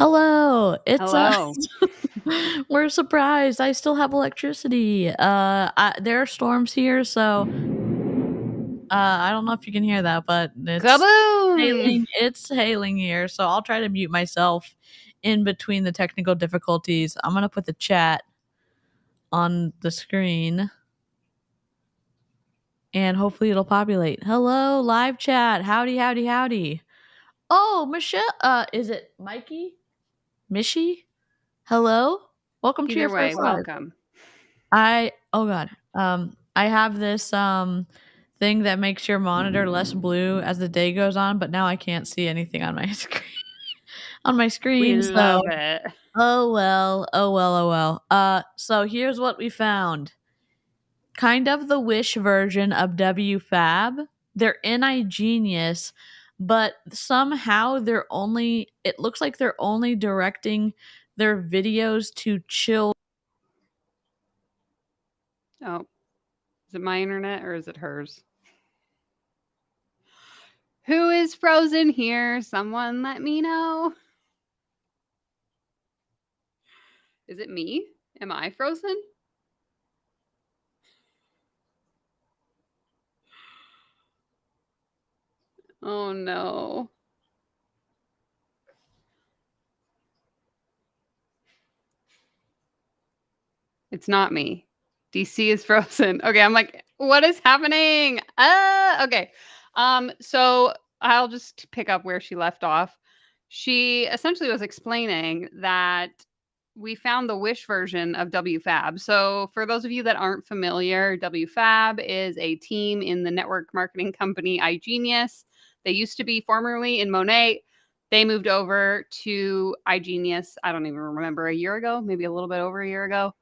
Hello. It's Hello. we're surprised. I still have electricity. There are storms here, so I don't know if you can hear that, but it's Kaboom! hailing. It's hailing here, so I'll try to mute myself in between the technical difficulties. I'm gonna put the chat on the screen, and hopefully it'll populate. Hello, live chat. Howdy, howdy, howdy. Oh, Michelle. Is it Mikey? Mishi? Hello. Welcome to your Either way, first live. welcome. Oh god. I have this thing that makes your monitor less blue as the day goes on, but now I can't see anything on my screen. We So love it. oh well, oh well, oh well. So here's what we found. Kind of the Wish version of Wfabb. They're in iGenius, but somehow it looks like they're only directing their videos to children. Oh, is it my internet or is it hers? Who is frozen here? Someone let me know. Is it me? Am I frozen? Oh no. It's not me. DC is frozen. Okay, I'm like, what is happening? Okay. So I'll just pick up where she left off. She essentially was explaining that we found the Wish version of Wfabb. So for those of you that aren't familiar, Wfabb is a team in the network marketing company iGenius. They used to be formerly in Monet. They moved over to iGenius, I don't even remember, a year ago, maybe a little bit over a year ago.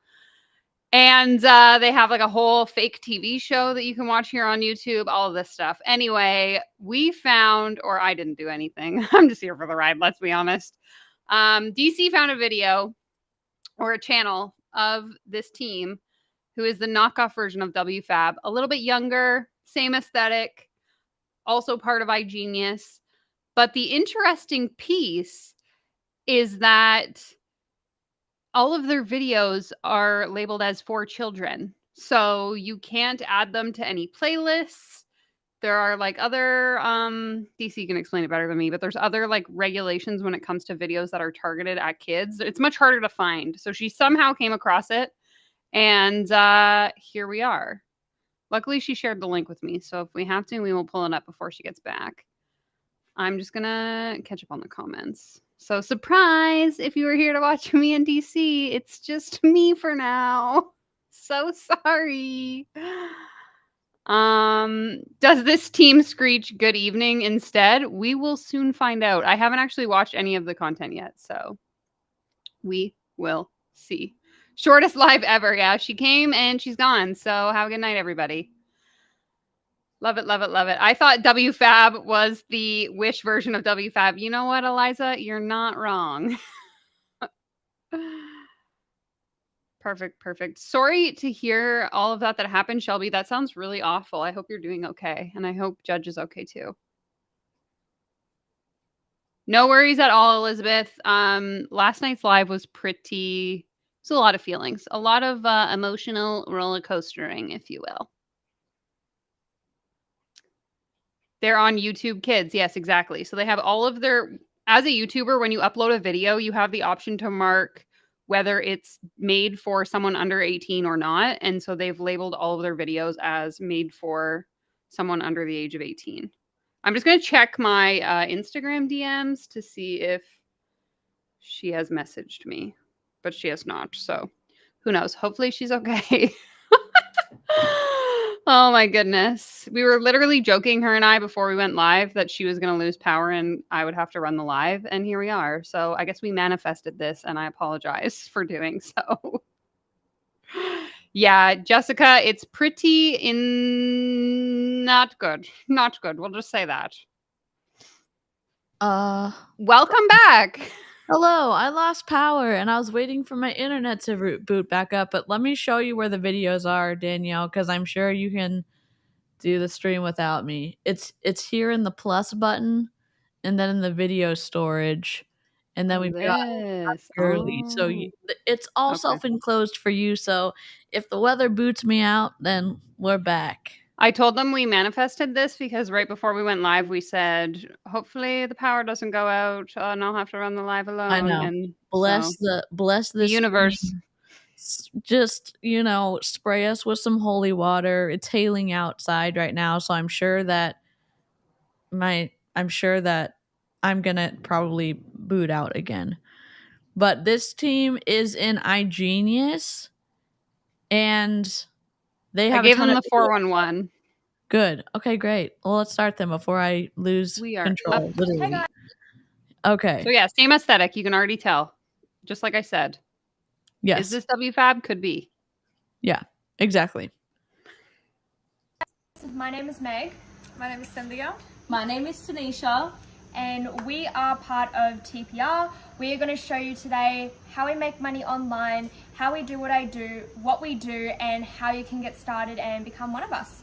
And they have like a whole fake TV show that you can watch here on YouTube, all of this stuff. Anyway, we found, or I didn't do anything. I'm just here for the ride, let's be honest. DC found a video or a channel of this team who is the knockoff version of Wfabb, a little bit younger, same aesthetic, also part of iGenius. But the interesting piece is that all of their videos are labeled as for children. So you can't add them to any playlists. There are like other DC can explain it better than me, but there's other like regulations when it comes to videos that are targeted at kids. It's much harder to find. So she somehow came across it, and here we are. Luckily, she shared the link with me, so if we have to, we will pull it up before she gets back. I'm just gonna catch up on the comments. So surprise, if you were here to watch me in DC, it's just me for now. So sorry. Does this team screech good evening instead? We will soon find out. I haven't actually watched any of the content yet, so we will see. Shortest live ever. Yeah, she came and she's gone. So have a good night, everybody. Love it, love it, love it. I thought Wfabb was the Wish version of Wfabb. You know what, Eliza? You're not wrong. Perfect, perfect. Sorry to hear all of that happened, Shelby. That sounds really awful. I hope you're doing okay, and I hope Judge is okay too. No worries at all, Elizabeth. Last night's live was pretty. It's a lot of feelings, a lot of emotional roller coastering, if you will. They're on YouTube Kids. Yes, exactly. So they have all of their, as a YouTuber, when you upload a video, you have the option to mark whether it's made for someone under 18 or not. And so they've labeled all of their videos as made for someone under the age of 18. I'm just going to check my Instagram DMs to see if she has messaged me, but she has not. So who knows? Hopefully she's okay. Oh my goodness. We were literally joking, her and I, before we went live, that she was going to lose power and I would have to run the live. And here we are. So I guess we manifested this, and I apologize for doing so. Yeah, Jessica, it's pretty not good. Not good. We'll just say that. Welcome back. Hello, I lost power and I was waiting for my internet to boot back up, but let me show you where the videos are, Danielle, because I'm sure you can do the stream without me. It's here in the plus button and then in the video storage. and then we've got This. early. So Oh. it's all Okay. self-enclosed for you. So if the weather boots me out, then we're back. I told them we manifested this because right before we went live, we said, hopefully the power doesn't go out and I'll have to run the live alone. I know. And Bless so bless the this universe. stream. Just, spray us with some holy water. It's hailing outside right now, so I'm sure that I'm gonna probably boot out again. But this team is in iGenius, and they I have a gave ton them of the 411. Good. Okay, great. Well, let's start them before I lose We are control. up. Literally. Okay. So yeah, same aesthetic. You can already tell. Just like I said. Yes. Is this Wfabb? Could be. Yeah, exactly. My name is Meg. My name is Cynthia. My name is Tanisha. And we are part of TPR. We are going to show you today how we make money online, how we do what we do, and how you can get started and become one of us.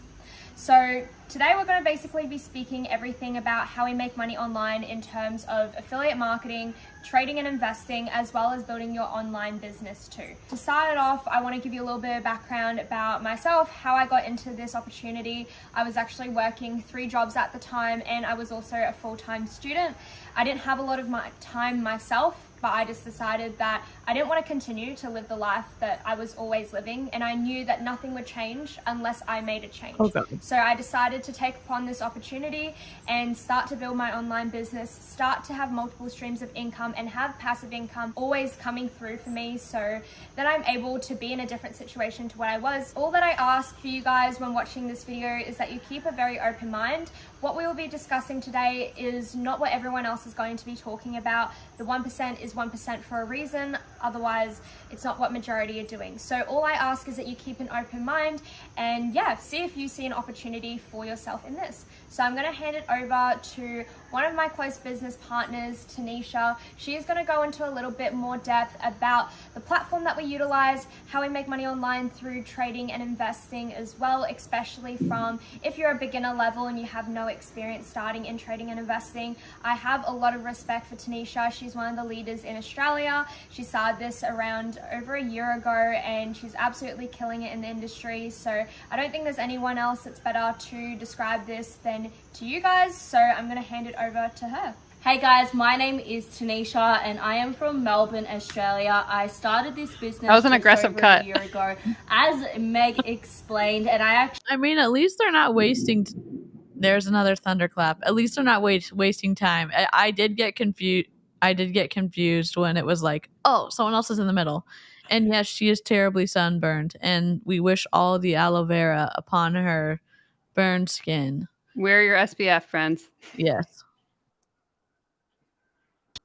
So today we're going to basically be speaking everything about how we make money online in terms of affiliate marketing, trading and investing, as well as building your online business too. To start it off, I want to give you a little bit of background about myself, how I got into this opportunity. I was actually working 3 jobs at the time, and I was also a full-time student. I didn't have a lot of my time myself, but I just decided that I didn't want to continue to live the life that I was always living, and I knew that nothing would change unless I made a change. Okay. So I decided to take upon this opportunity and start to build my online business, start to have multiple streams of income and have passive income always coming through for me, so that I'm able to be in a different situation to what I was. All that I ask for you guys when watching this video is that you keep a very open mind. What we will be discussing today is not what everyone else is going to be talking about. The 1% is 1% for a reason, otherwise it's not what majority are doing. So all I ask is that you keep an open mind and see if you see an opportunity for yourself in this. So I'm going to hand it over to one of my close business partners, Tanisha. She is going to go into a little bit more depth about the platform that we utilize, how we make money online through trading and investing as well, especially from if you're a beginner level and you have no experience starting in trading and investing. I have a lot of respect for Tanisha. She's one of the leaders in Australia. She started this around over a year ago and she's absolutely killing it in the industry. So I don't think there's anyone else that's better to describe this than to you guys. So I'm going to hand it over to her. Hey guys, my name is Tanisha and I am from Melbourne, Australia. I started this business That was an aggressive cut. a year ago, as Meg explained, and I mean, at least they're not wasting. There's another thunderclap. At least they're not wasting time. I did get confused. I did get confused when it was like, oh, someone else is in the middle. And yes, she is terribly sunburned, and we wish all the aloe vera upon her burned skin. Wear your SPF, friends. Yes.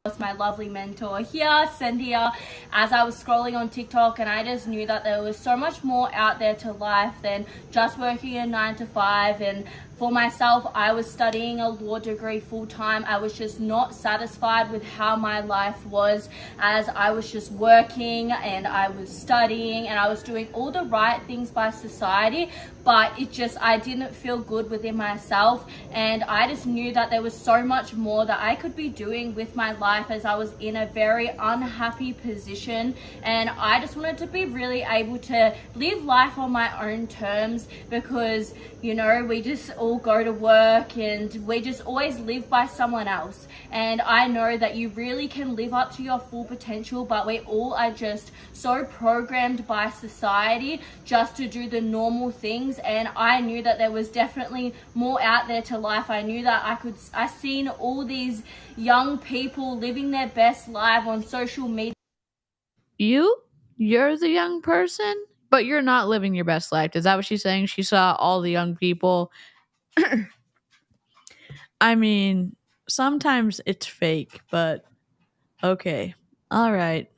was my lovely mentor here, Cynthia, as I was scrolling on TikTok, and I just knew that there was so much more out there to life than just working a 9 to 5. And for myself, I was studying a law degree full-time. I was just not satisfied with how my life was, as I was just working and I was studying and I was doing all the right things by society, but I didn't feel good within myself. And I just knew that there was so much more that I could be doing with my life, as I was in a very unhappy position. And I just wanted to be really able to live life on my own terms, because we just all go to work and we just always live by someone else. And I know that you really can live up to your full potential, but we all are just so programmed by society just to do the normal things. And I knew that there was definitely more out there to life. I knew that I seen all these young people living their best life on social media. You're the young person, but you're not living your best life. Is that what she's saying? She saw all the young people. I mean, sometimes it's fake, but okay. All right.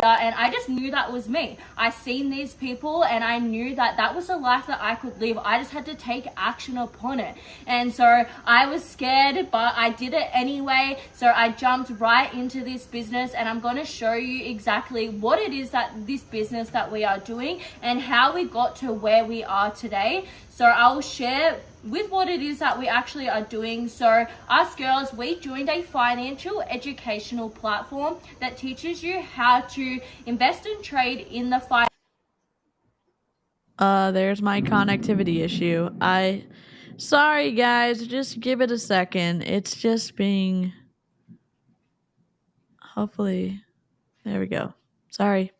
And I just knew that was me. I seen these people and I knew that that was a life that I could live. I just had to take action upon it. And so I was scared, but I did it anyway. So I jumped right into this business, and I'm going to show you exactly what it is that this business that we are doing and how we got to where we are today. So I'll share with what it is that we actually are doing. So us girls, we joined a financial educational platform that teaches you how to invest and trade in the There's my connectivity issue. Sorry guys, just give it a second. It's just being, hopefully, there we go. Sorry.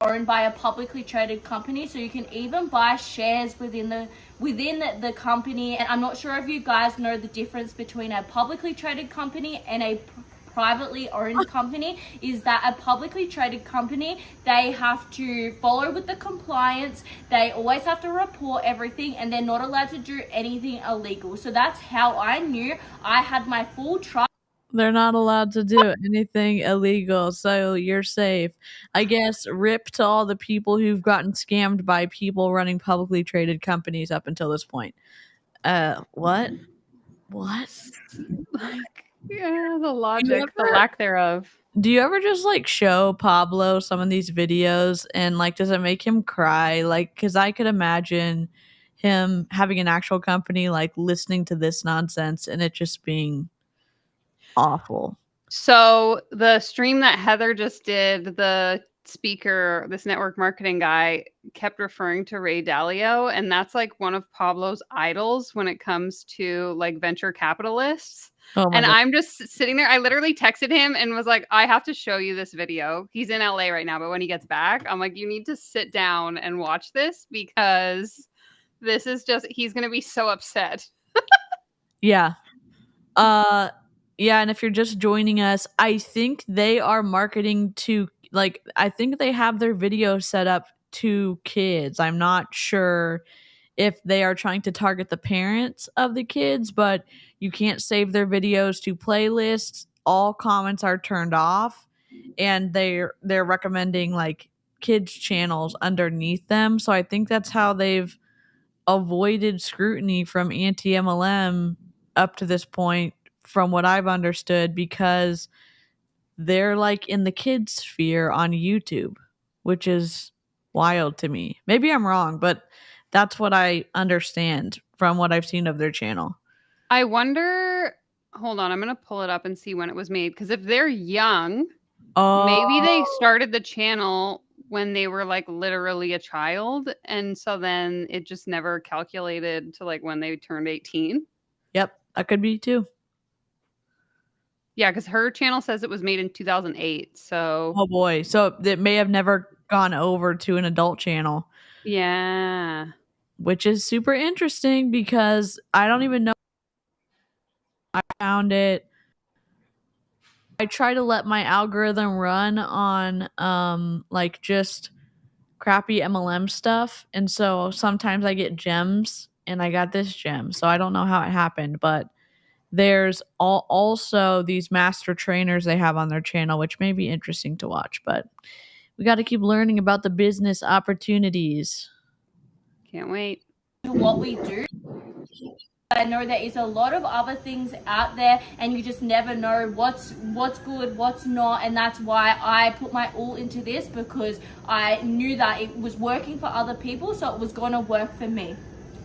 owned by a publicly traded company, so you can even buy shares within the company. And I'm not sure if you guys know the difference between a publicly traded company and a privately owned company. Is that a publicly traded company, they have to follow with the compliance, they always have to report everything, and they're not allowed to do anything illegal. So that's how I knew I had my full trust. They're not allowed to do anything illegal, so you're safe. I guess rip to all the people who've gotten scammed by people running publicly traded companies up until this point. What? Like, yeah, the logic, the lack thereof. Do you ever just like show Pablo some of these videos and like does it make him cry? Like, because I could imagine him having an actual company like listening to this nonsense and it just being awful. So the stream that Heather just did, the speaker, this network marketing guy, kept referring to Ray Dalio, and that's like one of Pablo's idols when it comes to like venture capitalists. Oh my And God. I'm just sitting there. I literally texted him and was like, I have to show you this video. He's in LA right now, but when he gets back, I'm like, you need to sit down and watch this because this is just, he's going to be so upset. Yeah. Yeah, and if you're just joining us, I think they are marketing to like I think they have their video set up to kids. I'm not sure if they are trying to target the parents of the kids, but you can't save their videos to playlists. All comments are turned off and they're recommending like kids channels underneath them. So I think that's how they've avoided scrutiny from anti-MLM up to this point from what I've understood, because they're like in the kids sphere on YouTube, which is wild to me. Maybe I'm wrong, but that's what I understand from what I've seen of their channel. I wonder, hold on, I'm going to pull it up and see when it was made. Because if they're young, maybe they started the channel when they were like literally a child. And so then it just never calculated to like when they turned 18. Yep, that could be too. Yeah, because her channel says it was made in 2008. So, oh boy. So it may have never gone over to an adult channel. Yeah. Which is super interesting because I don't even know. I found it. I try to let my algorithm run on like just crappy MLM stuff. And so sometimes I get gems and I got this gem. So I don't know how it happened, but there's also these master trainers they have on their channel, which may be interesting to watch, but we got to keep learning about the business opportunities. Can't wait. What we do. I know there is a lot of other things out there and you just never know what's good, what's not, and that's why I put my all into this, because I knew that it was working for other people, so it was going to work for me.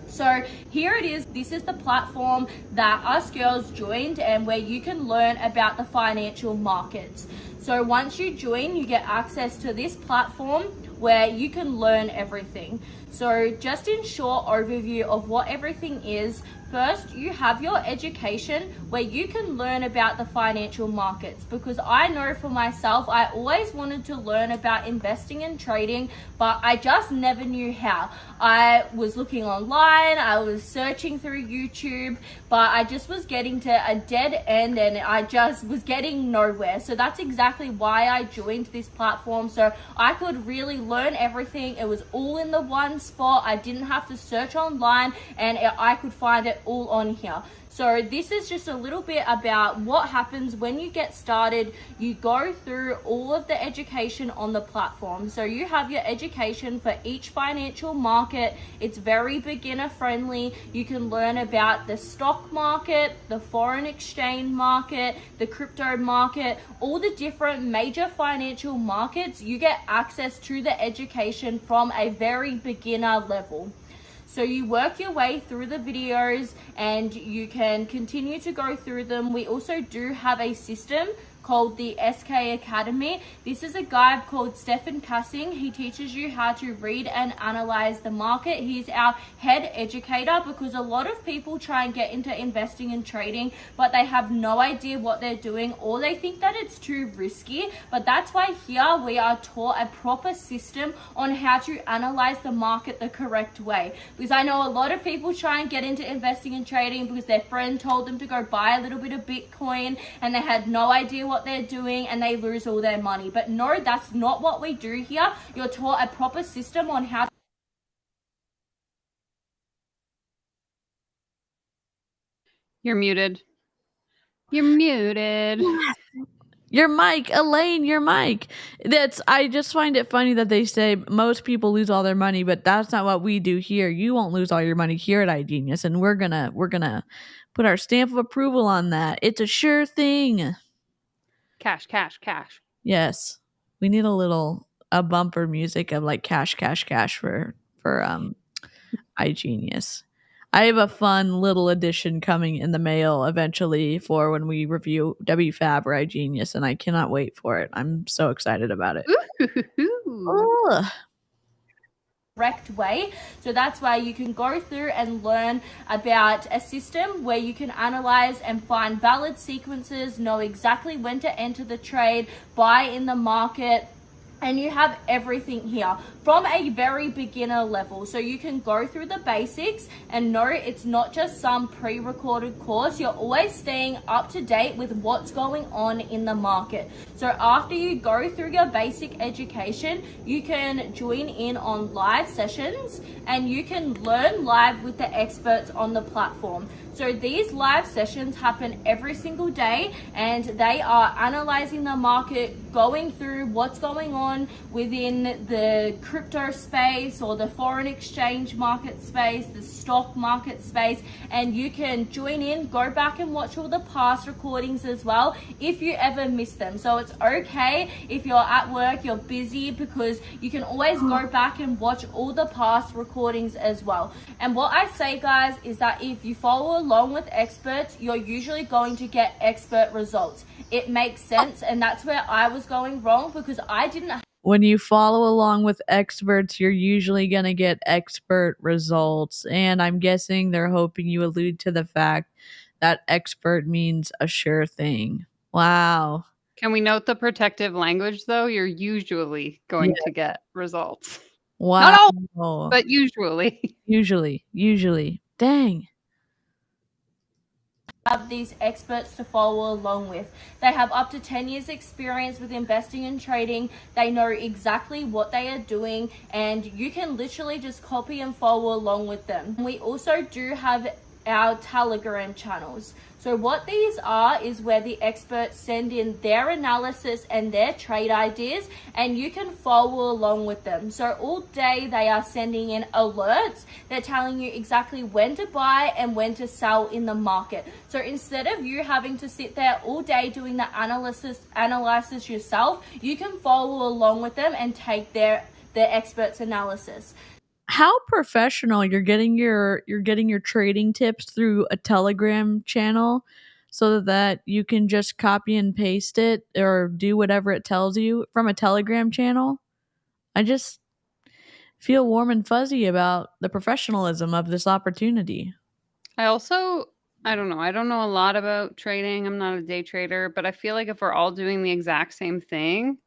So here it is. This is the platform that us girls joined and where you can learn about the financial markets. So once you join, you get access to this platform where you can learn everything. So just in short overview of what everything is, first you have your education where you can learn about the financial markets, because I know for myself, I always wanted to learn about investing and trading, but I just never knew how. I was looking online, I was searching through YouTube, but I just was getting to a dead end and I just was getting nowhere. So that's exactly why I joined this platform, so I could really learn everything. It was all in the one spot. I didn't have to search online and I could find it all on here. So this is just a little bit about what happens when you get started. You go through all of the education on the platform. So you have your education for each financial market. It's very beginner friendly. You can learn about the stock market, the foreign exchange market, the crypto market, all the different major financial markets. You get access to the education from a very beginner level. So you work your way through the videos and you can continue to go through them. We also do have a system called the SK Academy. This is a guy called Stefan Cassing. He teaches you how to read and analyze the market. He's our head educator because a lot of people try and get into investing and trading, but they have no idea what they're doing, or they think that it's too risky. But that's why here we are taught a proper system on how to analyze the market the correct way. Because I know a lot of people try and get into investing and trading because their friend told them to go buy a little bit of Bitcoin and they had no idea what they're doing and they lose all their money. But no, that's not what we do here. You're taught a proper system on how. You're muted. You're muted. Your mic, Elaine, your mic. I just find it funny that they say most people lose all their money, but that's not what we do here. You won't lose all your money here at iGenius, and we're gonna put our stamp of approval on that. It's a sure thing. Cash, cash, cash. Yes. We need a bumper music of like cash, cash, cash for iGenius. I have a fun little addition coming in the mail eventually for when we review Wfabb or iGenius, and I cannot wait for it. I'm so excited about it. Ooh. Correct way. So that's why you can go through and learn about a system where you can analyze and find valid sequences, know exactly when to enter the trade, buy in the market. And you have everything here from a very beginner level. So you can go through the basics and know it's not just some pre-recorded course. You're always staying up to date with what's going on in the market. So after you go through your basic education, you can join in on live sessions and you can learn live with the experts on the platform. So these live sessions happen every single day and they are analyzing the market, going through what's going on within the crypto space or the foreign exchange market space, the stock market space, and you can join in, go back and watch all the past recordings as well if you ever miss them. So it's okay if you're at work, you're busy, because you can always go back and watch all the past recordings as well. And what I say, guys, is that if you follow along with experts, you're usually going to get expert results. It makes sense, and that's where I was going wrong because I didn't. When you follow along with experts, you're usually going to get expert results. And I'm guessing they're hoping you allude to the fact that expert means a sure thing. Wow. Can we note the protective language, though? You're usually going to get results. Wow. Not all, but usually. Usually. Dang. Have these experts to follow along with. They have up to 10 years experience with investing and trading. They know exactly what they are doing, and you can literally just copy and follow along with them. We also do have our Telegram channels. So what these are is where the experts send in their analysis and their trade ideas, and you can follow along with them. So all day they are sending in alerts. They're telling you exactly when to buy and when to sell in the market. So instead of you having to sit there all day doing the analysis yourself, you can follow along with them and take their experts' analysis. How professional. You're getting your trading tips through a Telegram channel so that you can just copy and paste it or do whatever it tells you from a Telegram channel. I just feel warm and fuzzy about the professionalism of this opportunity. I don't know. I don't know a lot about trading. I'm not a day trader, but I feel like if we're all doing the exact same thing,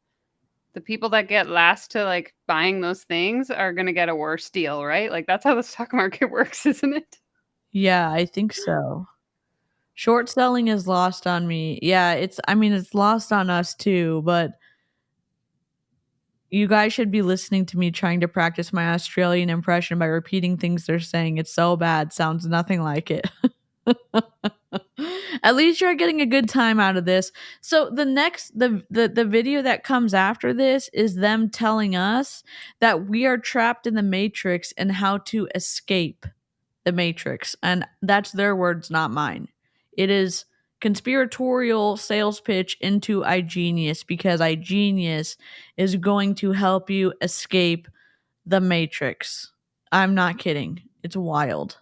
the people that get last to like buying those things are going to get a worse deal, right? Like that's how the stock market works, isn't it? Yeah, I think so. Short selling is lost on me. Yeah, it's lost on us too, but you guys should be listening to me trying to practice my Australian impression by repeating things they're saying. It's so bad. Sounds nothing like it. At least you're getting a good time out of this. So the video that comes after this is them telling us that we are trapped in the matrix and how to escape the matrix. And that's their words, not mine. It is conspiratorial sales pitch into iGenius because iGenius is going to help you escape the matrix. I'm not kidding. It's wild.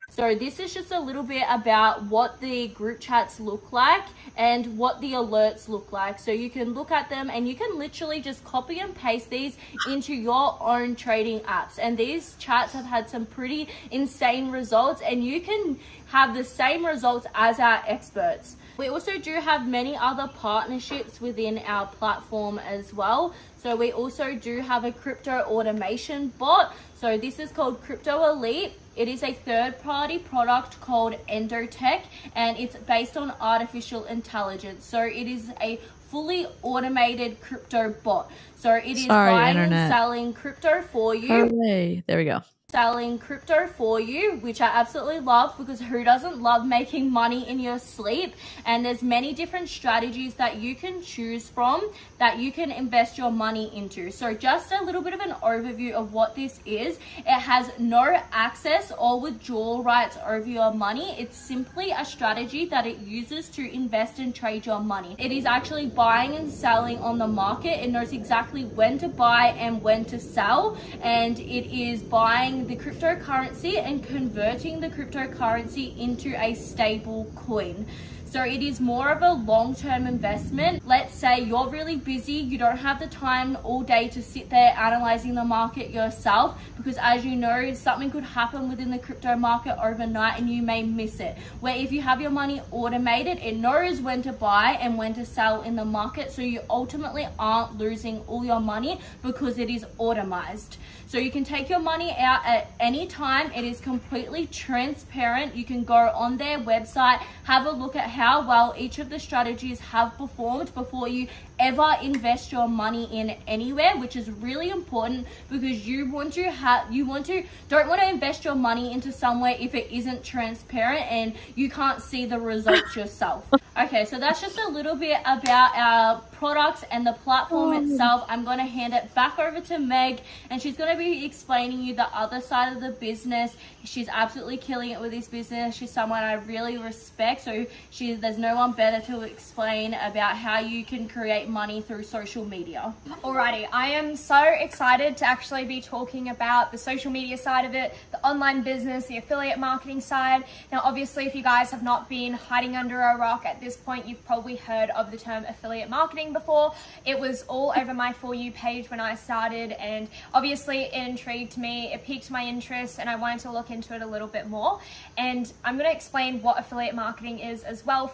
So this is just a little bit about what the group chats look like and what the alerts look like. So you can look at them and you can literally just copy and paste these into your own trading apps. And these chats have had some pretty insane results, and you can have the same results as our experts. We also do have many other partnerships within our platform as well. So we also do have a crypto automation bot. So this is called Crypto Elite. It is a third-party product called Endotech, and it's based on artificial intelligence. So it is a fully automated crypto bot. So it is buying and selling crypto for you. Hooray. There we go. Selling crypto for you, which I absolutely love, because who doesn't love making money in your sleep? And there's many different strategies that you can choose from that you can invest your money into. So just a little bit of an overview of what this is. It has no access or withdrawal rights over your money. It's simply a strategy that it uses to invest and trade your money. It is actually buying and selling on the market. It knows exactly when to buy and when to sell, and it is buying the cryptocurrency and converting the cryptocurrency into a stable coin. So it is more of a long-term investment. Let's say you're really busy, you don't have the time all day to sit there analyzing the market yourself, because as you know, something could happen within the crypto market overnight and you may miss it. Where if you have your money automated, it knows when to buy and when to sell in the market, so you ultimately aren't losing all your money because it is automized. So you can take your money out at any time. It is completely transparent. You can go on their website, have a look at how well each of the strategies have performed before you ever invest your money in anywhere, which is really important, because you don't want to invest your money into somewhere if it isn't transparent and you can't see the results yourself. Okay, so that's just a little bit about our products and the platform itself. I'm going to hand it back over to Meg, and she's going to be explaining you the other side of the business. She's absolutely killing it with this business. She's someone I really respect, so there's no one better to explain about how you can create money through social media. Alrighty, I am so excited to actually be talking about the social media side of it, the online business, the affiliate marketing side. Now, obviously, if you guys have not been hiding under a rock at this point, you've probably heard of the term affiliate marketing before. It was all over my For You page when I started, and obviously it intrigued me, it piqued my interest, and I wanted to look into it a little bit more. And I'm going to explain what affiliate marketing is as well.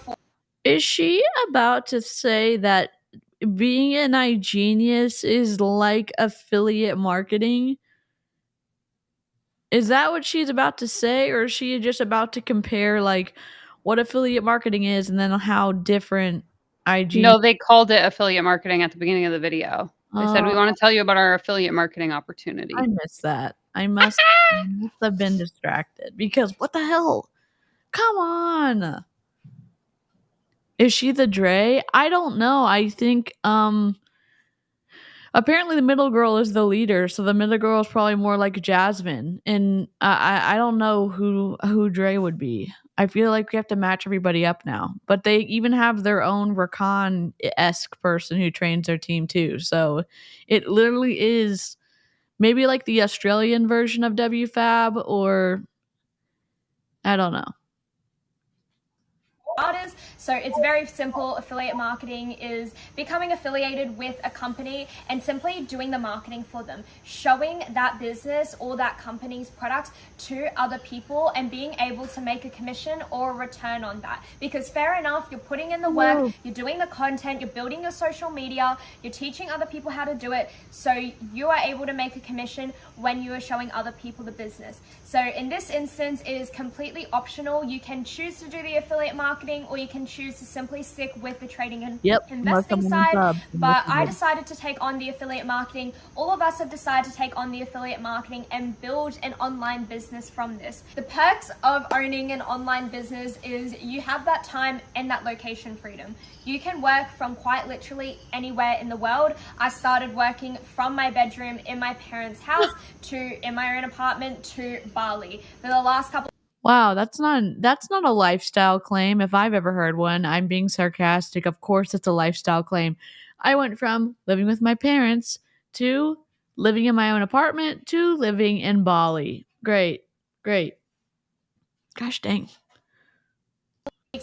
Is she about to say that being an iGenius is like affiliate marketing? Is that what she's about to say, or is she just about to compare like what affiliate marketing is and then how different IG? No, they called it affiliate marketing at the beginning of the video. They said, we want to tell you about our affiliate marketing opportunity. I missed that. I must have been distracted, because what the hell? Come on. Is she the Dre? I don't know. I think apparently the middle girl is the leader, so the middle girl is probably more like Jasmine, and I don't know who Dre would be. I feel like we have to match everybody up now, but they even have their own Rakan-esque person who trains their team too. So it literally is maybe like the Australian version of Wfabb, or I don't know. So it's very simple. Affiliate marketing is becoming affiliated with a company and simply doing the marketing for them, showing that business or that company's products to other people and being able to make a commission or a return on that. Because fair enough, you're putting in the work, you're doing the content, you're building your social media, you're teaching other people how to do it, so you are able to make a commission when you are showing other people the business. So in this instance, it is completely optional. You can choose to do the affiliate marketing, or you can choose to simply stick with the trading and investing side. But I decided to take on the affiliate marketing. All of us have decided to take on the affiliate marketing and build an online business from this. The perks of owning an online business is you have that time and that location freedom. You can work from quite literally anywhere in the world. I started working from my bedroom in my parents' house to in my own apartment to Bali. For the last couple. Wow, that's not a lifestyle claim if I've ever heard one. I'm being sarcastic. Of course it's a lifestyle claim. I went from living with my parents to living in my own apartment to living in Bali. Great. Gosh dang.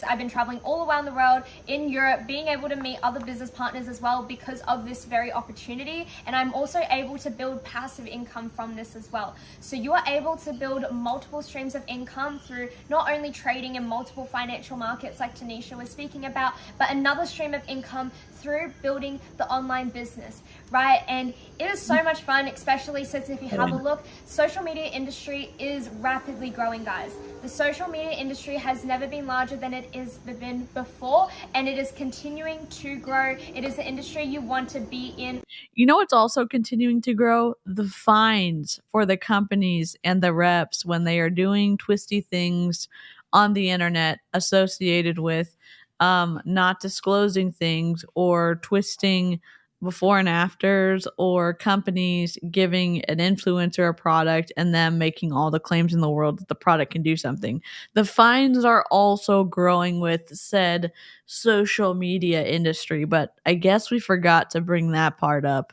I've been traveling all around the world, in Europe, being able to meet other business partners as well because of this very opportunity. And I'm also able to build passive income from this as well. So you are able to build multiple streams of income through not only trading in multiple financial markets like Tanisha was speaking about, but another stream of income through building the online business, right? And it is so much fun, especially since if you have a look, social media industry is rapidly growing, guys. The social media industry has never been larger than it has been before, and it is continuing to grow. It is the industry you want to be in. You know what's also continuing to grow? The fines for the companies and the reps when they are doing twisty things on the internet associated with not disclosing things or twisting before and afters, or companies giving an influencer a product and them making all the claims in the world that the product can do something. The fines are also growing with said social media industry, but I guess we forgot to bring that part up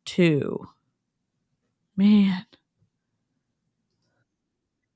too. Man.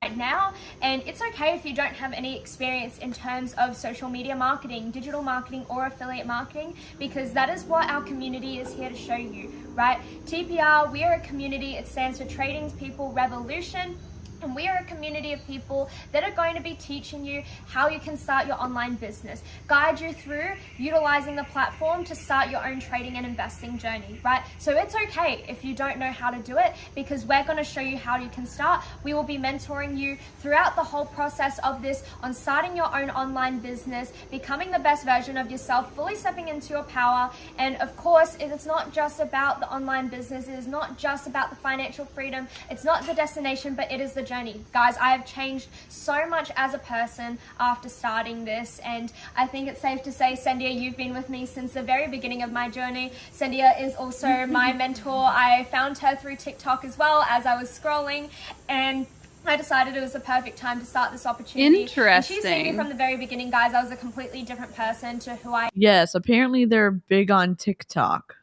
Right now, and it's okay if you don't have any experience in terms of social media marketing, digital marketing, or affiliate marketing, because that is what our community is here to show you, right? TPR, we are a community. It stands for Trading People Revolution. And we are a community of people that are going to be teaching you how you can start your online business, guide you through utilizing the platform to start your own trading and investing journey, right? So it's okay if you don't know how to do it, because we're going to show you how you can start. We will be mentoring you throughout the whole process of this on starting your own online business, becoming the best version of yourself, fully stepping into your power. And of course, it's not just about the online business. It is not just about the financial freedom. It's not the destination, but it is the journey. Guys, I have changed so much as a person after starting this, and I think it's safe to say, Sendia, you've been with me since the very beginning of my journey. Sendia is also my mentor. I found her through TikTok as well as I was scrolling, and I decided it was the perfect time to start this opportunity. Interesting. And she's seen me from the very beginning, guys. I was a completely different person to who I am. Yes, apparently they're big on TikTok.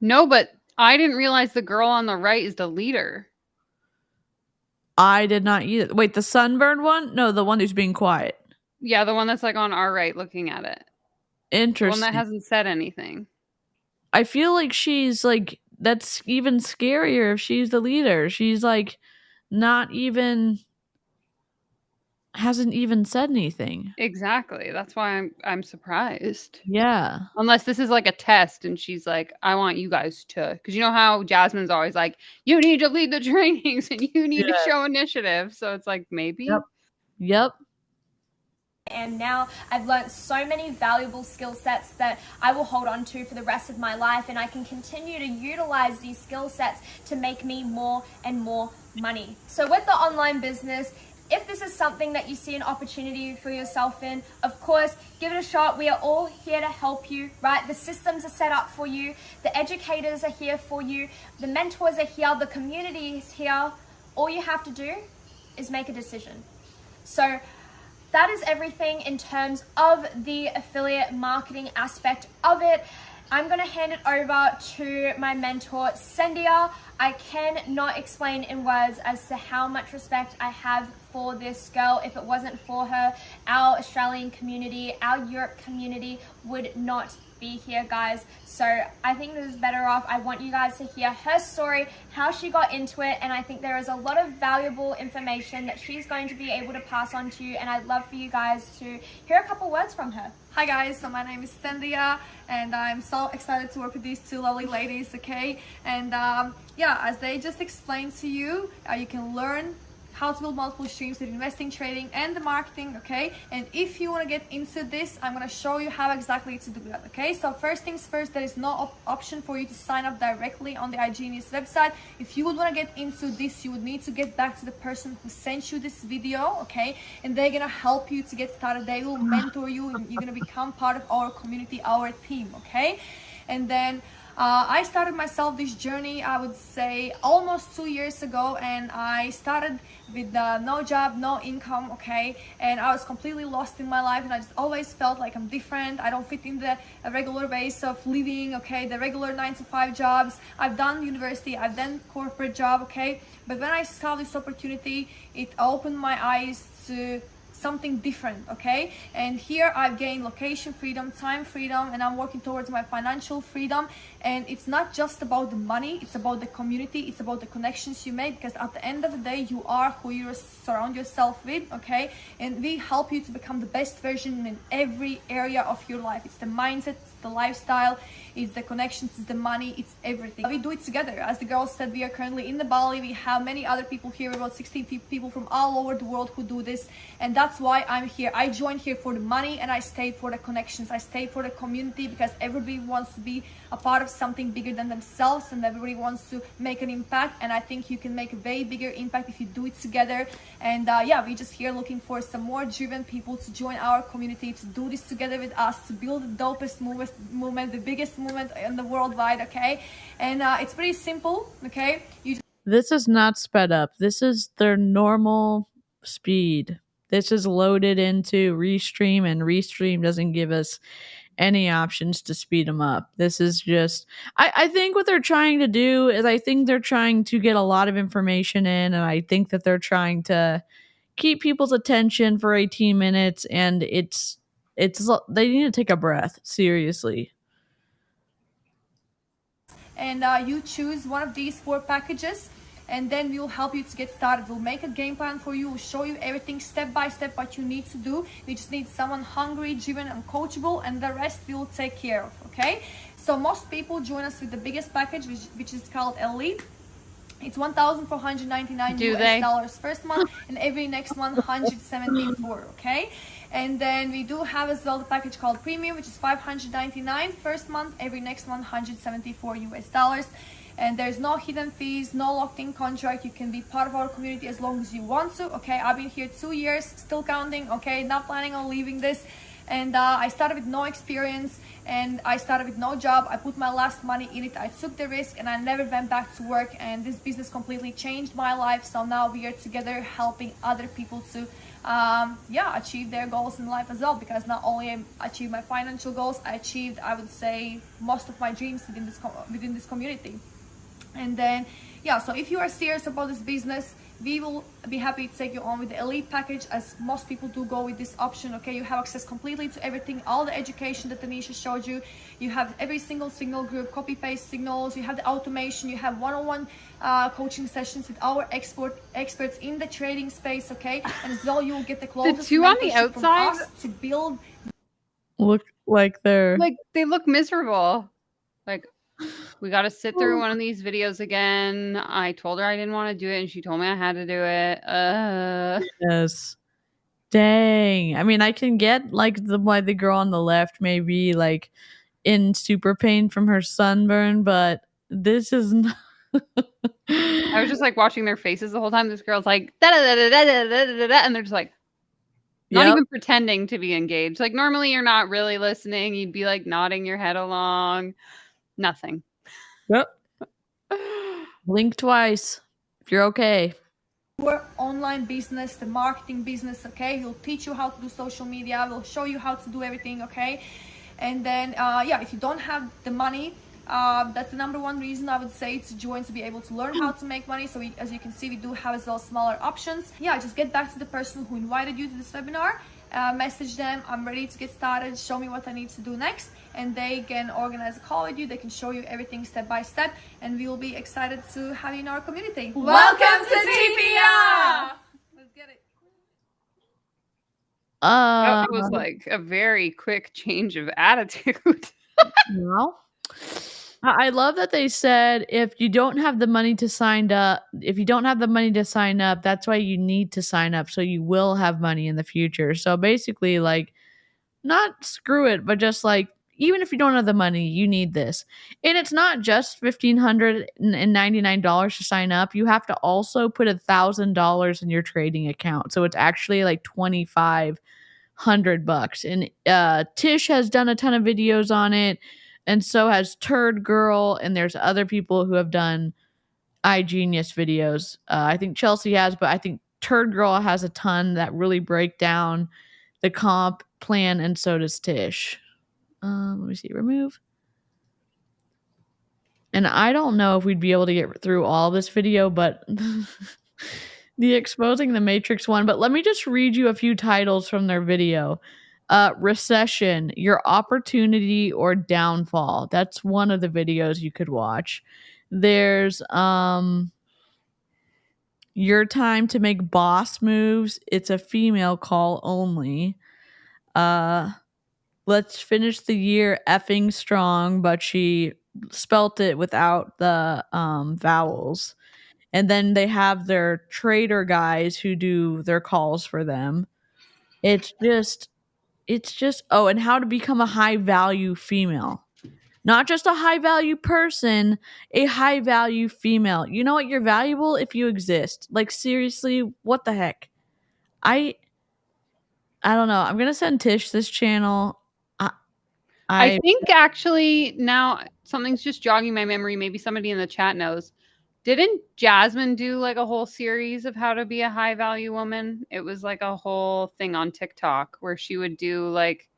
No, but I didn't realize the girl on the right is the leader. I did not either. Wait, the sunburned one? No, the one who's being quiet. Yeah, the one that's like on our right looking at it. Interesting. The one that hasn't said anything. I feel like she's like, that's even scarier if she's the leader. She's like not even, hasn't even said anything. Exactly. That's why I'm surprised. Yeah. Unless this is like a test and she's like, I want you guys to, because you know how Jasmine's always like, you need to lead the trainings and you need to show initiative. So it's like, maybe. Yep. And now I've learned so many valuable skill sets that I will hold on to for the rest of my life, and I can continue to utilize these skill sets to make me more and more money. So with the online business, if this is something that you see an opportunity for yourself in, of course, give it a shot. We are all here to help you, right? The systems are set up for you. The educators are here for you. The mentors are here. The community is here. All you have to do is make a decision. So that is everything in terms of the affiliate marketing aspect of it. I'm going to hand it over to my mentor, Sendia. I cannot explain in words as to how much respect I have for this girl. If it wasn't for her, our Australian community, our Europe community would not be here, guys. So I think this is better off. I want you guys to hear her story, how she got into it, and I think there is a lot of valuable information that she's going to be able to pass on to you, and I'd love for you guys to hear a couple words from her. Hi guys, so my name is Sendia, and I'm so excited to work with these two lovely ladies, okay? And yeah, as they just explained to you, you can learn how to build multiple streams with investing, trading, and the marketing, okay? And if you want to get into this, I'm going to show you how exactly to do that, okay? So first things first, there is no option for you to sign up directly on the iGenius website. If you would want to get into this, you would need to get back to the person who sent you this video, okay? And they're going to help you to get started. They will mentor you, and you're going to become part of our community, our team, okay? And then I started myself this journey, I would say, almost 2 years ago, and I started with no job, no income, okay, and I was completely lost in my life, and I just always felt like I'm different. I don't fit in the regular ways of living, okay, the regular 9 to 5 jobs. I've done university, I've done corporate job, okay, but when I saw this opportunity, it opened my eyes to something different, okay, and here I've gained location freedom, time freedom, and I'm working towards my financial freedom. And it's not just about the money, it's about the community, it's about the connections you make, because at the end of the day, you are who you surround yourself with, okay, and we help you to become the best version in every area of your life. It's the mindset, it's the lifestyle, it's the connections, it's the money, it's everything. We do it together. As the girls said, we are currently in the Bali. We have many other people here, about 60 people from all over the world who do this, and that's why I'm here. I joined here for the money, and I stayed for the connections. I stayed for the community, because everybody wants to be a part of something bigger than themselves, and everybody wants to make an impact. And I think you can make a way bigger impact if you do it together. And yeah, we're just here looking for some more driven people to join our community, to do this together with us, to build the dopest movement, the biggest movement in the worldwide, okay. And it's pretty simple, okay. This is not sped up. This is their normal speed. This is loaded into Restream, and Restream doesn't give us any options to speed them up. This is just, I think what they're trying to do is, I think they're trying to get a lot of information in, and I think that they're trying to keep people's attention for 18 minutes, and it's they need to take a breath, seriously. And you choose one of these 4 packages, and then we'll help you to get started. We'll make a game plan for you. We'll show you everything step by step what you need to do. We just need someone hungry, driven, and coachable, and the rest we'll take care of, okay. So most people join us with the biggest package, which is called Elite. It's $1,499 first month, and every next month 174, okay. And then we do have as well the package called Premium, which is $599 first month, every next month 174 US. And there's no hidden fees, no locked-in contract. You can be part of our community as long as you want to, okay. I've been here 2 years, still counting, okay, not planning on leaving this. And I started with no experience, and I started with no job. I put my last money in it. I took the risk, and I never went back to work, and this business completely changed my life. So now we are together helping other people to yeah, achieve their goals in life as well, because not only I achieved my financial goals, I achieved, I would say, most of my dreams within this community. And then yeah, so if you are serious about this business, we will be happy to take you on with the Elite package, as most people do go with this option, okay. You have access completely to everything, all the education that Tanisha showed you. You have every single signal group, copy paste signals, you have the automation, you have one-on-one coaching sessions with our experts in the trading space, okay. And as well, you will get the closest The two on the mentorship from outside us to build. Look like they're like they look miserable. Like, we got to sit through one of these videos again. I told her I didn't want to do it, and she told me I had to do it. yes. Dang. I mean, I can get like why the girl on the left may be like in super pain from her sunburn, but this is not. I was just like watching their faces the whole time. This girl's like da da da da da da da da, and they're just like not Yep. even pretending to be engaged. Like normally you're not really listening. You'd be like nodding your head along. Nothing. Yep. Blink twice if you're okay. Your online business, the marketing business, okay. We'll teach you how to do social media. We'll show you how to do everything, okay. And then yeah, if you don't have the money, that's the number one reason I would say to join, to be able to learn how to make money. So as you can see, we do have as well smaller options. Yeah, just get back to the person who invited you to this webinar, message them, I'm ready to get started, show me what I need to do next, and they can organize a call with you. They can show you everything step by step, and we will be excited to have you in our community. Welcome to TPR! Let's get it. That was like a very quick change of attitude. Well, I love that they said if you don't have the money to sign up, that's why you need to sign up, so you will have money in the future. So basically, like, not screw it, but just like, even if you don't have the money, you need this. And it's not just $1,599 to sign up. You have to also put $1,000 in your trading account. So it's actually like $2,500. And Tish has done a ton of videos on it. And so has Turd Girl, and there's other people who have done iGenius videos. I think Chelsea has, but I think Turd Girl has a ton that really break down the comp plan, and so does Tish. Let me see, remove. And I don't know if we'd be able to get through all this video, but the exposing the matrix one. But let me just read you a few titles from their video. Recession, your opportunity or downfall. That's one of the videos you could watch. There's your time to make boss moves. It's a female call only. Let's finish the year effing strong, but she spelt it without the vowels. And then they have their trader guys who do their calls for them. It's just oh, and how to become a high value female. Not just a high value person, a high value female. You know what? You're valuable if you exist. Like, seriously, what the heck? I don't know. I'm gonna send Tish this channel. I think actually now something's just jogging my memory. Maybe somebody in the chat knows. Didn't Jasmine do like a whole series of how to be a high value woman? It was like a whole thing on TikTok where she would do like,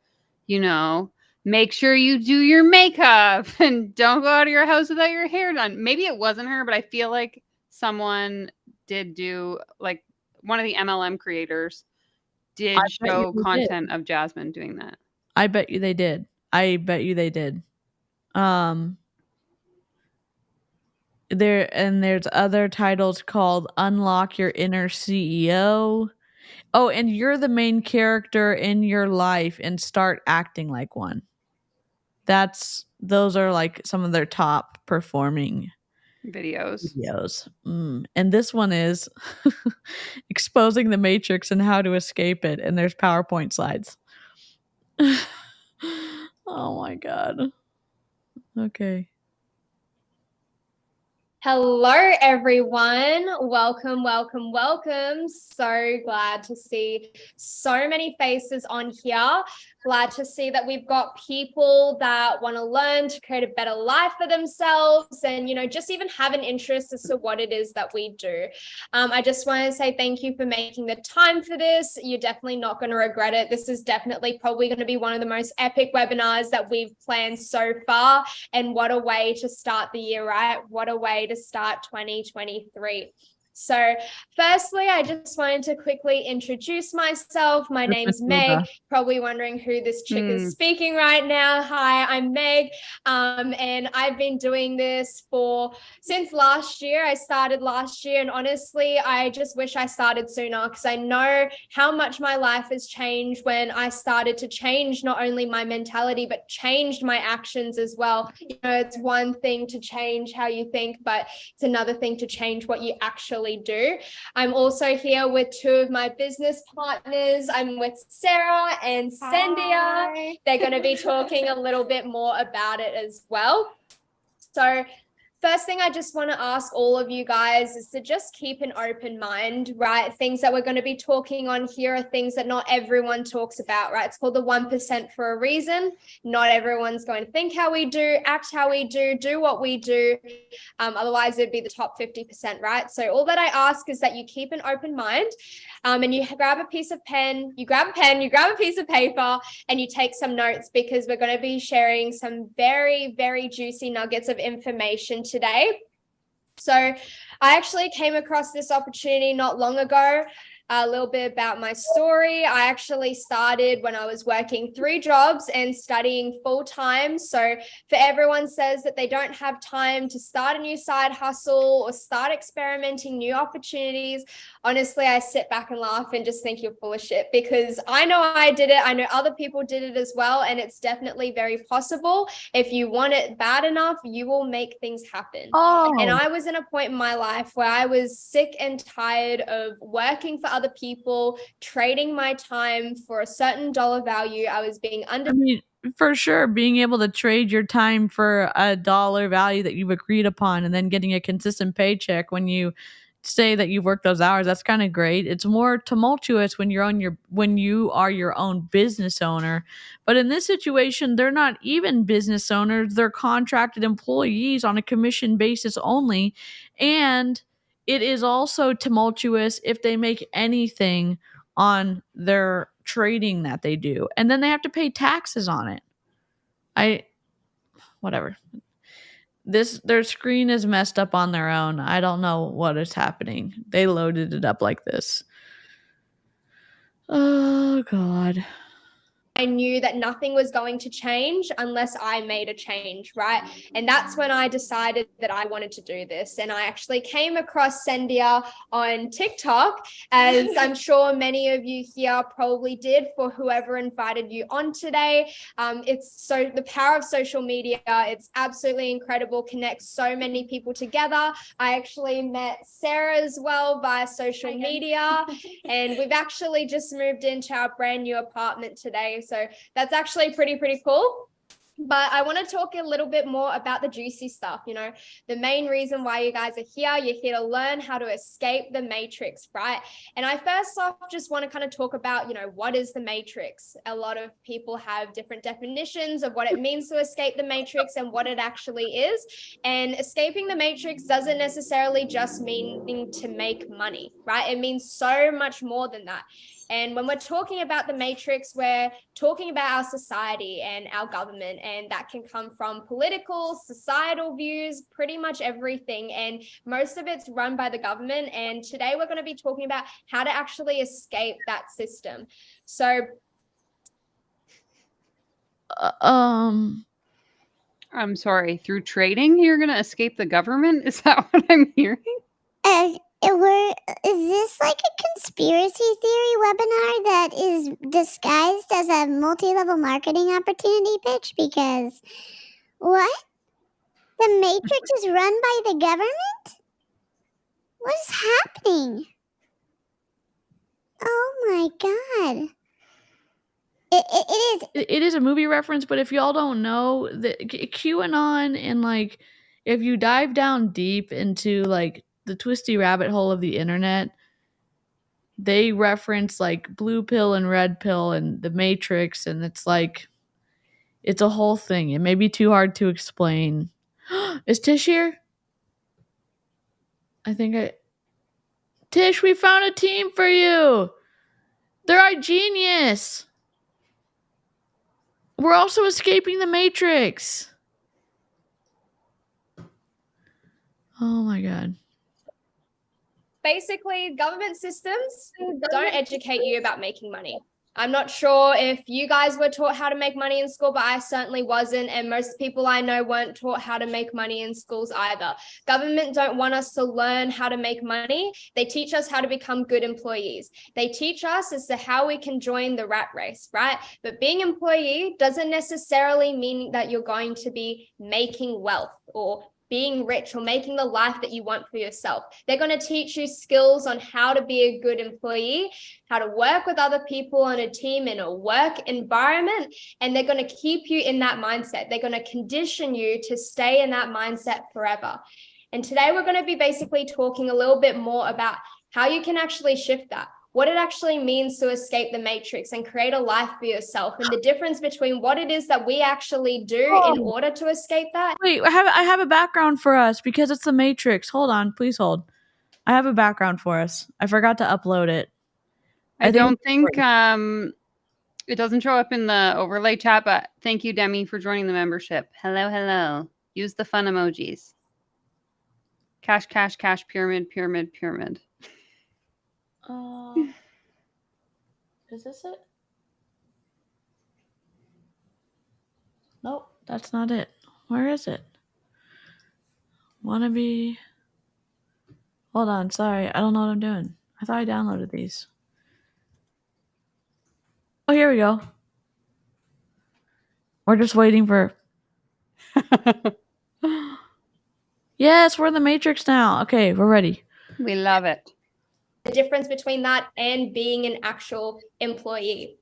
you know, make sure you do your makeup and don't go out of your house without your hair done. Maybe it wasn't her, but I feel like someone did do, like one of the MLM creators did show content of Jasmine doing that. I bet you they did. There's other titles called Unlock Your Inner CEO. Oh, and you're the main character in your life and start acting like one. Those are like some of their top performing videos. And this one is exposing the matrix and how to escape it, and there's PowerPoint slides. Oh my god. Okay. Hello, everyone. Welcome, welcome, welcome. So glad to see so many faces on here. Glad to see that we've got people that want to learn to create a better life for themselves and, you know, just even have an interest as to what it is that we do. I just want to say thank you for making the time for this. You're definitely not going to regret it. This is definitely probably going to be one of the most epic webinars that we've planned so far. And what a way to start the year, right? What a way to start 2023. So firstly, I just wanted to quickly introduce myself. My name's Meg, probably wondering who this chick is speaking right now. Hi, I'm Meg. And I've been doing this since last year. I started last year, and honestly, I just wish I started sooner because I know how much my life has changed when I started to change not only my mentality, but changed my actions as well. You know, it's one thing to change how you think, but it's another thing to change what you actually do. I'm also here with two of my business partners. I'm with Sarah and Sandia. They're going to be talking a little bit more about it as well. So first thing I just want to ask all of you guys is to just keep an open mind, right? Things that we're going to be talking on here are things that not everyone talks about, right? It's called the 1% for a reason. Not everyone's going to think how we do, act how we do what we do. Otherwise, it'd be the top 50%, right? So all that I ask is that you keep an open mind and you grab a piece of pen, you grab a piece of paper, and you take some notes because we're going to be sharing some very, very juicy nuggets of information today. So I actually came across this opportunity not long ago. A little bit about my story. I actually started when I was working 3 jobs and studying full time. So for everyone says that they don't have time to start a new side hustle or start experimenting new opportunities, honestly, I sit back and laugh and just think you're full of shit because I know I did it. I know other people did it as well. And it's definitely very possible. If you want it bad enough, you will make things happen. And I was in a point in my life where I was sick and tired of working for other people, trading my time for a certain dollar value. I was being for sure, being able to trade your time for a dollar value that you've agreed upon and then getting a consistent paycheck when you say that you've worked those hours. That's kind of great. It's more tumultuous when you are your own business owner. But in this situation, they're not even business owners. They're contracted employees on a commission basis only. And it is also tumultuous if they make anything on their trading that they do. And then they have to pay taxes on it. Whatever. Their screen is messed up on their own. I don't know what is happening. They loaded it up like this. Oh God. I knew that nothing was going to change unless I made a change, right? And that's when I decided that I wanted to do this. And I actually came across Sendia on TikTok, as I'm sure many of you here probably did, for whoever invited you on today. It's so the power of social media. It's absolutely incredible, connects so many people together. I actually met Sarah as well via social media, and we've actually just moved into our brand new apartment today. So that's actually pretty cool. But I want to talk a little bit more about the juicy stuff. You know, the main reason why you guys are here, you're here to learn how to escape the matrix, right? And I first off just want to kind of talk about, you know, what is the matrix? A lot of people have different definitions of what it means to escape the matrix and what it actually is. And escaping the matrix doesn't necessarily just mean to make money, right? It means so much more than that. And when we're talking about the matrix, we're talking about our society and our government, and that can come from political, societal views, pretty much everything. And most of it's run by the government. And today we're going to be talking about how to actually escape that system. So, I'm sorry, through trading, you're going to escape the government? Is that what I'm hearing? Is this like a conspiracy theory webinar that is disguised as a multi-level marketing opportunity pitch? Because what? The Matrix is run by the government? What is happening? Oh my God. It is a movie reference, but if y'all don't know, the QAnon, and like if you dive down deep into like the twisty rabbit hole of the internet, they reference like blue pill and red pill and the Matrix, and it's like it's a whole thing. It may be too hard to explain. Is Tish here? Tish, we found a team for you. They're iGenius. We're also escaping the Matrix. Oh my God. basically, government systems don't educate you about making money. I'm not sure if you guys were taught how to make money in school, but I certainly wasn't. And most people I know weren't taught how to make money in schools either. Government don't want us to learn how to make money. They teach us how to become good employees. They teach us as to how we can join the rat race, right? But being an employee doesn't necessarily mean that you're going to be making wealth or being rich or making the life that you want for yourself. They're going to teach you skills on how to be a good employee, how to work with other people on a team in a work environment, and they're going to keep you in that mindset. They're going to condition you to stay in that mindset forever. And today we're going to be basically talking a little bit more about how you can actually shift that, what it actually means to escape the matrix and create a life for yourself, and the difference between what it is that we actually do in order to escape that. Wait, I have a background for us because it's the Matrix. Hold on, please hold. I have a background for us. I forgot to upload it. I don't think it doesn't show up in the overlay chat, but thank you, Demi, for joining the membership. Hello. Use the fun emojis. Cash, cash, cash, pyramid, pyramid, pyramid. Is this it? Nope, that's not it. Where is it? Wannabe. Hold on, sorry. I don't know what I'm doing. I thought I downloaded these. Oh, here we go. We're just waiting for... Yes, we're in the Matrix now. Okay, we're ready. We love it. The difference between that and being an actual employee.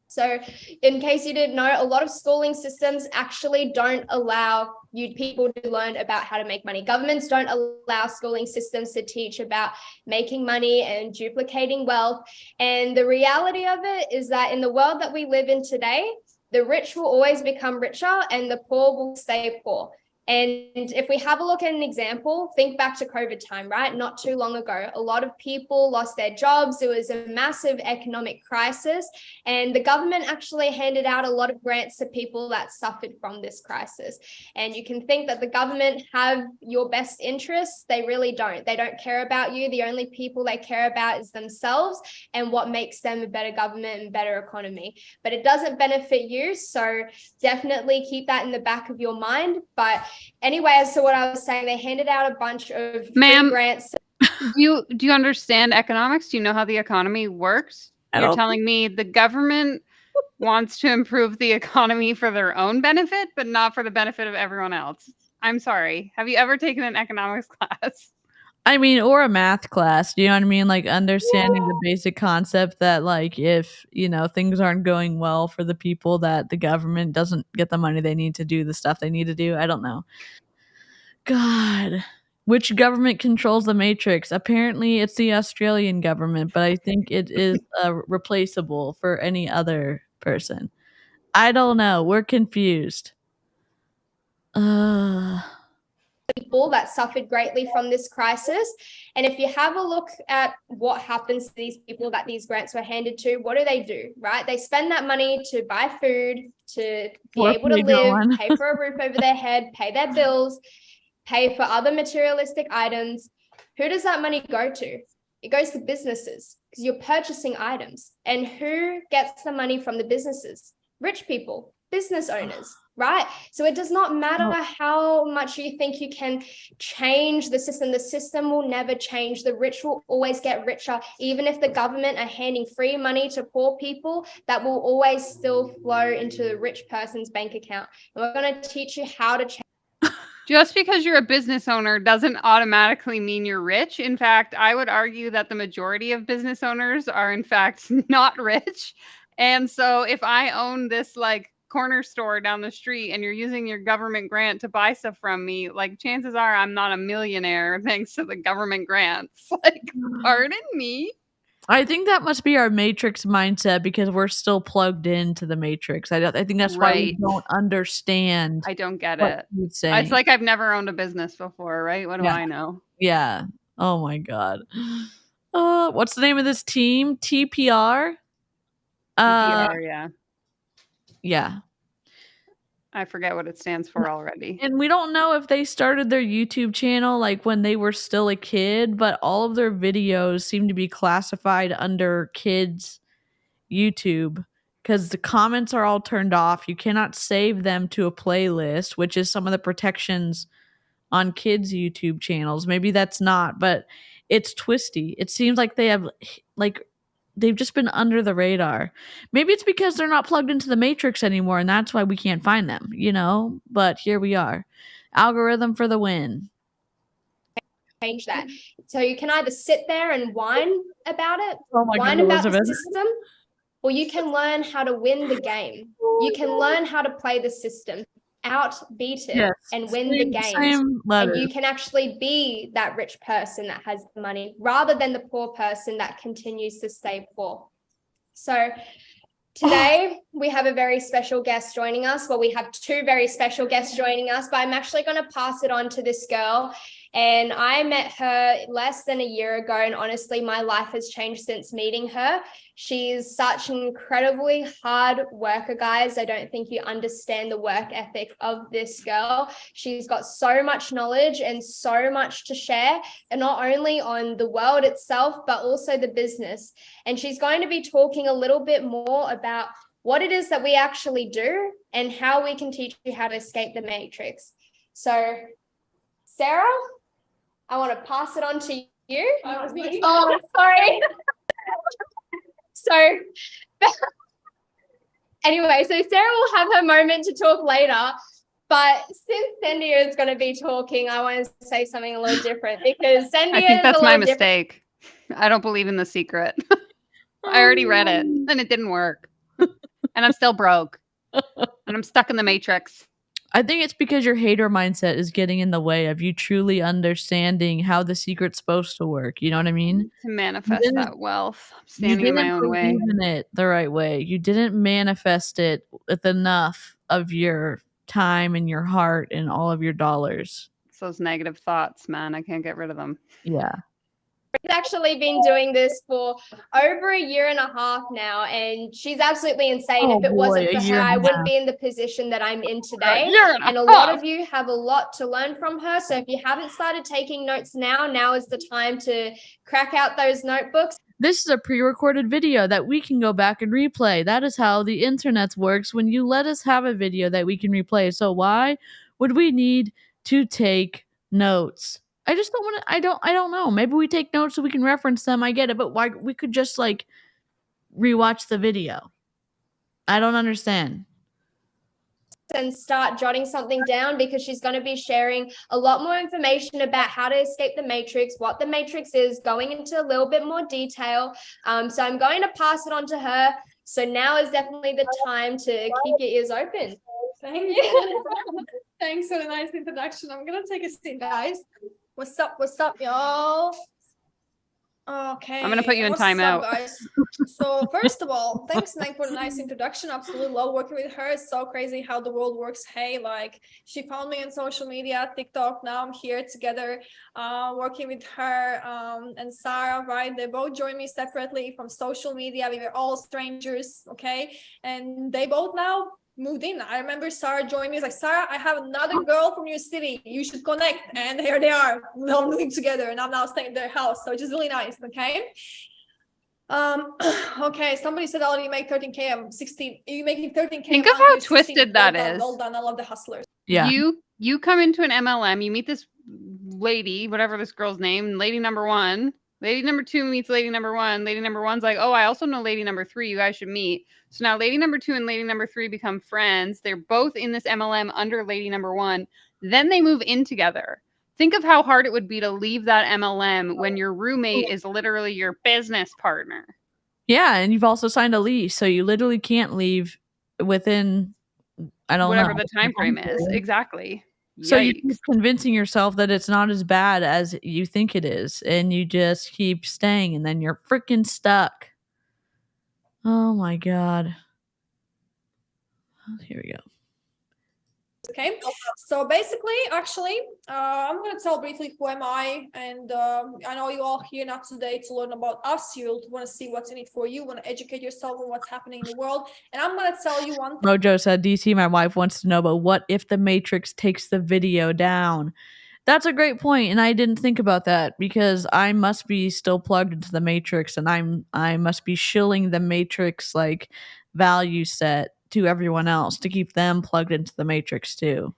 So in case you didn't know, a lot of schooling systems actually don't allow you people to learn about how to make money. Governments don't allow schooling systems to teach about making money and duplicating wealth. And the reality of it is that in the world that we live in today, the rich will always become richer and the poor will stay poor. And if we have a look at an example, think back to COVID time, right? Not too long ago, a lot of people lost their jobs. It was a massive economic crisis. And the government actually handed out a lot of grants to people that suffered from this crisis. And you can think that the government have your best interests. They really don't. They don't care about you. The only people they care about is themselves and what makes them a better government and better economy. But it doesn't benefit you. So definitely keep that in the back of your mind. But anyway, as to what I was saying, they handed out a bunch of free grants. Do you understand economics? Do you know how the economy works? You're telling me the government wants to improve the economy for their own benefit, but not for the benefit of everyone else. I'm sorry. Have you ever taken an economics class? I mean, or a math class, do you know what I mean? Like understanding the basic concept that like if, you know, things aren't going well for the people, that the government doesn't get the money they need to do the stuff they need to do. I don't know. God. Which government controls the Matrix? Apparently it's the Australian government, but I think it is replaceable for any other person. I don't know. We're confused. People that suffered greatly from this crisis. And if you have a look at what happens to these people that these grants were handed to, what do? Right? They spend that money to buy food, to be able to live, pay for a roof over their head, pay their bills, pay for other materialistic items. Who does that money go to? It goes to businesses because you're purchasing items. And who gets the money from the businesses? Rich people, business owners, right? So it does not matter how much you think you can change the system. The system will never change. The rich will always get richer. Even if the government are handing free money to poor people, that will always still flow into the rich person's bank account. And we're going to teach you how to change. Just because you're a business owner doesn't automatically mean you're rich. In fact, I would argue that the majority of business owners are in fact not rich. And so if I own this like corner store down the street and you're using your government grant to buy stuff from me, like chances are I'm not a millionaire thanks to the government grants. Like, pardon me. I think that must be our Matrix mindset because we're still plugged into the Matrix. I think that's why we don't understand. I don't get it. It's like I've never owned a business before, right? What do I know? Yeah. Oh my God. What's the name of this team? TPR? TPR, yeah. Yeah. I forget what it stands for already. And we don't know if they started their YouTube channel like when they were still a kid, but all of their videos seem to be classified under kids YouTube because the comments are all turned off. You cannot save them to a playlist, which is some of the protections on kids' YouTube channels. Maybe that's not, but it's twisty. It seems like they have they've just been under the radar. Maybe it's because they're not plugged into the Matrix anymore, and that's why we can't find them, you know? But here we are. Algorithm for the win. Change that. So you can either sit there and whine about it, whine about the system, or you can learn how to win the game. You can learn how to play the system, outbeat it, and win the game. And you can actually be that rich person that has the money rather than the poor person that continues to stay poor. So today we have a very special guest joining us. Well, we have two very special guests joining us, but I'm actually going to pass it on to this girl. And I met her less than a year ago. And honestly, my life has changed since meeting her. She's such an incredibly hard worker, guys. I don't think you understand the work ethic of this girl. She's got so much knowledge and so much to share, and not only on the world itself, but also the business. And she's going to be talking a little bit more about what it is that we actually do and how we can teach you how to escape the matrix. So, Sarah, I want to pass it on to you. Oh, sorry. So anyway, so Sarah will have her moment to talk later, but since Zendia is going to be talking, I want to say something a little different because Zendia I think that's my mistake. I don't believe in The Secret. I already read it and it didn't work. and I'm still broke. And I'm stuck in the matrix. I think it's because your hater mindset is getting in the way of you truly understanding how the secret's supposed to work. You know what I mean? To manifest that wealth. I'm You standing in my didn't own way. believe in it the right way. You didn't manifest it with enough of your time and your heart and all of your dollars. It's those negative thoughts, man. I can't get rid of them. Yeah. She's actually been doing this for over a year and a half now, and she's absolutely insane. Oh If it boy, wasn't a for year her, and I a wouldn't half. be in the position that I'm in today. year and a And a lot half. of you have a lot to learn from her. So if you haven't started taking notes now is the time to crack out those notebooks. This is a pre-recorded video that we can go back and replay. That is how the internet works when you let us have a video that we can replay. So why would we need to take notes? I just don't want to. I don't know. Maybe we take notes so we can reference them. I get it, but why we could just like rewatch the video? I don't understand. And start jotting something down, because she's going to be sharing a lot more information about how to escape the matrix, what the matrix is, going into a little bit more detail. So I'm going to pass it on to her. So now is definitely the time to keep your ears open. Thank you. Thanks for the nice introduction. I'm gonna take a seat, guys. What's up, y'all? Okay. I'm gonna put you in what's up, timeout. guys? So first of all, thanks, Meg, for the nice introduction. Absolutely love working with her. It's so crazy how the world works. Hey, like she found me on social media, TikTok. Now I'm here together, working with her and Sarah. Right? They both joined me separately from social media. We were all strangers, okay, and they both now moved in. I remember Sarah joined me. It's like, Sarah, I have another girl from your city. You should connect. And here they are, all moving together. And I'm now staying in their house. So it's just really nice. Okay. Okay. Somebody said I already make 13K. I'm 16. You're making 13K. Think of how twisted that is. Well done. I love the hustlers. Yeah. You come into an MLM, you meet this lady, whatever this girl's name, lady number one. Lady number two meets lady number one. Lady number one's like, oh, I also know lady number three. You guys should meet. So now lady number two and lady number three become friends. They're both in this MLM under lady number one. Then they move in together. Think of how hard it would be to leave that MLM when your roommate is literally your business partner. Yeah, and you've also signed a lease, so you literally can't leave within, I don't know. Whatever the time frame is. Exactly. So you Yikes. keep convincing yourself that it's not as bad as you think it is, and you just keep staying, and then you're freaking stuck. Oh my god. Here we go. Okay, so basically, actually, I'm going to tell briefly who am I, and I know you all here not today to learn about us. You want to see what's in it for you, want to educate yourself on what's happening in the world, and I'm going to tell you one thing. Mojo said, DC, my wife wants to know, but what if the Matrix takes the video down? That's a great point, and I didn't think about that because I must be still plugged into the Matrix, and I must be shilling the Matrix like value set to everyone else to keep them plugged into the Matrix too.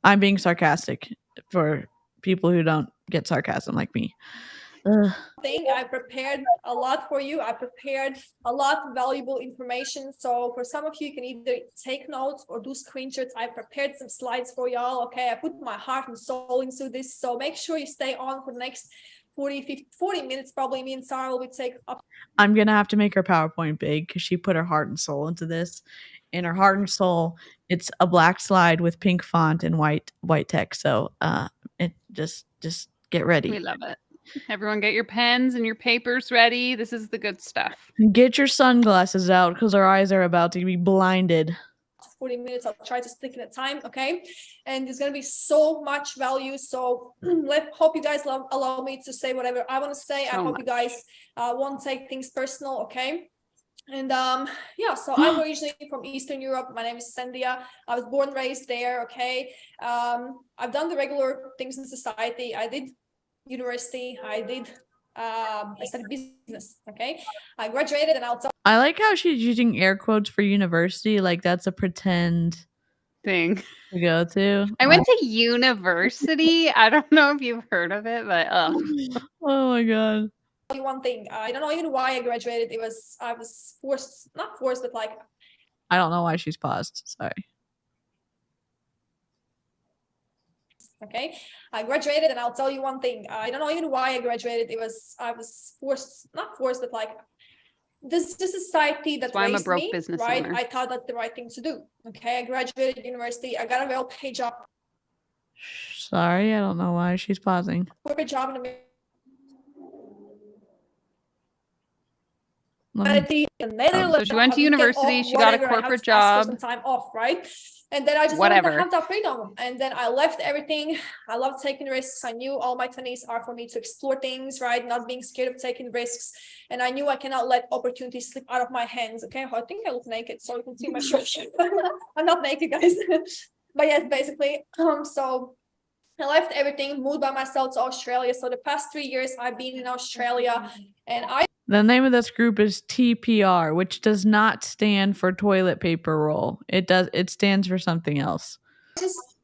I'm being sarcastic for people who don't get sarcasm like me. I prepared a lot for you. I prepared a lot of valuable information. So for some of you, you can either take notes or do screenshots. I prepared some slides for y'all. Okay, I put my heart and soul into this. So make sure you stay on for the next 40 minutes. Probably me and Sarah will take up. I'm gonna have to make her PowerPoint big because she put her heart and soul into this. In her heart and soul, it's a black slide with pink font and white text. So it just get ready. We love it. Everyone get your pens and your papers ready. This is the good stuff. Get your sunglasses out because our eyes are about to be blinded. 40 minutes. I'll try to stick in the time, okay? And there's gonna be so much value. So hope you guys allow me to say whatever I want to say. I hope you guys won't take things personal, okay? And yeah, so I'm originally from Eastern Europe. My name is Sandia. I was born and raised there, okay? I've done the regular things in society. I did university. I studied business, okay? I graduated and I like how she's using air quotes for university, like that's a pretend thing to go to. I went to university. I don't know if you've heard of it, but oh my god. One thing, I don't know even why I graduated. I was forced, not forced, but like, I don't know why she's paused. Sorry. Okay, I graduated, and I'll tell you one thing. I don't know even why I graduated. I was forced, not forced, but like, this is the society that That's why I'm a raised broke me, business right? owner. I thought that's the right thing to do. Okay, I graduated university. I got a well-paid job. Sorry, I don't know why she's pausing. Corporate job in the Let me- Netherlands. So she went to university. She got a corporate Ask for job. some time off, right? And then I just wanted to have that freedom. And then I left everything. I love taking risks. I knew all my 20s are for me to explore things, right? Not being scared of taking risks. And I knew I cannot let opportunities slip out of my hands. Okay, I think I look naked, so you can see my shirt. I'm not naked, guys. But yes, basically. So I left everything, moved by myself to Australia. So the past 3 years I've been in Australia, and The name of this group is TPR, which does not stand for toilet paper roll. It stands for something else.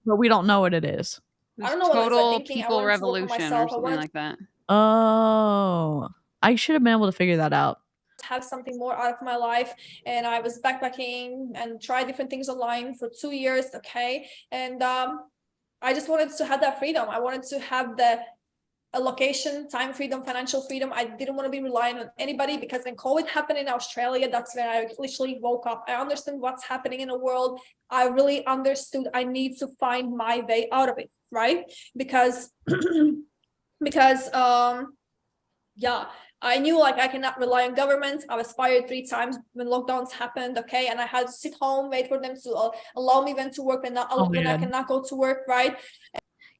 But we don't know what it is. I don't know what it's Total like. People Revolution or something like that. Oh, I should have been able to figure that out. Have something more out of my life, and I was backpacking and tried different things online for 2 years. Okay, and I just wanted to have that freedom. I wanted to have the location, time freedom, financial freedom. I didn't want to be reliant on anybody, because when COVID happened in Australia, that's when I literally woke up. I understand what's happening in the world. I really understood I need to find my way out of it, right? Because yeah, I knew like I cannot rely on government. I was fired 3 times when lockdowns happened, okay? And I had to sit home, wait for them to allow me when to work, when I cannot go to work, right?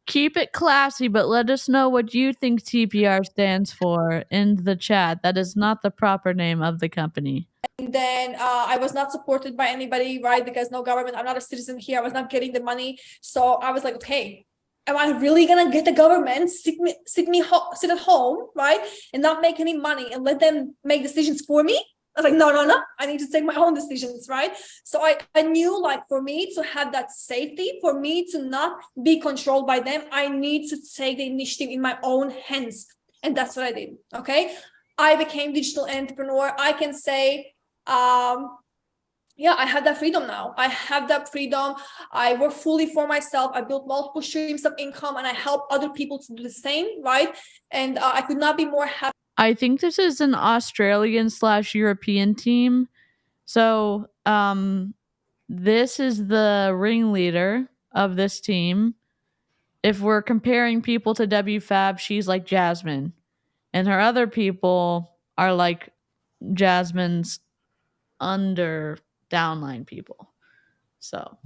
Keep it classy, but let us know what you think TPR stands for in the chat. That is not the proper name of the company. And then I was not supported by anybody, right? Because no government, I'm not a citizen here. I was not getting the money. So I was like, okay, am I really gonna get the government sit at home, right? And not make any money and let them make decisions for me? I was like, no, I need to take my own decisions, right? So I knew, like, for me to have that safety, for me to not be controlled by them, I need to take the initiative in my own hands. And that's what I did, okay? I became digital entrepreneur. I can say, yeah, I have that freedom now. I have that freedom. I work fully for myself. I built multiple streams of income, and I help other people to do the same, right? And I could not be more happy. I think this is an Australian/European team. So, this is the ringleader of this team. If we're comparing people to Wfabb, she's like Jasmine. And her other people are like Jasmine's under downline people. So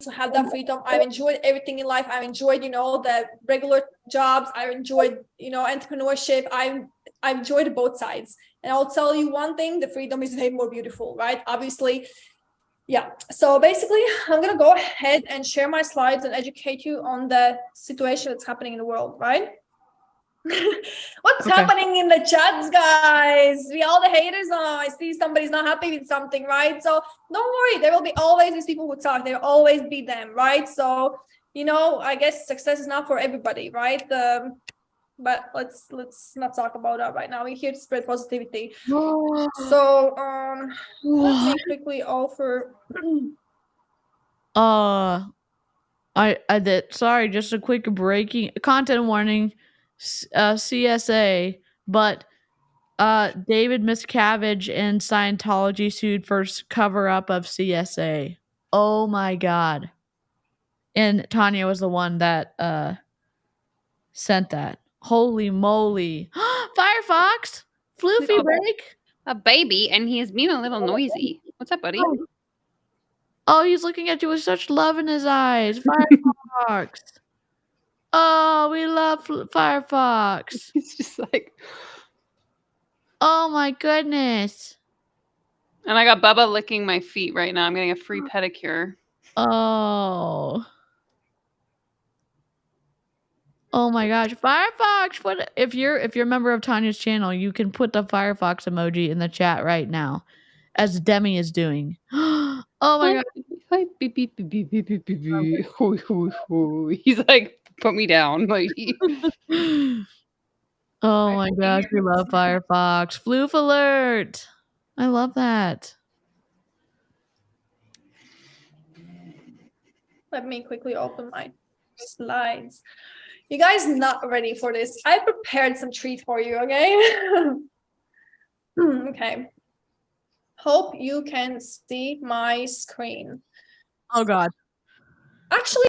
to have that freedom. I've enjoyed everything in life. I've enjoyed, the regular jobs. I've enjoyed, entrepreneurship. I've enjoyed both sides. And I'll tell you one thing, the freedom is way more beautiful, right? Obviously. Yeah. So basically, I'm going to go ahead and share my slides and educate you on the situation that's happening in the world, right? What's happening in the chats, guys? We all the haters. I see somebody's not happy with something, right? So don't worry, there will be always these people who talk. There will always be them, right? So I guess success is not for everybody, right? But let's not talk about that right now. We're here to spread positivity. So let me quickly offer. I did. Sorry, just a quick breaking content warning. CSA, but David Miscavige and Scientology sued for cover up of CSA. Oh my god! And Tanya was the one that sent that. Holy moly! Firefox, floofy break. A baby, and he's being a little noisy. What's up, buddy? Oh, he's looking at you with such love in his eyes. Firefox. Oh, we love Firefox. He's just like, oh my goodness. And I got Bubba licking my feet right now. I'm getting a free pedicure. Oh. Oh my gosh. Firefox. What if you're a member of Tanya's channel, you can put the Firefox emoji in the chat right now, as Demi is doing. Oh my god. Hi, beep, beep, beep, beep, beep, beep, beep, beep. He's like, put me down. Like, oh my gosh, we love Firefox. Floof alert. I love that. Let me quickly open my slides. You guys not ready for this? I prepared some treat for you, okay? Okay. Hope you can see my screen. Oh God. Actually,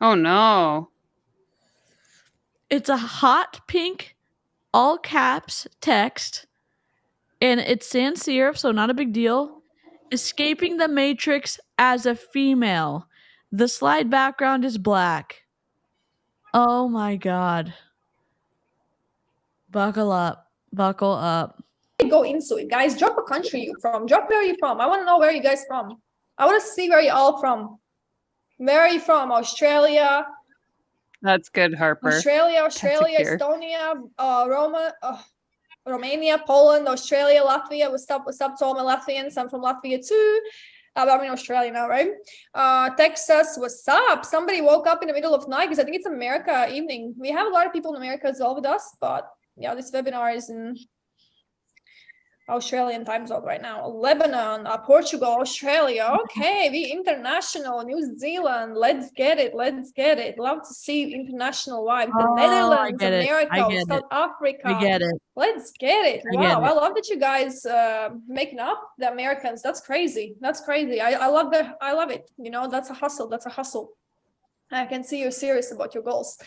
Oh no. It's a hot pink, all caps text, and it's sans serif, so not a big deal. Escaping the Matrix as a female. The slide background is black. Oh my God. Buckle up. Buckle up. go into it, guys. Drop a country you from. Drop where you from. I want to know where you guys from. I want to see where you all from. Where are you from? Australia, That's good, Harper. Australia, secure. Estonia, Romania, Poland, Australia, Latvia. What's up to all my Latvians? I'm from Latvia too. I'm in Australia now, right? Texas, what's up? Somebody woke up in the middle of night because I think it's America evening. We have a lot of people in America as well with us, but yeah, this webinar is in Australian time zone right now. Lebanon, Portugal, Australia. Okay, we international. New Zealand. Let's get it. Let's get it. Love to see international vibe. The Netherlands, America, South Africa. I get it. Let's get it. I Wow, get it. I love that you guys making up the Americans. That's crazy. That's crazy. I love it. You know, that's a hustle. That's a hustle. I can see you're serious about your goals.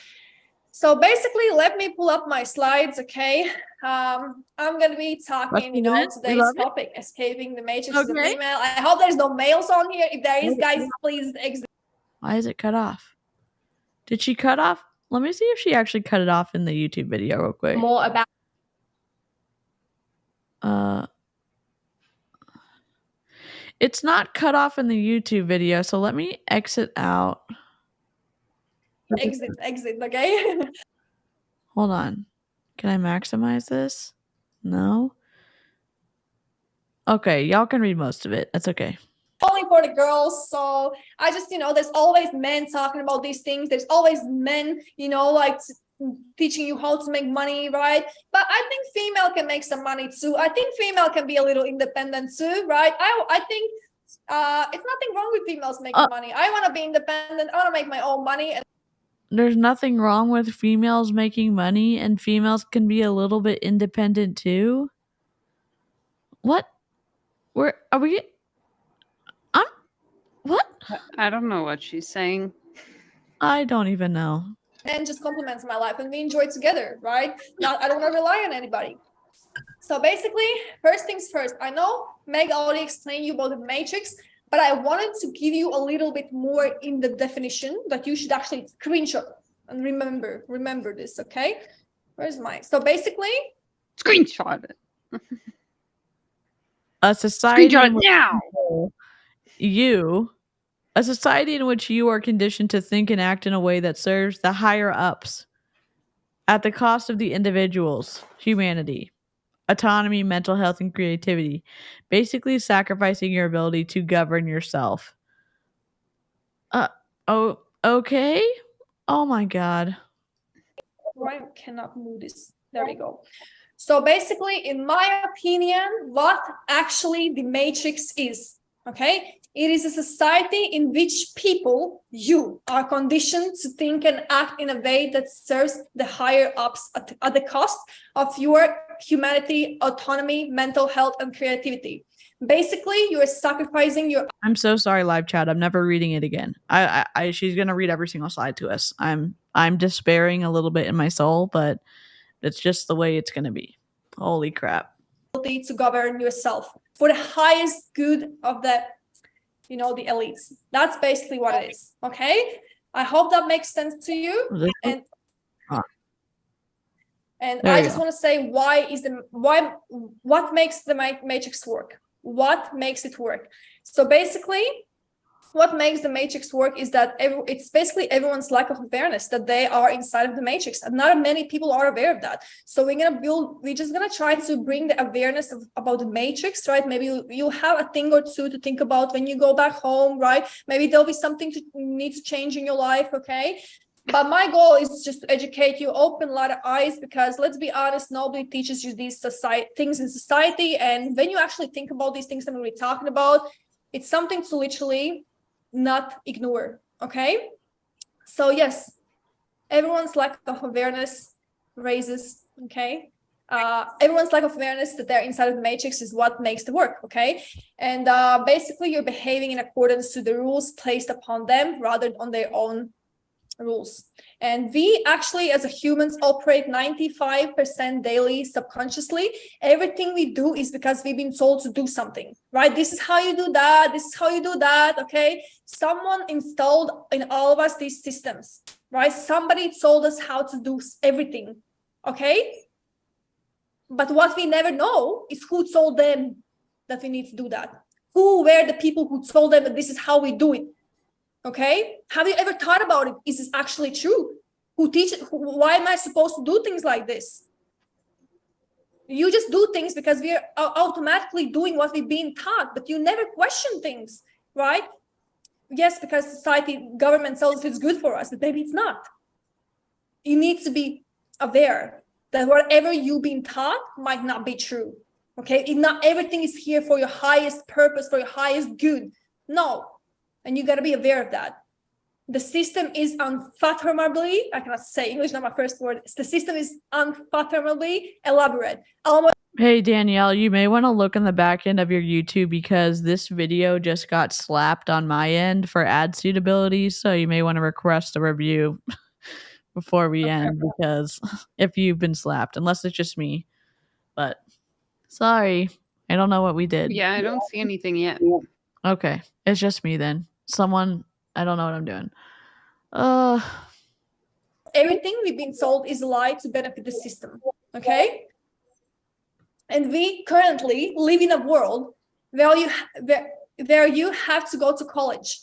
So basically, let me pull up my slides, okay? I'm going to be talking, you know, today's topic, escaping the matrix as a female. I hope there's no males on here. If there is, guys, please exit. Why is it cut off? Did she cut off? Let me see if she actually cut it off in the YouTube video real quick. More about it's not cut off in the YouTube video, so let me exit out. Exit, okay? Hold on. Can I maximize this? No. Okay, y'all can read most of it. That's okay. Only for the girls. So I just, you know, there's always men talking about these things. There's always men, you know, like teaching you how to make money, right? But I think female can make some money too. I think female can be a little independent too, right? I think it's nothing wrong with females making money. I want to be independent. I want to make my own money. And there's nothing wrong with females making money, and females can be a little bit independent too. What? Where are we? What? I don't know what she's saying. I don't even know. And just complements my life, and we enjoy it together, right? I don't want to rely on anybody. So basically, first things first, I know Meg already explained you about the matrix, but I wanted to give you a little bit more in the definition that you should actually screenshot and remember this, okay? Where's mine? So basically, screenshot it. A society screenshot now. A society in which you are conditioned to think and act in a way that serves the higher ups at the cost of the individual's humanity, autonomy, mental health, and creativity, basically sacrificing your ability to govern yourself. Okay. Oh my God. I cannot move this. There we go. So basically, in my opinion, what actually the matrix is, okay? It is a society in which people, you, are conditioned to think and act in a way that serves the higher ups at the cost of your humanity, autonomy, mental health, and creativity. Basically, you are sacrificing your... I'm so sorry, live chat. I'm never reading it again. She's going to read every single slide to us. I'm despairing a little bit in my soul, but it's just the way it's going to be. Holy crap. To govern yourself for the highest good of the, you know, the elites. That's basically what it is. Okay. I hope that makes sense to you. And I just want to say, what makes the matrix work? What makes it work? So basically, what makes the matrix work is that it's basically everyone's lack of awareness that they are inside of the matrix, and not many people are aware of that. So we're just gonna try to bring the awareness about the matrix, right? Maybe you have a thing or two to think about when you go back home, right? Maybe there'll be something to need to change in your life, okay? But my goal is just to educate you, open a lot of eyes, because let's be honest, nobody teaches you these things in society. And when you actually think about these things that we're talking about, it's something to literally not ignore, okay? So yes, everyone's lack of awareness raises, okay, everyone's lack of awareness that they're inside of the matrix is what makes the work, okay? And basically you're behaving in accordance to the rules placed upon them rather than on their own rules. And we actually, as a humans, operate 95% daily subconsciously. Everything we do is because we've been told to do something, right? This is how you do that. This is how you do that, okay? Someone installed in all of us these systems, right? Somebody told us how to do everything, okay? But what we never know is who told them that we need to do that. Who were the people who told them that this is how we do it? Okay, have you ever thought about it? Is this actually true? Who teaches? Why am I supposed to do things like this? You just do things because we are automatically doing what we've been taught, but you never question things, right? Yes, because society, government tells us it's good for us, but maybe it's not. You need to be aware that whatever you've been taught might not be true. Okay, not everything is here for your highest purpose, for your highest good. No. And you got to be aware of that. The system is unfathomably, I cannot say English, not my first word. The system is unfathomably elaborate. Hey, Danielle, you may want to look in the back end of your YouTube because this video just got slapped on my end for ad suitability. So you may want to request a review before we end because if you've been slapped, unless it's just me. But sorry, I don't know what we did. Yeah, I don't see anything yet. Okay, it's just me then. Someone, I don't know what I'm doing. Everything we've been told is a lie to benefit the system, okay? And we currently live in a world where you have to go to college.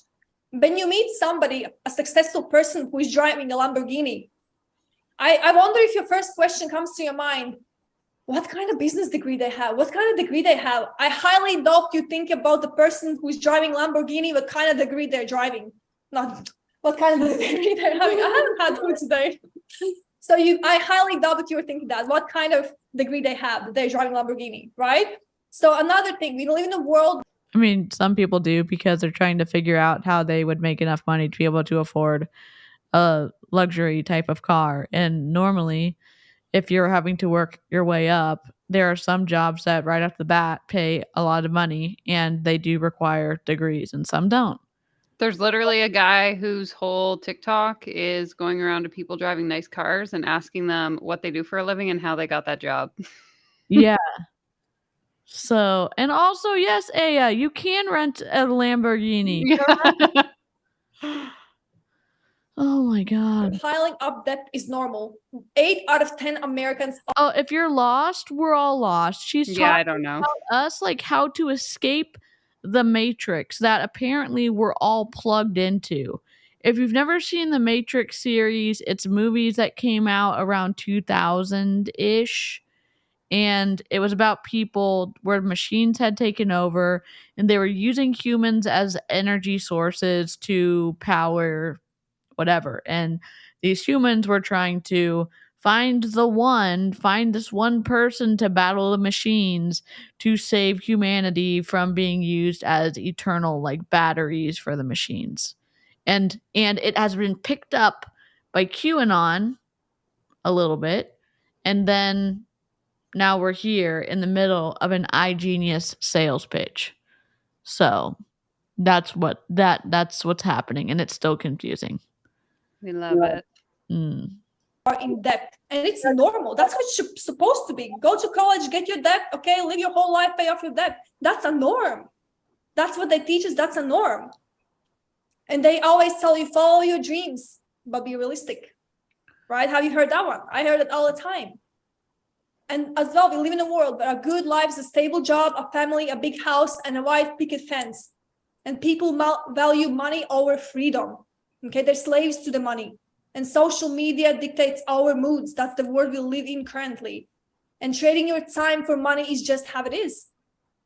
When you meet somebody, a successful person who is driving a Lamborghini, I wonder if your first question comes to your mind, what kind of business degree they have? What kind of degree they have? I highly doubt you think about the person who's driving Lamborghini, what kind of degree they're driving. Not what kind of degree they're having. I haven't had food today. So I highly doubt that you were thinking that. What kind of degree they have that they're driving Lamborghini, right? So another thing, we live in a world. I mean, some people do because they're trying to figure out how they would make enough money to be able to afford a luxury type of car. And normally, if you're having to work your way up, there are some jobs that right off the bat pay a lot of money and they do require degrees and some don't. There's literally a guy whose whole TikTok is going around to people driving nice cars and asking them what they do for a living and how they got that job. Yeah. So, and also, yes, Aya, you can rent a Lamborghini. Oh my God. Piling up debt is normal. 8 out of 10 Americans. Oh, if you're lost, we're all lost. She's talking I don't know. about us, like how to escape the matrix that apparently we're all plugged into. If you've never seen the Matrix series, it's movies that came out around 2000-ish. And it was about people where machines had taken over and they were using humans as energy sources to power whatever. And these humans were trying to find this one person to battle the machines to save humanity from being used as eternal like batteries for the machines. And it has been picked up by QAnon a little bit. And then now we're here in the middle of an iGenius sales pitch. So that's what's happening, and it's still confusing. We love it. Are in debt, and it's normal. That's what it's supposed to be. Go to college, get your debt, okay, live your whole life, pay off your debt. That's a norm. That's what they teach us. That's a norm. And they always tell you, follow your dreams, but be realistic, right? Have you heard that one? I heard it all the time. And as well, we live in a world where a good life is a stable job, a family, a big house, and a white picket fence. And people value money over freedom. Okay, they're slaves to the money. And social media dictates our moods. That's the world we live in currently. And trading your time for money is just how it is.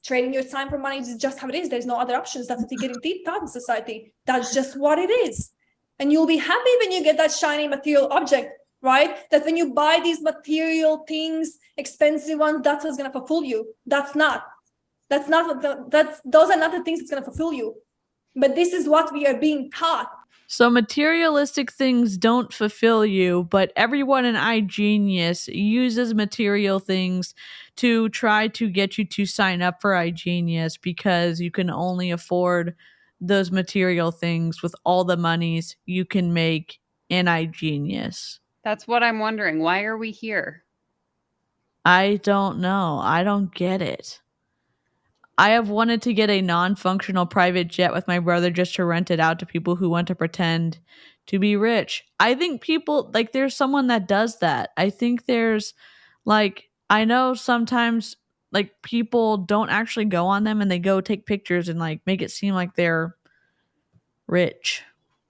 Trading your time for money is just how it is. There's no other options. That's what you're getting taught in society. That's just what it is. And you'll be happy when you get that shiny material object, right? That when you buy these material things, expensive ones, that's what's going to fulfill you. Those are not the things that's going to fulfill you. But this is what we are being taught. So materialistic things don't fulfill you, but everyone in iGenius uses material things to try to get you to sign up for iGenius because you can only afford those material things with all the monies you can make in iGenius. That's what I'm wondering. Why are we here? I don't know. I don't get it. I have wanted to get a non-functional private jet with my brother just to rent it out to people who want to pretend to be rich. I think people like there's someone that does that. I think there's like I know sometimes like people don't actually go on them and they go take pictures and like make it seem like they're rich.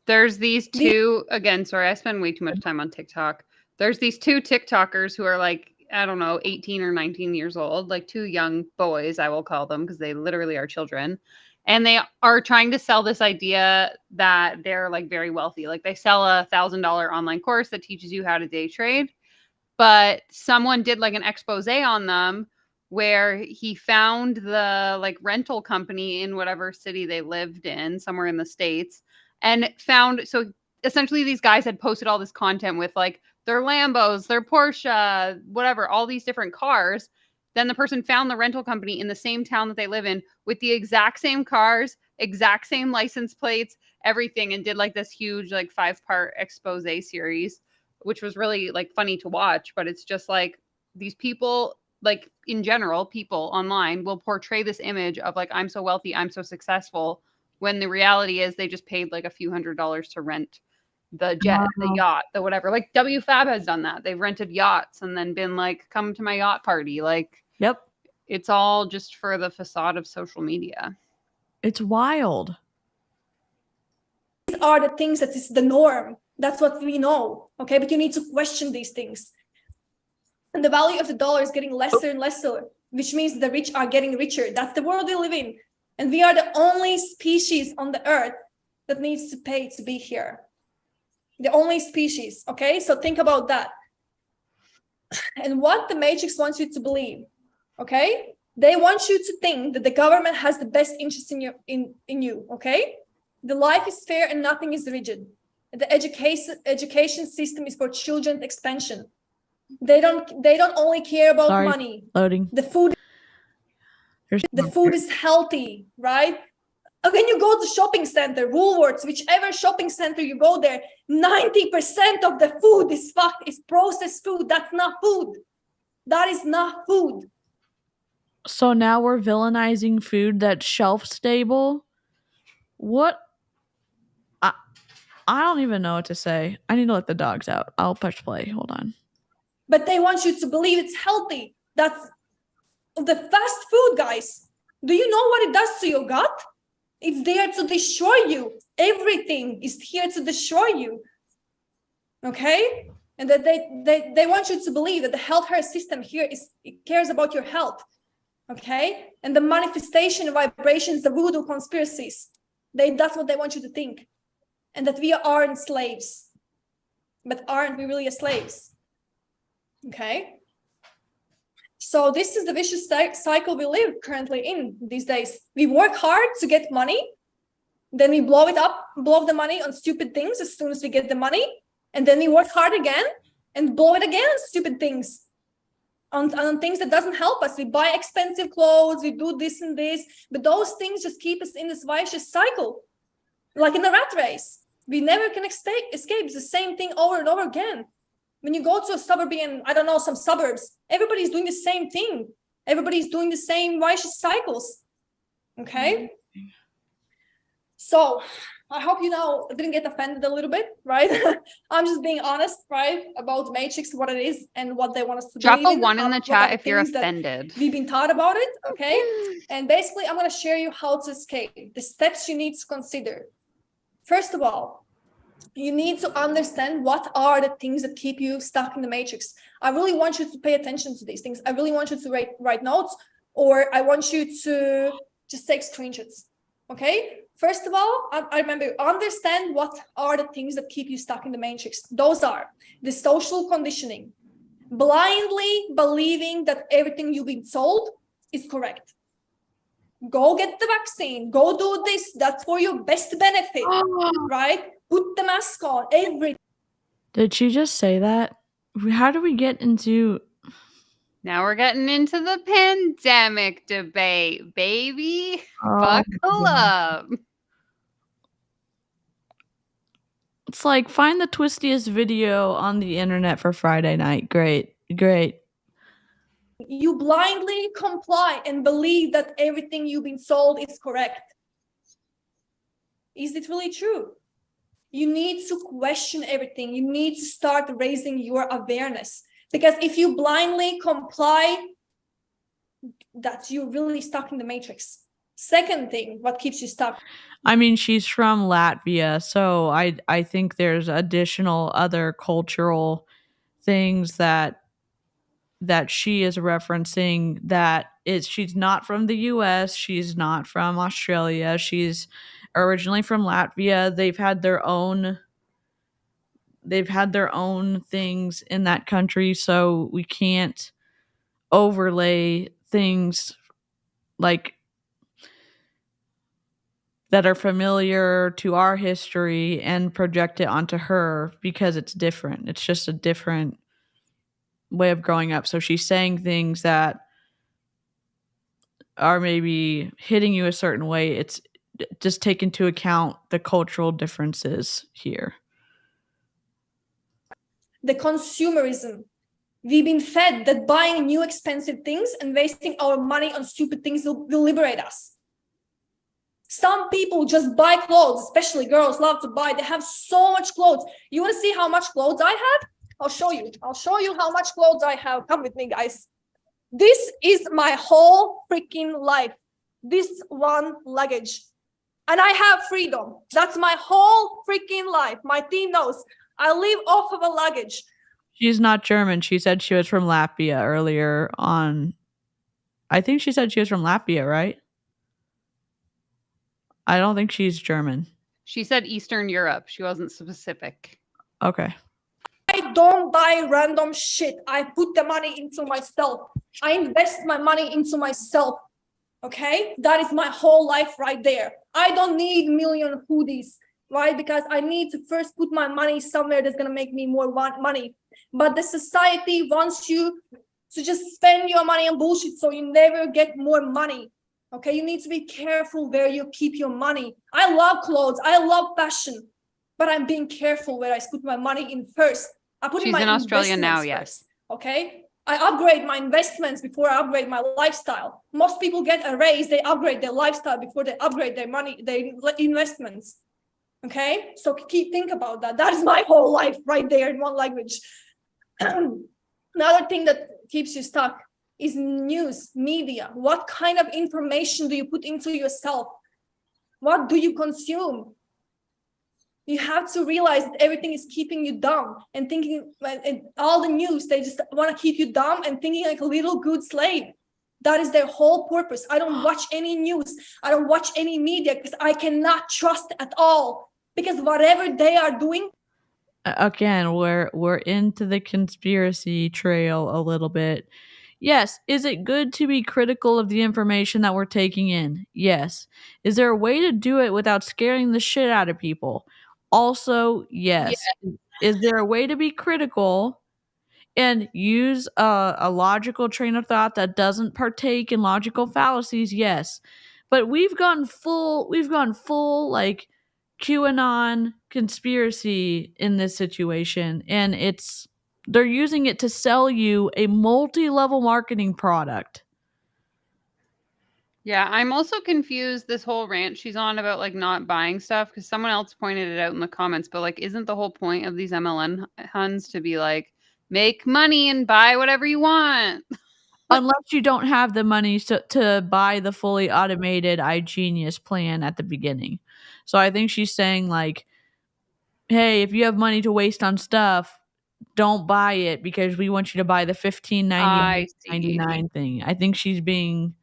There's these two, again, sorry, I spend way too much time on TikTok. There's these two TikTokers who are like, I don't know, 18 or 19 years old, like two young boys, I will call them, because they literally are children. And they are trying to sell this idea that they're like very wealthy. Like they sell $1,000 online course that teaches you how to day trade. But someone did like an expose on them where he found the like rental company in whatever city they lived in, somewhere in the States, and found, so essentially these guys had posted all this content with like their Lambos, their Porsche, whatever, all these different cars. Then the person found the rental company in the same town that they live in with the exact same cars, exact same license plates, everything, and did like this huge like 5-part expose series, which was really like funny to watch. But it's just like these people, like in general, people online will portray this image of like, I'm so wealthy, I'm so successful, when the reality is they just paid like a few $100s to rent the jet, the yacht, the whatever. Like Wfabb has done that. They've rented yachts and then been like, come to my yacht party. Like, Yep. It's all just for the facade of social media. It's wild. These are the things that is the norm. That's what we know. Okay, but you need to question these things. And the value of the dollar is getting lesser and lesser, which means the rich are getting richer. That's the world we live in. And we are the only species on the earth that needs to pay to be here. The only species, okay? So think about that. And what the Matrix wants you to believe, okay? They want you to think that the government has the best interest in you, okay? The life is fair and nothing is rigid. The education system is for children's expansion. They don't only care about money. Loading. The food is healthy, right? When you go to shopping center, Woolworths, whichever shopping center you go there, 90% of the food is processed food. That's not food. That is not food. So now we're villainizing food that's shelf stable. What? I don't even know what to say. I need to let the dogs out. I'll push play. Hold on. But they want you to believe it's healthy. That's the fast food, guys. Do you know what it does to your gut? It's there to destroy you. Everything is here to destroy you. Okay? And that they want you to believe that the healthcare system here it cares about your health. Okay? And the manifestation vibrations, the voodoo conspiracies, that's what they want you to think. And that we aren't slaves. But aren't we really slaves? Okay? So this is the vicious cycle we live currently in these days. We work hard to get money, then we blow the money on stupid things as soon as we get the money, and then we work hard again and blow it again on stupid things, on things that doesn't help us. We buy expensive clothes, we do this and this, but those things just keep us in this vicious cycle, like in a rat race. We never can escape. It's the same thing over and over again. When you go to a suburban, I don't know, some suburbs, everybody's doing the same thing. Everybody's doing the same vicious cycles. Okay? So I hope didn't get offended a little bit, right? I'm just being honest, right, about the Matrix, what it is and what they want us to Drop believe a 1 in the chat if you're offended. We've been taught about it, okay? And basically, I'm going to share you how to escape, the steps you need to consider. First of all, you need to understand what are the things that keep you stuck in the Matrix. I really want you to pay attention to these things. I really want you to write notes, or I want you to just take screenshots. Okay? First of all, I remember, understand what are the things that keep you stuck in the Matrix. Those are the social conditioning, blindly believing that everything you've been told is correct. Go get the vaccine. Go do this. That's for your best benefit, right? Put the mask on, everything. Did she just say that? How do we get into... Now we're getting into the pandemic debate, baby. Oh, Buckle up. it's like, find the twistiest video on the internet for Friday night. Great. You blindly comply and believe that everything you've been sold is correct. Is it really true? You need to question everything. You need to start raising your awareness. Because if you blindly comply, that's you really stuck in the matrix. Second thing, what keeps you stuck? I mean, she's from Latvia, so I think there's additional other cultural things that she is referencing, that she's not from the US, she's not from Australia, she's originally from Latvia. They've had their own things in that country, so we can't overlay things like that are familiar to our history and project it onto her, because it's different. It's just a different way of growing up. So she's saying things that are maybe hitting you a certain way. It's just take into account the cultural differences here. The consumerism. We've been fed that buying new expensive things and wasting our money on stupid things will liberate us. Some people just buy clothes, especially girls love to buy. They have so much clothes. You want to see how much clothes I have? I'll show you. I'll show you how much clothes I have. Come with me, guys. This is my whole freaking life. This one luggage. And I have freedom. That's my whole freaking life. My team knows. I live off of a luggage. She's not German. She said she was from Latvia earlier on. I think she said she was from Latvia, right? I don't think she's German. She said Eastern Europe. She wasn't specific. Okay. I don't buy random shit. I put the money into myself. I invest my money into myself. Okay? That is my whole life right there. I don't need million hoodies, right? Because I need to first put my money somewhere that's going to make me more money. But the society wants you to just spend your money on bullshit so you never get more money. Okay? You need to be careful where you keep your money. I love clothes. I love fashion. But I'm being careful where I put my money in first. I put She's in my in Australia now, first, yes. okay? I upgrade my investments before I upgrade my lifestyle. Most people get a raise, they upgrade their lifestyle before they upgrade their money, their investments. Okay? So think about that. That is my whole life right there in one language. Another thing that keeps you stuck is news, media. What kind of information do you put into yourself? What do you consume? You have to realize that everything is keeping you dumb and thinking, and all the news, they just want to keep you dumb and thinking like a little good slave. That is their whole purpose. I don't watch any news. I don't watch any media because I cannot trust at all. Because whatever they are doing. Again, we're into the conspiracy trail a little bit. Yes. Is it good to be critical of the information that we're taking in? Yes. Is there a way to do it without scaring the shit out of people? Also, yes. Is there a way to be critical and use a logical train of thought that doesn't partake in logical fallacies? Yes. But we've gone full like QAnon conspiracy in this situation, and they're using it to sell you a multi-level marketing product. Yeah, I'm also confused this whole rant she's on about like not buying stuff, because someone else pointed it out in the comments, but like isn't the whole point of these MLM huns to be like make money and buy whatever you want? Unless you don't have the money to buy the fully automated iGenius plan at the beginning. So I think she's saying like, hey, if you have money to waste on stuff, don't buy it because we want you to buy the $15.99 thing. I think she's being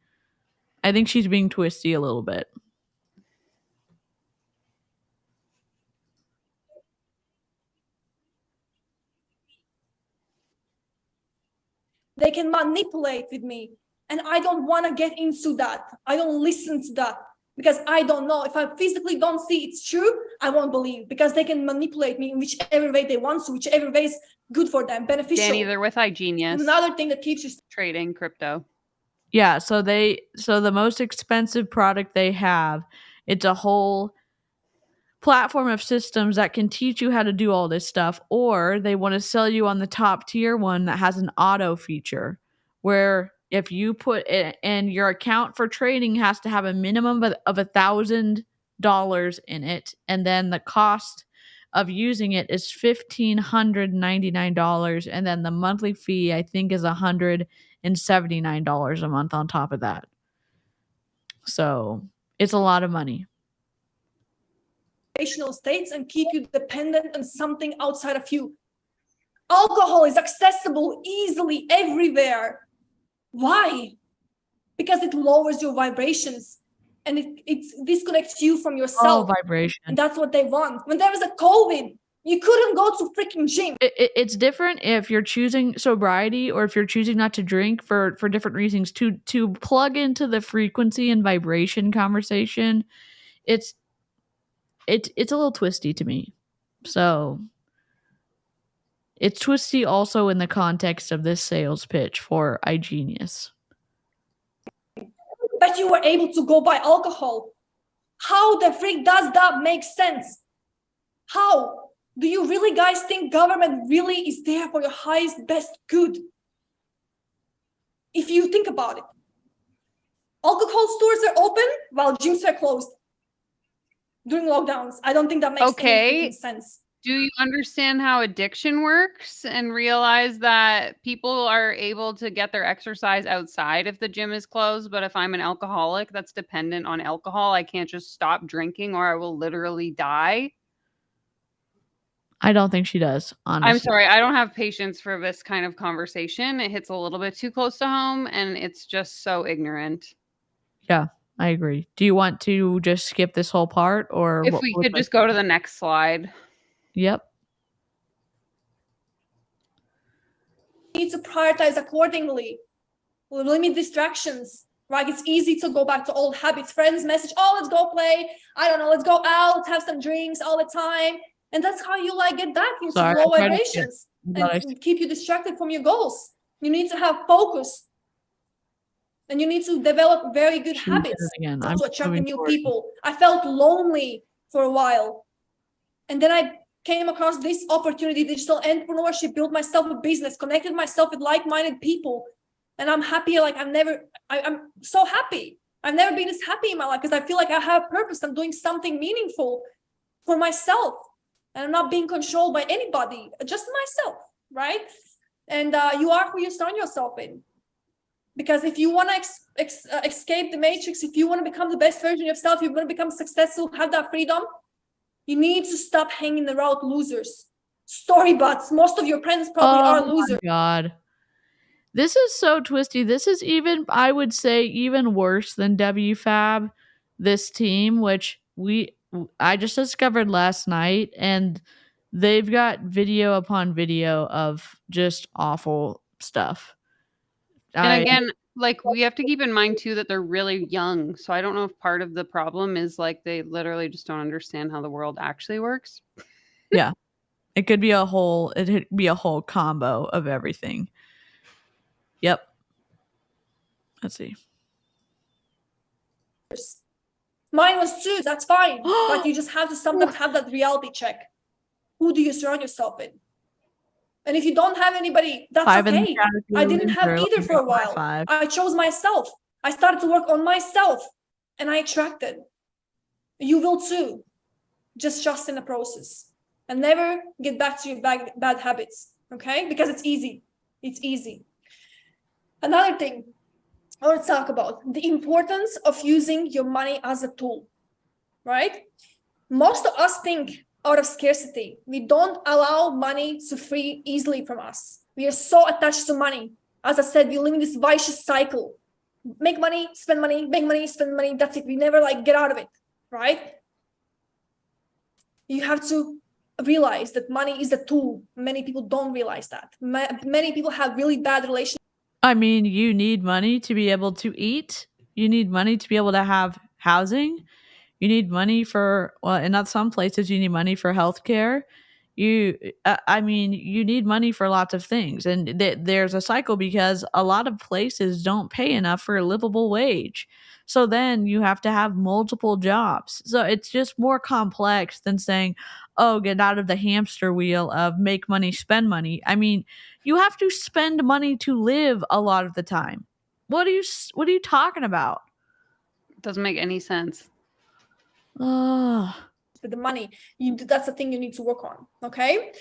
twisty a little bit. They can manipulate with me. And I don't want to get into that. I don't listen to that. because I don't know. If I physically don't see it's true, I won't believe, because they can manipulate me in whichever way they want to, whichever way is good for them, beneficial. Danny, they're with iGenius. Another thing that keeps you trading crypto. Yeah, so the most expensive product they have, it's a whole platform of systems that can teach you how to do all this stuff, or they want to sell you on the top tier one that has an auto feature where if you put it in, your account for trading has to have a minimum of $1,000 in it, and then the cost of using it is $1,599, and then the monthly fee I think is $179 a month on top of that. So it's a lot of money. States and keep you dependent on something outside of you. Alcohol is accessible easily everywhere. Why? Because it lowers your vibrations and it disconnects you from yourself. Oh, vibration. And that's what they want. When there was a COVID, you couldn't go to freaking gym. It's different if you're choosing sobriety or if you're choosing not to drink for different reasons. To plug into the frequency and vibration conversation, it's a little twisty to me. So it's twisty also in the context of this sales pitch for iGenius. But you were able to go buy alcohol. How the freak does that make sense? How? Do you really guys think government really is there for your highest, best good? If you think about it. Alcohol stores are open while gyms are closed during lockdowns. I don't think that makes any sense. Do you understand how addiction works and realize that people are able to get their exercise outside if the gym is closed? But if I'm an alcoholic that's dependent on alcohol, I can't just stop drinking or I will literally die. I don't think she does, honestly. I'm sorry. I don't have patience for this kind of conversation. It hits a little bit too close to home and it's just so ignorant. Yeah, I agree. Do you want to just skip this whole part, or if we could just go to the next slide? Yep. You need to prioritize accordingly. Limit distractions, right? It's easy to go back to old habits. Friends message, oh, let's go play. I don't know, let's go out, let's have some drinks all the time. And that's how you get back into low vibrations and keep you distracted from your goals. You need to have focus. And you need to develop very good habits to attract new people. I felt lonely for a while. And then I came across this opportunity, digital entrepreneurship, built myself a business, connected myself with like-minded people. And I'm happy I'm so happy. I've never been this happy in my life because I feel like I have purpose. I'm doing something meaningful for myself. And I'm not being controlled by anybody, just myself, right? And you are who you surround yourself in. Because if you want to escape the matrix, if you want to become the best version of yourself, you want to become successful, have that freedom, you need to stop hanging around losers. Story bots. Most of your friends probably are losers. Oh my God. This is so twisty. This is even, I would say, even worse than Wfabb, this team, which I just discovered last night, and they've got video upon video of just awful stuff. And again, we have to keep in mind too that they're really young. So I don't know if part of the problem is they literally just don't understand how the world actually works. Yeah. It'd be a whole combo of everything. Yep. Let's see. Mine was too, that's fine. But you just have to sometimes have that reality check. Who do you surround yourself in? And if you don't have anybody, that's okay. I didn't have either for a while. I chose myself. I started to work on myself and I attracted. You will too. Just trust in the process and never get back to your bad habits, okay? Because it's easy. It's easy. Another thing I want to talk about, the importance of using your money as a tool, right? Most of us think out of scarcity. We don't allow money to free easily from us. We are so attached to money. As I said, we live in this vicious cycle. Make money, spend money, make money, spend money. That's it. We never get out of it, right? You have to realize that money is a tool. Many people don't realize that. Many people have really bad relationships. I mean, you need money to be able to eat. You need money to be able to have housing. You need money for, well, and not some places you need money for healthcare. I mean, you need money for lots of things, and there's a cycle because a lot of places don't pay enough for a livable wage. So then you have to have multiple jobs. So it's just more complex than saying, "Oh, get out of the hamster wheel of make money, spend money." I mean, you have to spend money to live a lot of the time. What are you talking about? Doesn't make any sense. Oh. With the money, that's the thing you need to work on. Okay,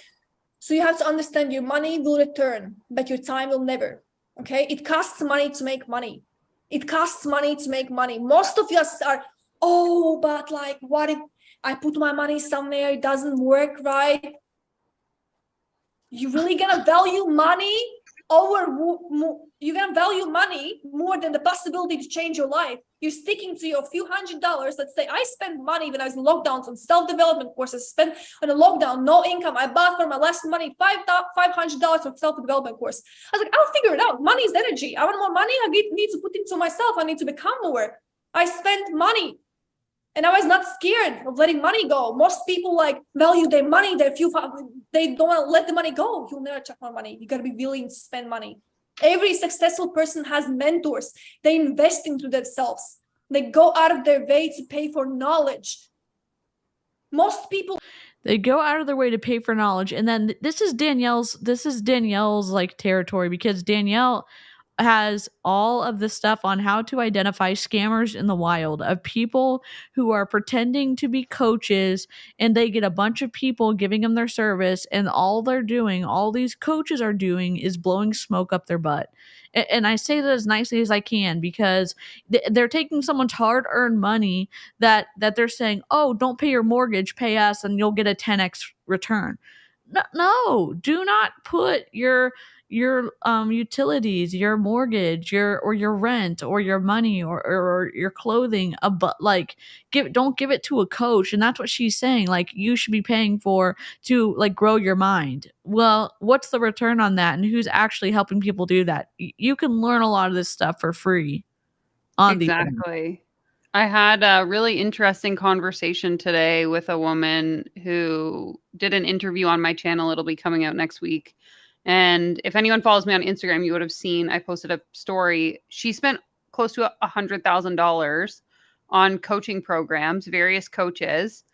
so you have to understand your money will return, but your time will never. Okay, it costs money to make money. It costs money to make money. Most of us are, oh, but like, what if I put my money somewhere, it doesn't work right? You really gonna value money you're gonna value money more than the possibility to change your life. You're sticking to your few $100s. Let's say I spent money when I was in lockdowns on self-development courses, spent on a lockdown, no income. I bought for my last money $500 for self-development course. I was like, I'll figure it out. Money is energy. I want more money. I need to put into myself. I need to become more. I spent money. And I was not scared of letting money go. Most people like value their money, they don't want to let the money go. You'll never check more money. You got to be willing to spend money. Every successful person has mentors. They invest into themselves. They go out of their way to pay for knowledge. Most people, they go out of their way to pay for knowledge. And then this is Danielle's like territory, because Danielle has all of the stuff on how to identify scammers in the wild, of people who are pretending to be coaches, and they get a bunch of people giving them their service, and all these coaches are doing is blowing smoke up their butt. And I say that as nicely as I can, because they're taking someone's hard-earned money that they're saying, oh, don't pay your mortgage, pay us and you'll get a 10x return. No, do not put your utilities, your mortgage, your rent, or your money, or your clothing, but like don't give it to a coach. And that's what she's saying, like, you should be paying for to like grow your mind. Well, what's the return on that, and who's actually helping people do that? You can learn a lot of this stuff for free on the internet. Exactly. I had a really interesting conversation today with a woman who did an interview on my channel. It'll be coming out next week. And if anyone follows me on Instagram, you would have seen I posted a story. She spent close to $100,000 on coaching programs, various coaches.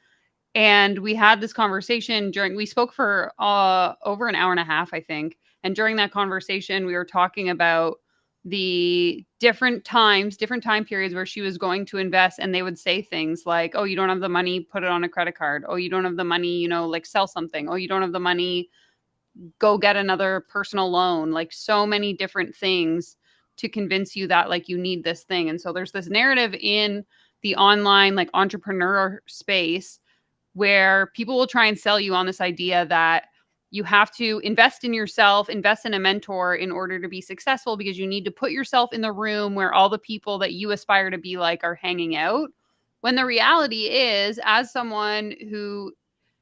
And we had this conversation we spoke for over an hour and a half, I think. And during that conversation, we were talking about the different time periods where she was going to invest, and they would say things like, oh, you don't have the money, put it on a credit card. Oh, you don't have the money, like sell something. Oh, you don't have the money, go get another personal loan. Like, so many different things to convince you that like you need this thing. And so there's this narrative in the online like entrepreneur space where people will try and sell you on this idea that you have to invest in yourself, invest in a mentor in order to be successful, because you need to put yourself in the room where all the people that you aspire to be like are hanging out. When the reality is, as someone who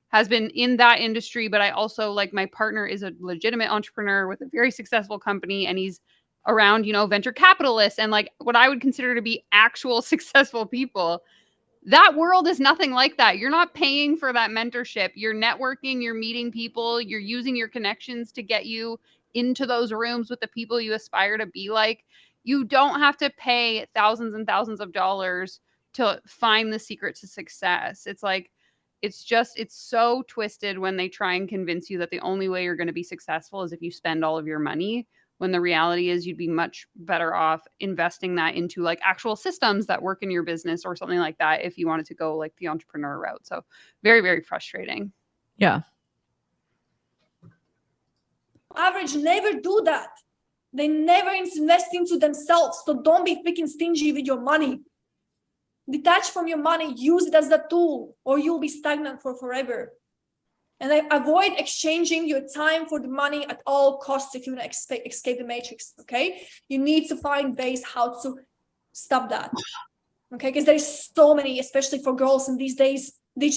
has been in that industry, but I also, like, my partner is a legitimate entrepreneur with a very successful company, and he's around, venture capitalists and like what I would consider to be actual successful people. That world is nothing like that. You're not paying for that mentorship. You're networking, you're meeting people, you're using your connections to get you into those rooms with the people you aspire to be like. You don't have to pay thousands and thousands of dollars to find the secret to success. It's like, it's so twisted when they try and convince you that the only way you're going to be successful is if you spend all of your money, when the reality is you'd be much better off investing that into like actual systems that work in your business or something like that if you wanted to go like the entrepreneur route. So very, very frustrating. Yeah. Average never do that. They never invest into themselves. So don't be freaking stingy with your money. Detach from your money, use it as a tool, or you'll be stagnant for forever. And avoid exchanging your time for the money at all costs if you want to escape the matrix, okay? You need to find ways how to stop that, okay? Because there's so many, especially for girls in these days, in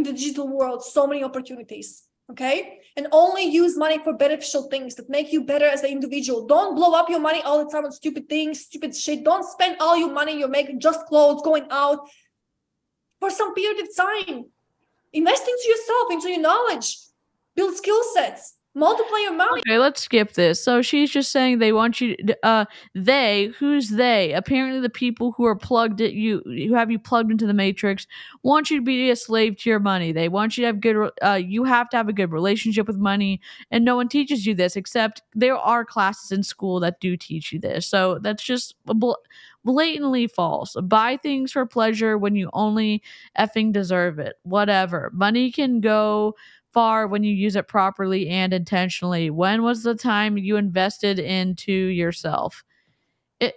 the digital world, so many opportunities. okay? And only use money for beneficial things that make you better as an individual. Don't blow up your money all the time on stupid things, stupid shit. Don't spend all your money you're making just clothes, going out for some period of time. Invest into yourself, into your knowledge, build skill sets, multiply your money. Okay, let's skip this. So she's just saying they want you they, who's they? Apparently the people who are plugged at you, who have you plugged into the matrix, want you to be a slave to your money. They want you to have good you have to have a good relationship with money, and no one teaches you this, except there are classes in school that do teach you this. So that's just blatantly false. Buy things for pleasure when you only effing deserve it. Whatever. Money can go far when you use it properly and intentionally. When was the time you invested into yourself? It,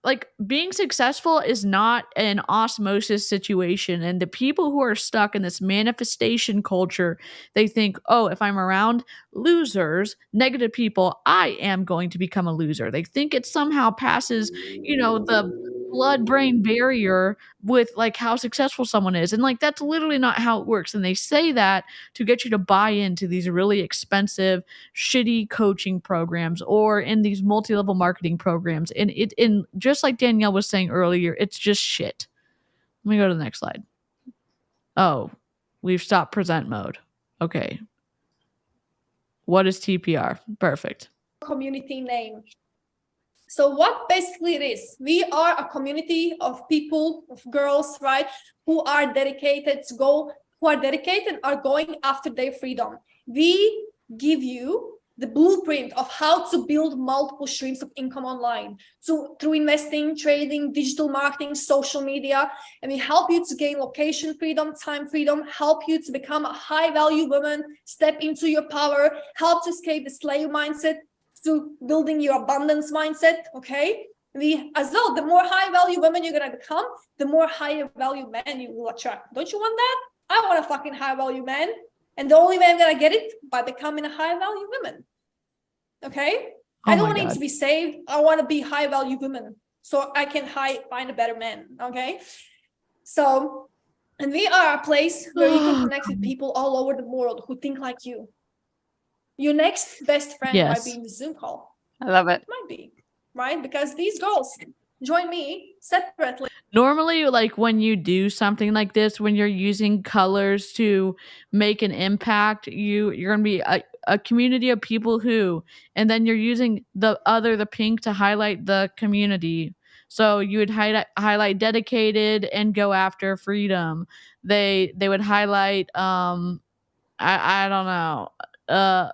like being successful is not an osmosis situation, and the people who are stuck in this manifestation culture, they think, oh, if I'm around losers, negative people, I am going to become a loser. They think it somehow passes, the blood brain barrier with like how successful someone is, and like that's literally not how it works. And they say that to get you to buy into these really expensive shitty coaching programs or in these multi-level marketing programs, and just like Danielle was saying earlier, it's just shit. Let me go to the next slide. Oh, we've stopped present mode. Okay, what is TPR? Perfect. Community name. So what basically it is, we are a community of people, of girls, right, who are dedicated are going after their freedom. We give you the blueprint of how to build multiple streams of income online through investing, trading, digital marketing, social media, and we help you to gain location freedom, time freedom, help you to become a high value woman, step into your power, help to escape the slave mindset, to building your abundance mindset, okay? We, as well, the more high value women you're gonna become, the more higher value men you will attract. Don't you want that? I want a fucking high value man. And the only way I'm gonna get it by becoming a high value woman. Okay? I don't need to be saved. I want to be high value woman so I can find a better man. Okay? So, and we are a place where you can connect with people all over the world who think like you. Your next best friend might be in the Zoom call. I love it. Might be, right? Because these girls join me separately. Normally, like when you do something like this, when you're using colors to make an impact, you're going to be a community of people who, and then you're using the pink to highlight the community. So you would highlight dedicated and go after freedom. They would highlight, I don't know,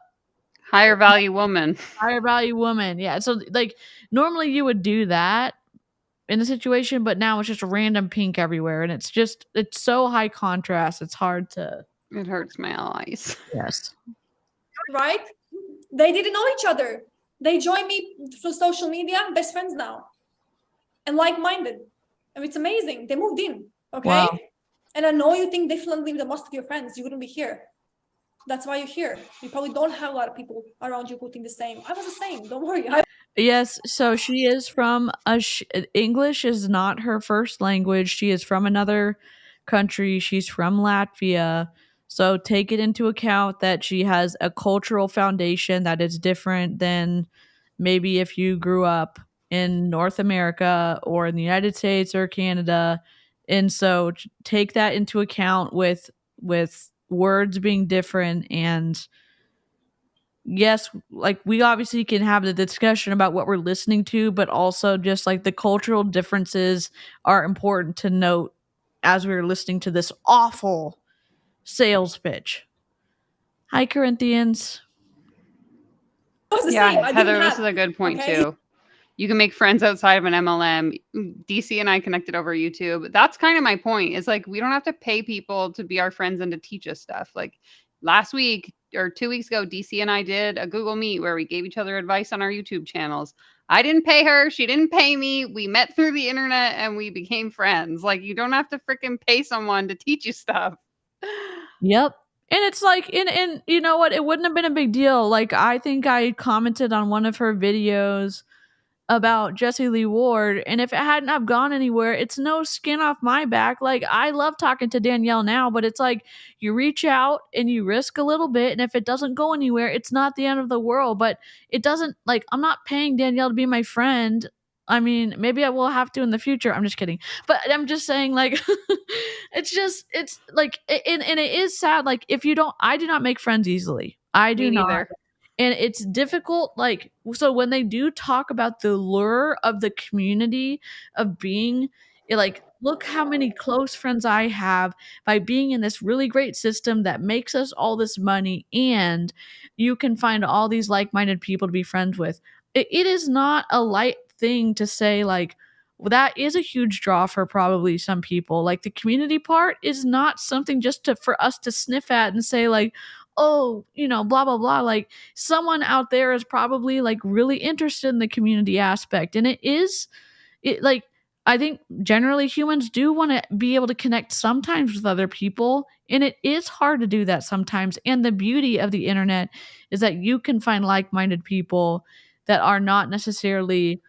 higher value woman. Higher value woman. Yeah. So like normally you would do that in the situation, but now it's just random pink everywhere, and it's so high contrast. It's hard to. It hurts my eyes. Yes. Right? They didn't know each other. They joined me through social media, best friends now, and like-minded, and it's amazing. They moved in. Okay. Wow. And I know you think differently than most of your friends. You wouldn't be here. That's why you're here. You probably don't have a lot of people around you who think the same. I was the same. Don't worry. Yes, so she is from English is not her first language. She is from another country. She's from Latvia. So take it into account that she has a cultural foundation that is different than maybe if you grew up in North America or in the United States or Canada. And so take that into account with words being different. And yes, like we obviously can have the discussion about what we're listening to, but also just like the cultural differences are important to note as we're listening to this awful sales pitch. Hi, Corinthians. Yeah, Heather, this is a good point too. You can make friends outside of an MLM. DC and I connected over YouTube. That's kind of my point. Is like we don't have to pay people to be our friends and to teach us stuff. Like last week or 2 weeks ago, DC and I did a Google Meet where we gave each other advice on our YouTube channels. I didn't pay her. She didn't pay me. We met through the internet and we became friends. Like you don't have to freaking pay someone to teach you stuff. Yep. And it's like, and you know what? It wouldn't have been a big deal. Like I think I commented on one of her videos about Jesse Lee Ward, and if it hadn't have gone anywhere, it's no skin off my back. Like, I love talking to Danielle now, but it's like you reach out and you risk a little bit, and if it doesn't go anywhere, it's not the end of the world. But it doesn't, like, I'm not paying Danielle to be my friend. I mean, maybe I will have to in the future. I'm just kidding. But I'm just saying, like, it's like, and it is sad. Like, if you don't, I do not make friends easily. I do Me not. neither. And it's difficult, like, so when they do talk about the lure of the community of being, like, look how many close friends I have by being in this really great system that makes us all this money, and you can find all these like-minded people to be friends with. It is not a light thing to say, like, well, that is a huge draw for probably some people. Like, the community part is not something just for us to sniff at and say, like, oh, blah blah blah. Like, someone out there is probably, like, really interested in the community aspect, and like, I think generally humans do want to be able to connect sometimes with other people, and it is hard to do that sometimes. And the beauty of the internet is that you can find like-minded people that are not necessarily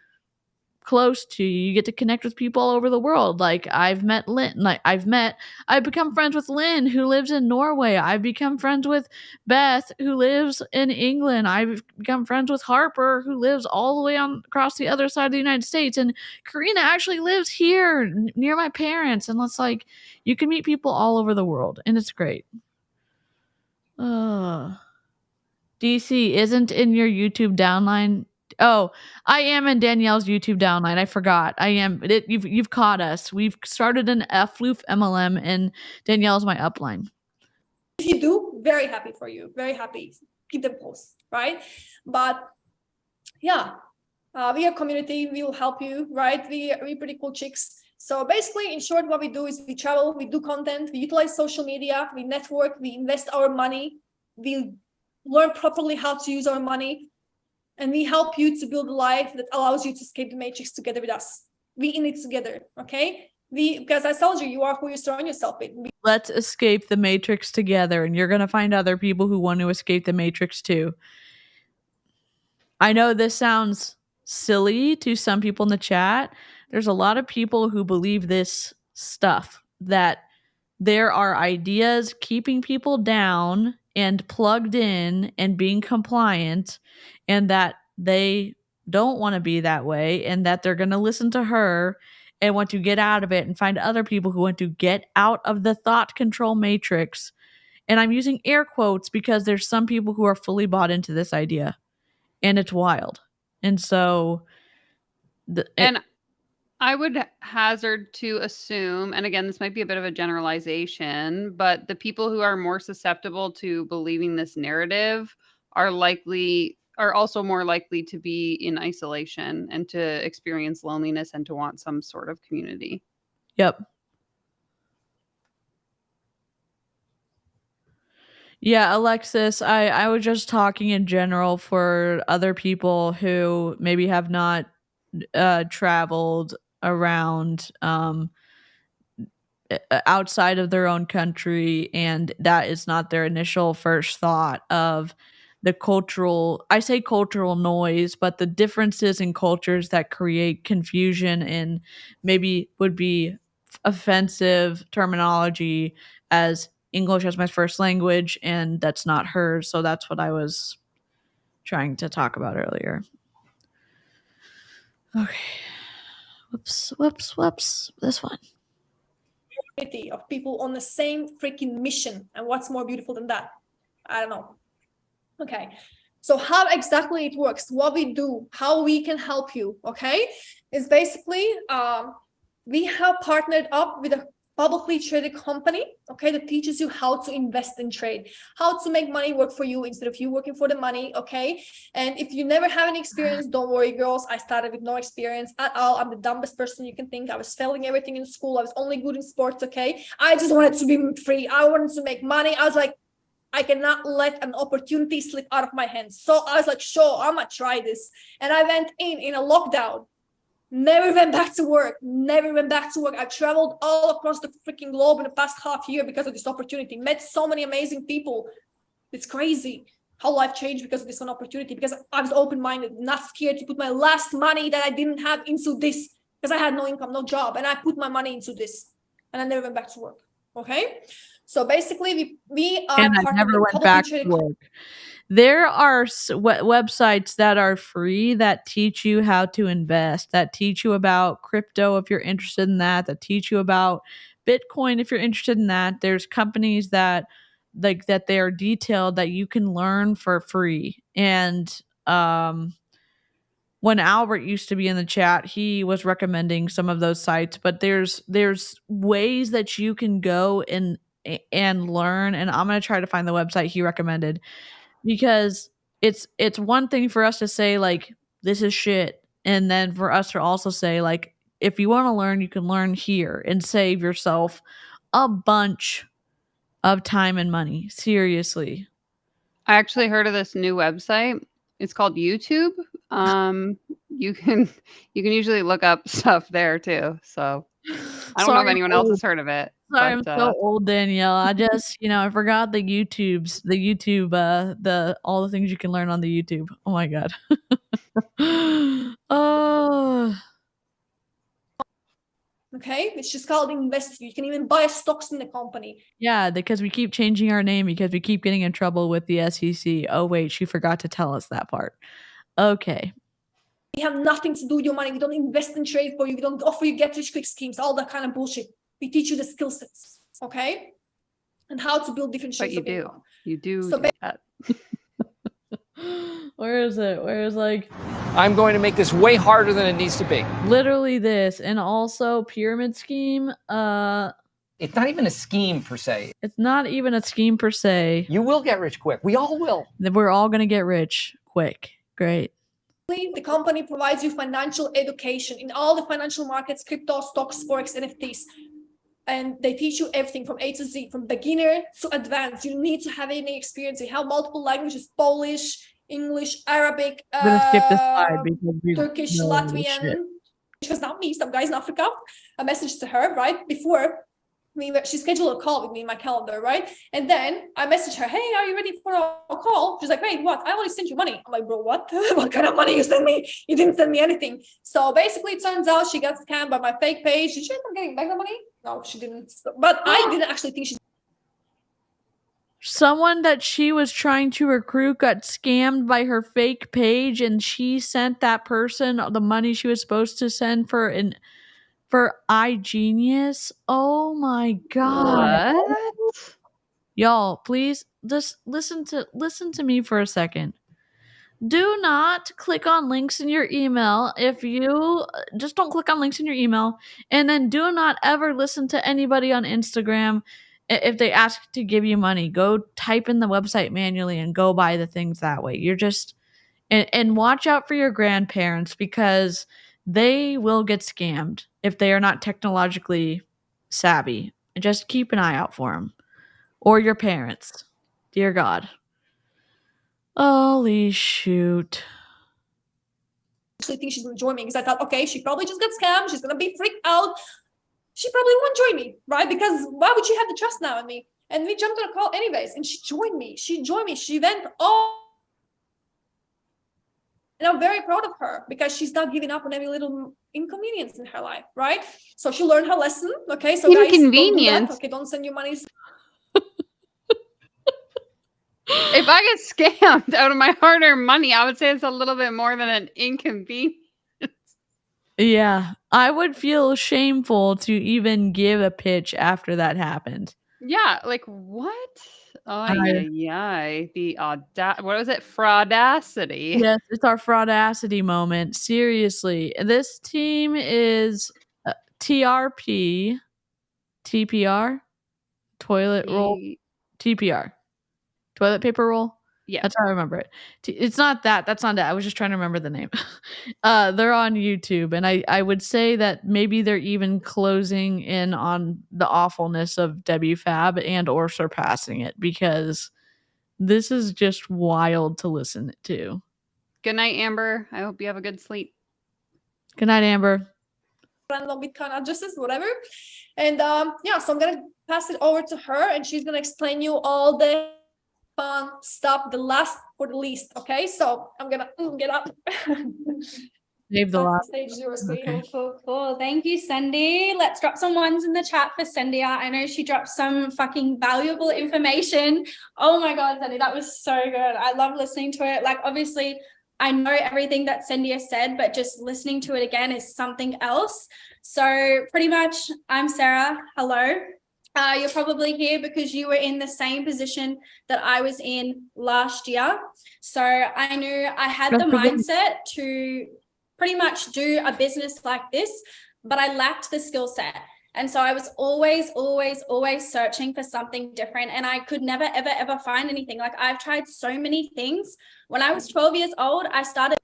close to you. You get to connect with people all over the world. Like, I've met Lynn, I've become friends with Lynn, who lives in Norway. I've become friends with Beth, who lives in England. I've become friends with Harper, who lives all the way across the other side of the United States. And Karina actually lives here near my parents. And it's like, you can meet people all over the world, and it's great. DC isn't in your YouTube downline. Oh, I am in Danielle's YouTube downline. I forgot. I am. You've caught us. We've started an Floof MLM, and Danielle's my upline. If you do, very happy for you. Very happy. Keep them close, right? But yeah, we are a community. We will help you, right? We're pretty cool chicks. So basically, in short, what we do is we travel, we do content, we utilize social media, we network, we invest our money, we learn properly how to use our money. And we help you to build a life that allows you to escape the matrix together with us. We in it together, okay? Because I told you, you are who you surround yourself with. Let's escape the matrix together, and you're going to find other people who want to escape the matrix too. I know this sounds silly to some people in the chat. There's a lot of people who believe this stuff, that there are ideas keeping people down and plugged in and being compliant, and that they don't want to be that way, and that they're going to listen to her and want to get out of it and find other people who want to get out of the thought control matrix. And I'm using air quotes because there's some people who are fully bought into this idea, and it's wild. And so and I would hazard to assume, and again, this might be a bit of a generalization, but the people who are more susceptible to believing this narrative are also more likely to be in isolation and to experience loneliness and to want some sort of community. Yep. Yeah, Alexis, I was just talking in general for other people who maybe have not traveled around outside of their own country, and that is not their initial first thought of the cultural noise, but the differences in cultures that create confusion and maybe would be offensive terminology as English as my first language, and that's not hers. So that's what I was trying to talk about earlier. Okay. Whoops. This one. Of people on the same freaking mission. And what's more beautiful than that? I don't know. Okay. So how exactly it works, what we do, how we can help you, okay, is basically we have partnered up with a publicly traded company, okay, that teaches you how to invest in trade, how to make money work for you instead of you working for the money, okay? And if you never have any experience, don't worry, girls. I started with no experience at all. I'm the dumbest person you can think. I was failing everything in school. I was only good in sports, okay? I just wanted to be free. I wanted to make money. I was like, I cannot let an opportunity slip out of my hands. So I was like, sure, I'm gonna try this. And I went in a lockdown. Never went back to work. I traveled all across the freaking globe in the past half year because of this opportunity. Met so many amazing people. It's crazy. how life changed because of this one opportunity, because I was open-minded, not scared to put my last money that I didn't have into this, because I had no income, no job, and I put my money into this, and I never went back to work. Okay, so basically we are And I part of never the went back to publicly traded work. There are websites that are free that teach you how to invest, that teach you about crypto if you're interested in that, that teach you about Bitcoin if you're interested in that. There's companies that like that they are detailed that you can learn for free. And when Albert used to be in the chat, he was recommending some of those sites, but there's ways that you can go and learn, and I'm going to try to find the website he recommended, because it's one thing for us to say like this is shit, and then for us to also say like if you want to learn, you can learn here and save yourself a bunch of time and money. Seriously. I actually heard of this new website. It's called YouTube. You can usually look up stuff there too. So I don't know if anyone else has heard of it. Sorry, I'm But so old, Danielle. I just, I forgot the YouTube, the all the things you can learn on the YouTube. Oh my god. Oh, Okay, it's just called invest. You can even buy stocks in the company. yeah, because we keep changing our name because we keep getting in trouble with the SEC. Oh wait, she forgot to tell us that part. Okay. We have nothing to do with your money. We don't invest in trade for you. We don't offer you get rich quick schemes, all that kind of bullshit. We teach you the skill sets, okay? And how to build different but shapes of income. you do So do that. Where is it? Where is like I'm going to make this way harder than it needs to be. literally this, and also pyramid scheme. It's not even a scheme per se. It's not even a scheme per se. You will get rich quick. We all will. We're all gonna get rich quick. Great. the company provides you financial education in all the financial markets, crypto, stocks, forex, NFTs. And they teach you everything from A to Z, from beginner to advanced. You need to have any experience. You have multiple languages: Polish, English, Arabic, I'm gonna skip this slide because we Turkish, know this shit. Latvian. She was not me, some guys in Africa. I messaged to her right before she scheduled a call with me in my calendar, right? And then I messaged her, hey, are you ready for a call? She's like, wait, what? I already sent you money. I'm like, bro, what? What kind of money you sent me? You didn't send me anything. So basically, it turns out she got scammed by my fake page. Did she end up getting back the money? No, she didn't. But I didn't actually think she. Someone that she was trying to recruit got scammed by her fake page, and she sent that person the money she was supposed to send for iGenius. Oh my god. What? Y'all, please just listen to me for a second. Do not click on links in your email. If you just don't click on links in your email, and then do not ever listen to anybody on Instagram if they ask to give you money. Go type in the website manually and go buy the things that way. You're just and watch out for your grandparents, because they will get scammed if they are not technologically savvy. Just keep an eye out for them. Or your parents. Dear God. Holy shoot. Actually think she's going to join me, because I thought, okay, she probably just got scammed. She's going to be freaked out. She probably won't join me, right? Because why would she have the trust now in me? And we jumped on a call anyways, and she joined me. She went all. And I'm very proud of her, because she's not giving up on every little inconvenience in her life, right? So she learned her lesson. Okay, so guys, don't do that. Okay, don't send your money. If I get scammed out of my hard-earned money, I would say it's a little bit more than an inconvenience. Yeah, I would feel shameful to even give a pitch after that happened. Yeah, like what? Oh yeah, the what was it? Fraudacity. Yes, it's our fraudacity moment. Seriously, this team is TRP, TPR, toilet roll, TPR, toilet paper roll. Yeah, that's how I remember it. It's not that. That's not it. I was just trying to remember the name. They're on YouTube, and I would say that maybe they're even closing in on the awfulness of Wfabb and or surpassing it, because this is just wild to listen to. Good night, Amber. I hope you have a good sleep. Good night, Amber. Random Bitcoin addresses, whatever. And yeah, so I'm gonna pass it over to her, and she's gonna explain you all the fun stuff, the last for the least. Okay, so I'm gonna get up. Save the last. Stage zero screen. Okay. Cool. Thank you, Cindy. Let's drop some ones in the chat for Cindy. I know she dropped some fucking valuable information. Oh my God, Cindy, that was so good. I love listening to it. Like, obviously, I know everything that Cindy has said, but just listening to it again is something else. So pretty much, I'm Sarah. Hello. You're probably here because you were in the same position that I was in last year. So I knew I had the mindset to pretty much do a business like this, but I lacked the skill set. And so I was always searching for something different, and I could never, ever find anything. Like, I've tried so many things. When I was 12 years old, I started.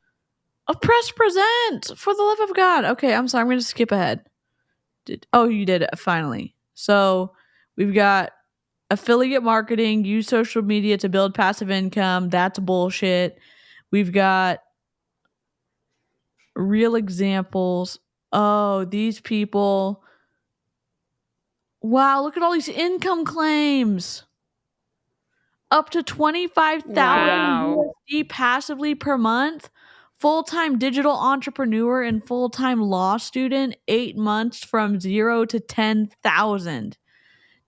Press present, for the love of God. Okay, I'm sorry. I'm going to skip ahead. You did it finally. So we've got affiliate marketing, use social media to build passive income. That's bullshit. We've got real examples. Oh, these people. Wow, look at all these income claims. Up to 25,000 USD passively per month. Full-time digital entrepreneur and full-time law student, 8 months from 0 to 10,000.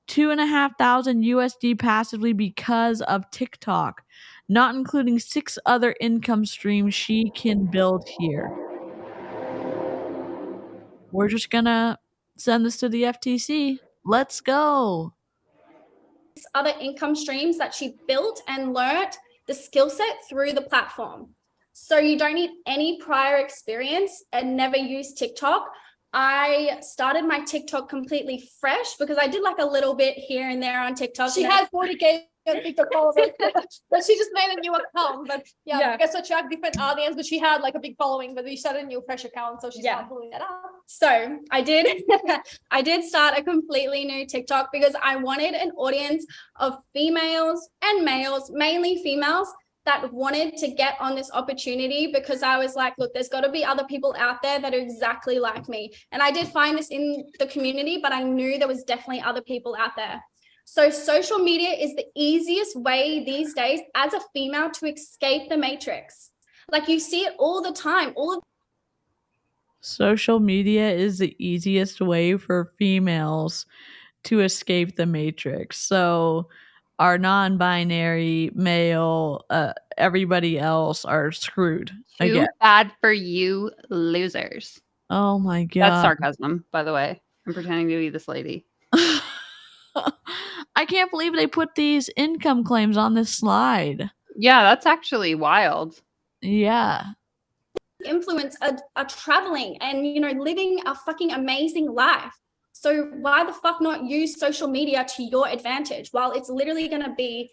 2,500 USD passively because of TikTok, not including 6 other income streams she can build here. We're just gonna send this to the FTC. Let's go. Other income streams that she built and learnt the skill set through the platform. So you don't need any prior experience and never use TikTok. I started my TikTok completely fresh because I did like a little bit here and there on TikTok. She had 40K on TikTok followers, but she just made a new account. But I guess to attract different audience, but she had like a big following, but we started a new fresh account, so she's not pulling that up. So I did start a completely new TikTok because I wanted an audience of females and males, mainly females, that wanted to get on this opportunity, because I was like, look, there's got to be other people out there that are exactly like me. And I did find this in the community, but I knew there was definitely other people out there. So social media is the easiest way these days as a female to escape the matrix. Like, you see it all the time. Social media is the easiest way for females to escape the matrix. So our non-binary male, everybody else are screwed. Too bad for you losers. Oh my God. That's sarcasm, by the way. I'm pretending to be this lady. I can't believe they put these income claims on this slide. Yeah, that's actually wild. Yeah. Influence are traveling and, you know, living a fucking amazing life. So why the fuck not use social media to your advantage? While it's literally going to be...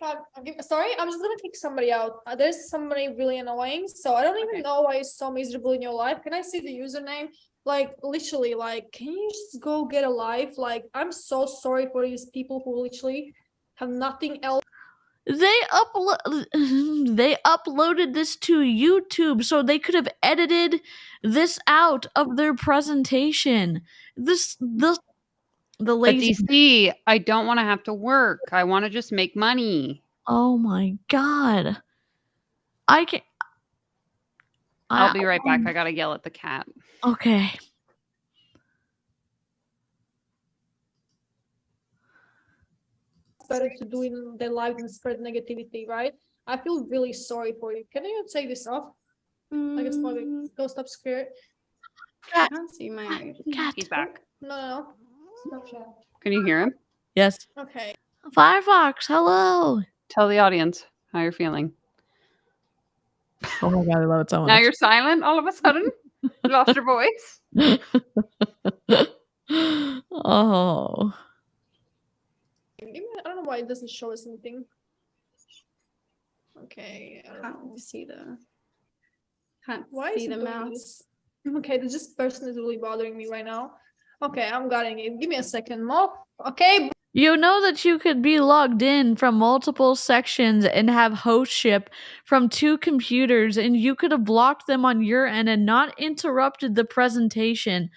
Sorry, I'm just going to kick somebody out. There's somebody really annoying. So I don't even know why it's so miserable in your life. Can I see the username? Like, literally, like, can you just go get a life? Like, I'm so sorry for these people who literally have nothing else. They uploaded this to YouTube so they could have edited this out of their presentation. The lazy. But DC, I don't want to have to work. I want to just make money. Oh my God. I can't. I'll be right back. I gotta yell at the cat. Okay. Better to do in their lives and spread negativity, right? I feel really sorry for you. Can you take this off? I guess probably go stop scared. I can't see my cat. He's back. No. Can you hear him? Yes. Okay. Firefox, hello. Tell the audience how you're feeling. Oh my God, I love it so much. Now you're silent all of a sudden? You lost your voice? Oh. I don't know why it doesn't show us anything. Okay. Can't see the mouse. Okay, this person is really bothering me right now. Okay, I'm getting it. Give me a second more. Okay. You know that you could be logged in from multiple sections and have hostship from 2 computers, and you could have blocked them on your end and not interrupted the presentation.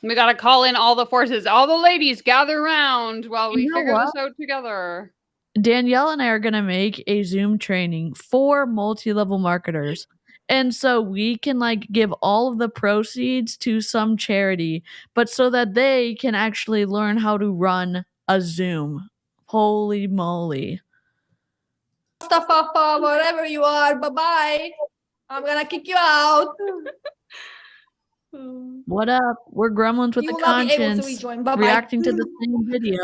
We gotta call in all the forces. All the ladies gather around while we figure this out together. Danielle and I are going to make a Zoom training for multi-level marketers. And so we can like give all of the proceeds to some charity, but so that they can actually learn how to run a Zoom. Holy moly. Mustafa, wherever you are, bye-bye. I'm gonna kick you out. What up? We're gremlins with You a will not be able to conscience rejoin. Bye-bye. reacting to the same video.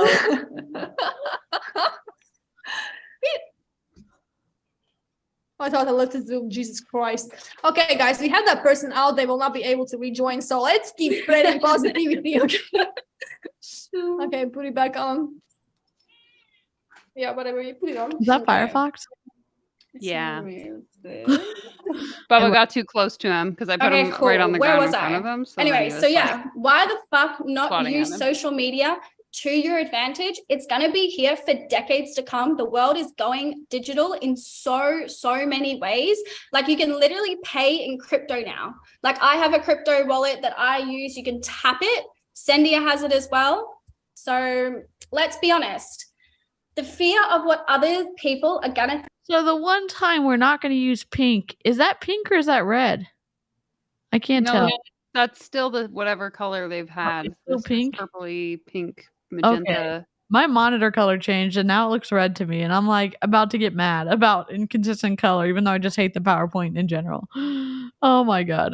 I thought I looked at Zoom. Jesus Christ. Okay, guys, we have that person out. They will not be able to rejoin. So let's keep spreading positivity. Okay. Okay, put it back on. Yeah, whatever you put it on. Is that Firefox? Yeah. Bubba got too close to him because I put him right on the ground in front of him. So anyway, so yeah, why the fuck not plotting use at him. social media to your advantage? It's going to be here for decades to come. The world is going digital in so many ways. Like you can literally pay in crypto now. Like I have a crypto wallet that I use. You can tap it. Sendia has it as well. So let's be honest. The fear of what other people are going to... So the one time we're not going to use pink, is that pink or is that red? I can't tell. That's still the whatever color they've had. It's still pink? Purpley, pink, magenta. Okay. My monitor color changed and now it looks red to me. And I'm like about to get mad about inconsistent color, even though I just hate the PowerPoint in general. Oh my God.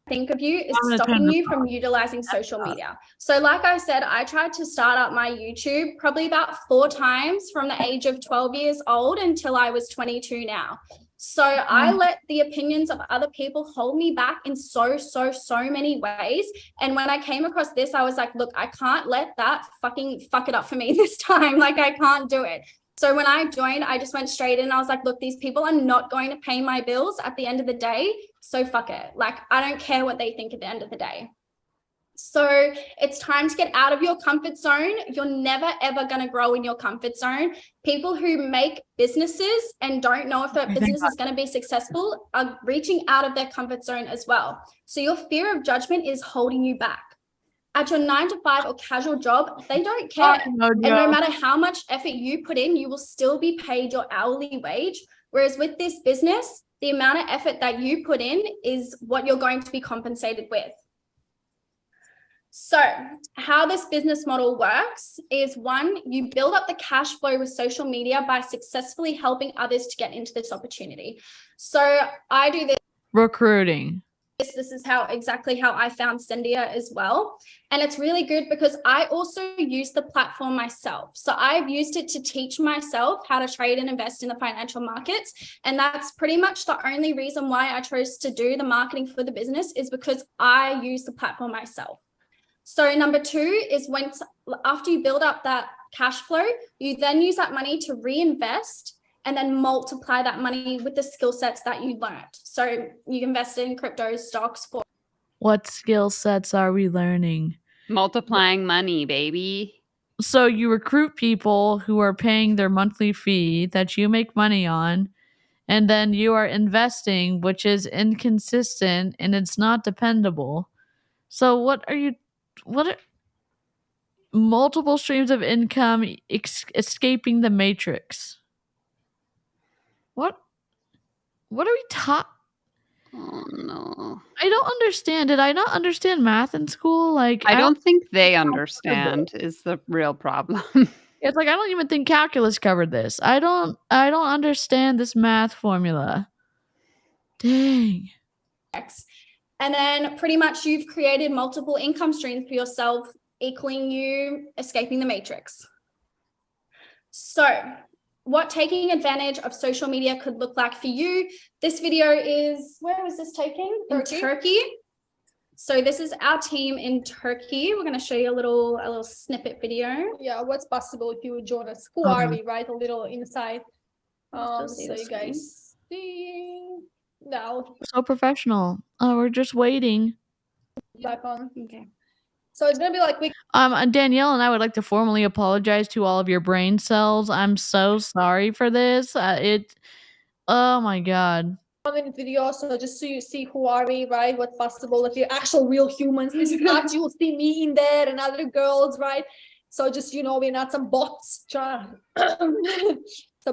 Think of you is stopping you from utilizing social media. So like I said, I tried to start up my YouTube probably about 4 times from the age of 12 years old until I was 22 now. So I let the opinions of other people hold me back in so many ways. And when I came across this, I was like, look, I can't let that fucking fuck it up for me this time. Like I can't do it. So when I joined, I just went straight in. I was like, look, these people are not going to pay my bills at the end of the day. So fuck it. Like, I don't care what they think at the end of the day. So it's time to get out of your comfort zone. You're never, ever going to grow in your comfort zone. People who make businesses and don't know if their business is going to be successful are reaching out of their comfort zone as well. So your fear of judgment is holding you back. At your 9-to-5 or casual job, they don't care. And no matter how much effort you put in, you will still be paid your hourly wage. Whereas with this business, the amount of effort that you put in is what you're going to be compensated with. So how this business model works is 1, you build up the cash flow with social media by successfully helping others to get into this opportunity. So I do this. Recruiting. This is exactly how I found Sendia as well. And it's really good because I also use the platform myself. So I've used it to teach myself how to trade and invest in the financial markets. And that's pretty much the only reason why I chose to do the marketing for the business is because I use the platform myself. So number 2 is after you build up that cash flow, you then use that money to reinvest and then multiply that money with the skill sets that you learned. So you invested in crypto stocks for... What skill sets are we learning? Multiplying money, baby. So you recruit people who are paying their monthly fee that you make money on, and then you are investing, which is inconsistent and it's not dependable. So what are multiple streams of income escaping the matrix? What are we taught? Oh no. I don't understand. Did I not understand math in school? Like I don't think they understand is the real problem. It's like I don't even think calculus covered this. I don't understand this math formula. Dang. And then pretty much you've created multiple income streams for yourself, equaling you escaping the matrix. So what taking advantage of social media could look like for you. This video is, where was this taken? In Turkey. So this is our team in Turkey. We're going to show you a little snippet video. Yeah, what's possible if you would join us? Who are we, right? A little insight. So you guys see now. So professional. Oh, we're just waiting. Back on. Okay. So it's gonna be like Danielle and I would like to formally apologize to all of your brain cells. I'm so sorry for this. Oh my God. 1-minute video, so just so you see who are we, right? What's possible if you're actual real humans. This is not you'll see me in there and other girls, right? So just, we're not some bots. So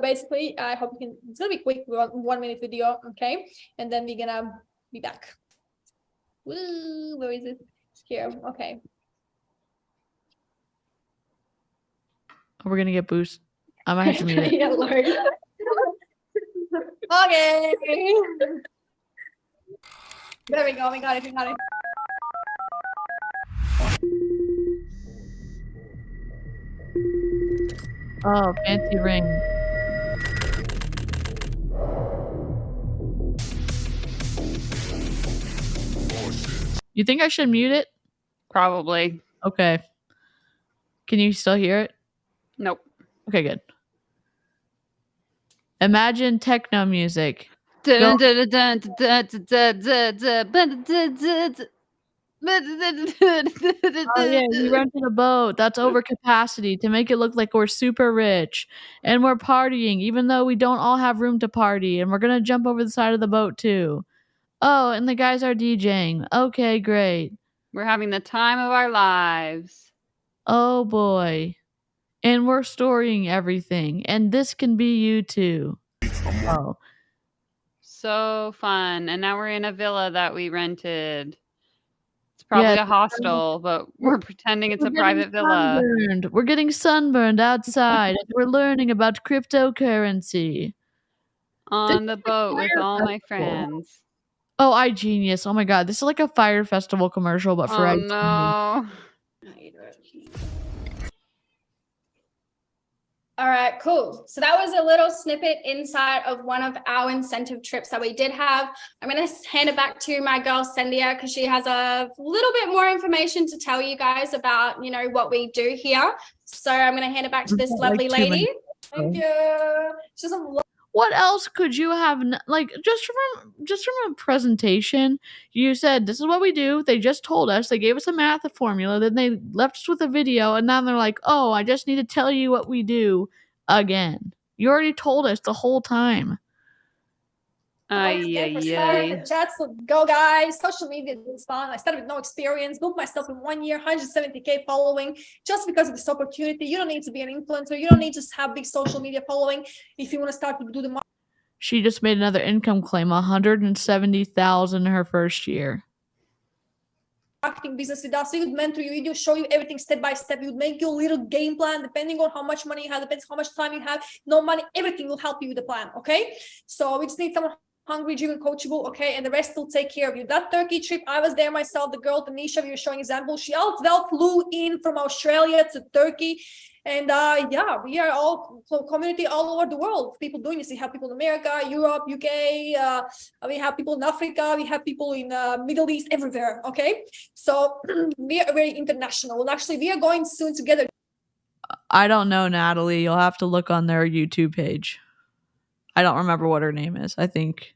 basically, I hope you can, it's gonna be quick, 1 minute video, okay? And then we're gonna be back. Woo, where is it? It's here, okay. We're gonna get boost. I might have to mute it. Yeah, Lord. Okay. There we go, we got it. Oh, fancy ring. You think I should mute it? Probably. Okay. Can you still hear it? Nope. Okay, good. Imagine techno music. Oh Oh yeah, we rented a boat that's over capacity to make it look like we're super rich and we're partying even though we don't all have room to party, and we're gonna jump over the side of the boat too. Oh, and the guys are DJing. Okay, great. We're having the time of our lives. Oh boy. And we're storing everything, and this can be you too. Oh. So fun. And now we're in a villa that we rented. It's probably a hostel, but we're pretending it's a private villa. We're getting sunburned outside, and we're learning about cryptocurrency. On the boat with all my friends. Oh, iGenius. Oh my god, this is like a Fire Festival commercial, but for iGenius. No. All right, cool. So that was a little snippet inside of one of our incentive trips that we did have. I'm going to hand it back to my girl, Sendia, because she has a little bit more information to tell you guys about, what we do here. So I'm going to hand it back to this lovely lady. Thank you. What else could you have, like, just from a presentation? You said, this is what we do. They just told us. They gave us a math formula. Then they left us with a video. And now they're like, oh, I just need to tell you what we do again. You already told us the whole time. Chats, go guys. Social media is fun. I started with no experience, built myself in 1 year, 170K following just because of this opportunity. You don't need to be an influencer. You don't need to have big social media following if you want to start to do the marketing. She just made another income claim, $170,000 her first year. Marketing business with us. We would mentor you, we would show you everything step by step. We would make you a little game plan depending on how much money you have, depends how much time you have, no money, everything will help you with the plan. Okay, so we just need someone hungry, driven, coachable, okay, and the rest will take care of you. That Turkey trip, I was there myself. The girl Tanisha, we were showing example, she flew in from Australia to Turkey. And yeah, we are all community all over the world. People doing this. We have people in America, Europe, UK. We have people in Africa. We have people in Middle East, everywhere. Okay, so we are very international. And actually, we are going soon together. I don't know, Natalie. You'll have to look on their YouTube page. I don't remember what her name is. I think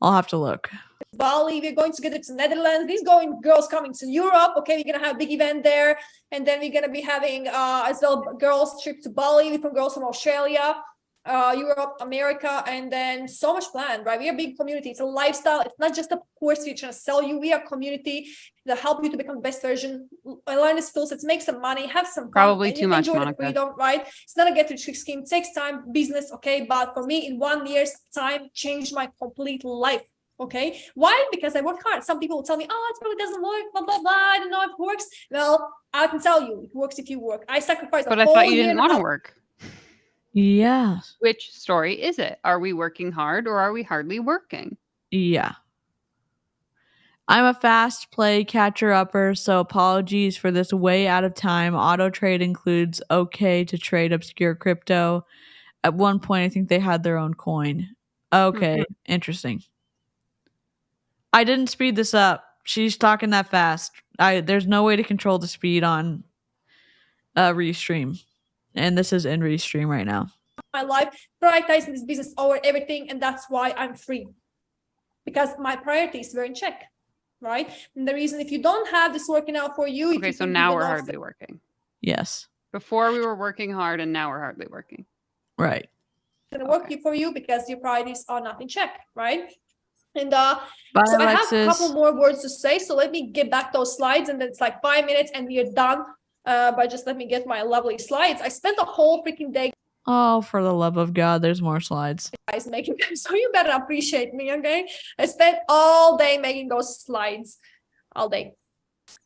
I'll have to look. Bali, we're going together to Netherlands. These girls coming to Europe. Okay, we're gonna have a big event there, and then we're gonna be having as well girls trip to Bali from girls from Australia, Europe, America, and then so much planned. Right, we are a big community. It's a lifestyle. It's not just a course we're trying to sell you. We are a community that help you to become the best version. Learn the skills. Let's make some money. Have some fun. Probably too much, Monica. Freedom, right? It's not a get-rich scheme. It takes time, business. Okay, but for me, in 1 year's time, changed my complete life. Okay, why? Because I work hard. Some people will tell me, oh, it probably doesn't work, blah, blah, blah. I don't know if it works. Well, I can tell you, it works if you work. I sacrificed But I thought you didn't want to work. Yeah. Which story is it? Are we working hard or are we hardly working? Yeah. I'm a fast play catcher-upper, so apologies for this way out of time. Auto trade includes okay to trade obscure crypto. At one point, I think they had their own coin. Okay, interesting. I didn't speed this up. She's talking that fast. There's no way to control the speed on Restream. And this is in Restream right now. My life, prioritizing this business over everything, and that's why I'm free. Because my priorities were in check, right? And the reason if you don't have this working out for you... Okay, so now we're hardly working. Yes. Before we were working hard and now we're hardly working. Right. It's going to work for you because your priorities are not in check, right? And Bye, so Alexis. I have a couple more words to say. So let me get back those slides, and then it's like 5 minutes and we are done but just let me get my lovely slides. I spent a whole freaking day, Oh, for the love of God, there's more slides. guys, making them, so you better appreciate me, okay? I spent all day making those slides, all day.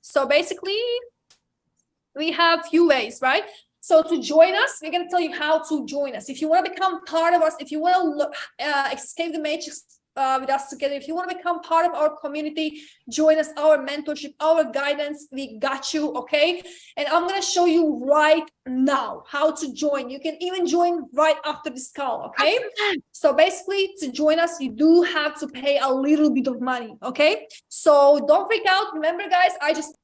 So basically, we have few ways, right? So to join us, we're gonna tell you how to join us. If you want to become part of us, if you want to escape the matrix with us together, if you want to become part of our community, join us, our mentorship, our guidance, we got you, okay? And I'm gonna show you right now how to join. You can even join right after this call, okay? So basically, to join us, you do have to pay a little bit of money, okay? So don't freak out. Remember, guys, I just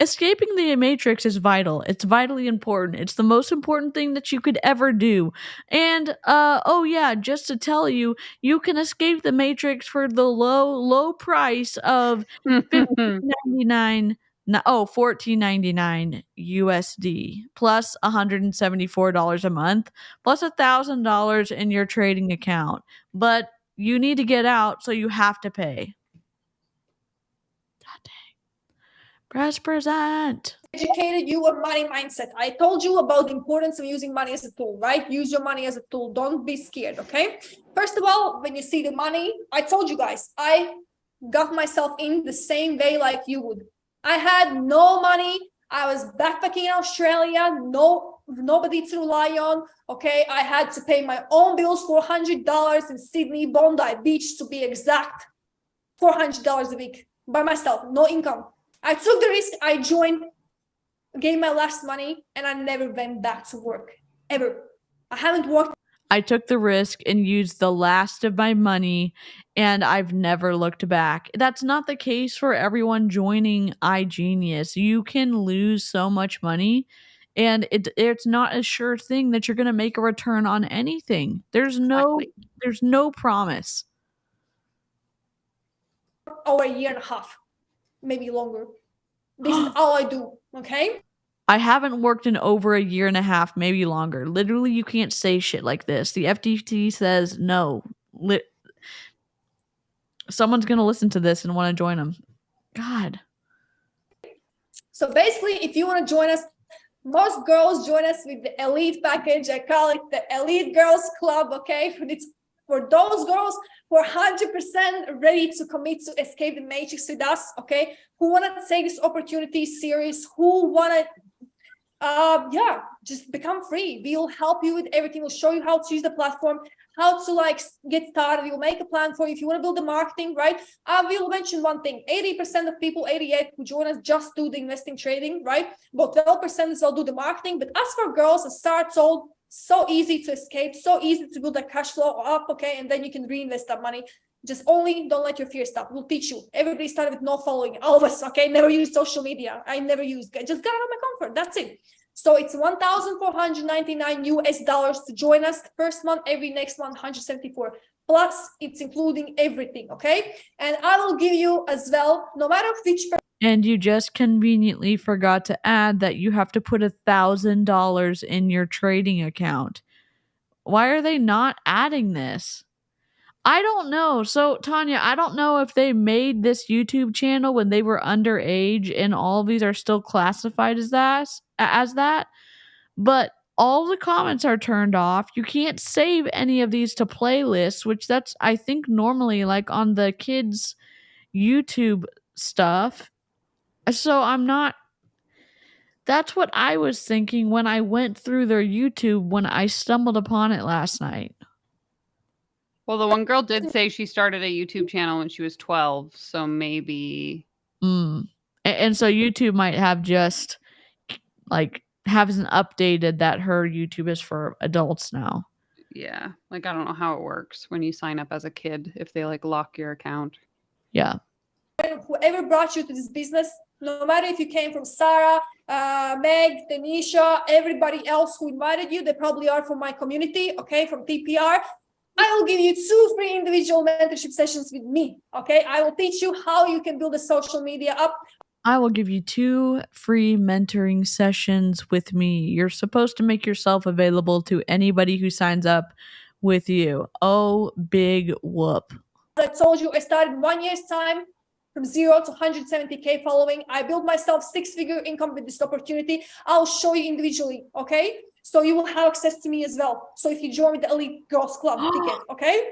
Escaping the matrix is vital. It's vitally important. It's the most important thing that you could ever do. And oh yeah, just to tell you, you can escape the matrix for the low price of $15.99. $14.99 USD plus $174 a month plus $1,000 in your trading account. But you need to get out, so you have to pay. God dang. Press present. educated you on money mindset. I told you about the importance of using money as a tool, right? Use your money as a tool. Don't be scared, okay? First of all, when you see the money, I told you guys, I got myself in the same way like you would. I had no money. I was backpacking in Australia, nobody to rely on, okay? I had to pay my own bills for $100 in Sydney, Bondi Beach to be exact. $400 a week by myself, no income. I took the risk, I joined, gave my last money, and I never went back to work, ever. I haven't worked. I took the risk and used the last of my money, and I've never looked back. That's not the case for everyone joining iGenius. You can lose so much money, and it's not a sure thing that you're going to make a return on anything. There's no promise. Over a year and a half, maybe longer. This is all I do, okay? I haven't worked in over a year and a half, maybe longer. Literally, you can't say shit like this. The FTC says no. Someone's going to listen to this and want to join them. God. So basically, if you want to join us, most girls join us with the elite package. I call it the Elite Girls Club, okay? It's for those girls who are 100% ready to commit to escape the matrix with us, okay? Who want to take this opportunity serious, who want to just become free. We'll help you with everything. We'll show you how to use the platform, how to like get started. We'll make a plan for you if you want to build the marketing, right? We'll mention one thing: 80% of people, 88 who join us just do the investing trading, right? But 12% will do the marketing. But as for girls, a start sold, so easy to escape, so easy to build that cash flow up, okay? And then you can reinvest that money. Just only don't let your fear stop. We'll teach you. Everybody started with no following. All of us, okay? Never use social media. I never use. Just got out of my comfort. That's it. So it's $1,499 to join us. The first month, every next month, 174. Plus, it's including everything, okay? And I will give you as well, no matter which. And you just conveniently forgot to add that you have to put $1,000 in your trading account. Why are they not adding this? I don't know. So, Tanya, I don't know if they made this YouTube channel when they were underage and all of these are still classified as that. But all the comments are turned off. You can't save any of these to playlists, which that's, I think, normally like on the kids' YouTube stuff. So I'm not. That's what I was thinking when I went through their YouTube when I stumbled upon it last night. Well, the one girl did say she started a YouTube channel when she was 12, so maybe. And so YouTube might have just like hasn't updated that her YouTube is for adults now. Yeah, like I don't know how it works when you sign up as a kid if they like lock your account. Yeah. Whoever brought you to this business, no matter if you came from Sarah, Meg, Denisha, everybody else who invited you, they probably are from my community, okay, from TPR. I will give you 2 free individual mentorship sessions with me, okay? I will teach you how you can build a social media up. I will give you 2 free mentoring sessions with me. You're supposed to make yourself available to anybody who signs up with you. Oh, big whoop. As I told you, I started 1 year's time from 0 to 170K following. I built myself 6-figure income with this opportunity. I'll show you individually, okay? So you will have access to me as well. So if you join with the Elite Girls Club ticket, okay?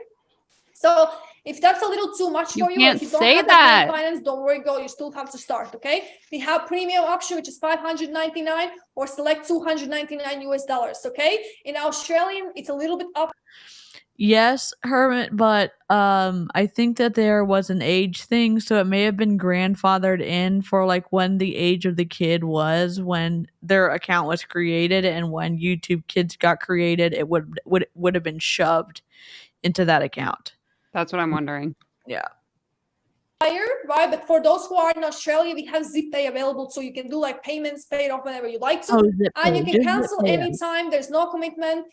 So if that's a little too much for you, or if you don't have that finance, don't worry, girl, you still have to start, okay? We have premium option, which is $599 or select $299 US, okay? In Australian, it's a little bit up. Yes, Hermit, but I think that there was an age thing, so it may have been grandfathered in for like when the age of the kid was when their account was created, and when YouTube Kids got created, it would have been shoved into that account. That's what I'm wondering. Yeah. Higher, right? But for those who are in Australia, we have Zip Pay available, so you can do like payments, pay it off whenever you like to, and you can cancel anytime. There's no commitment.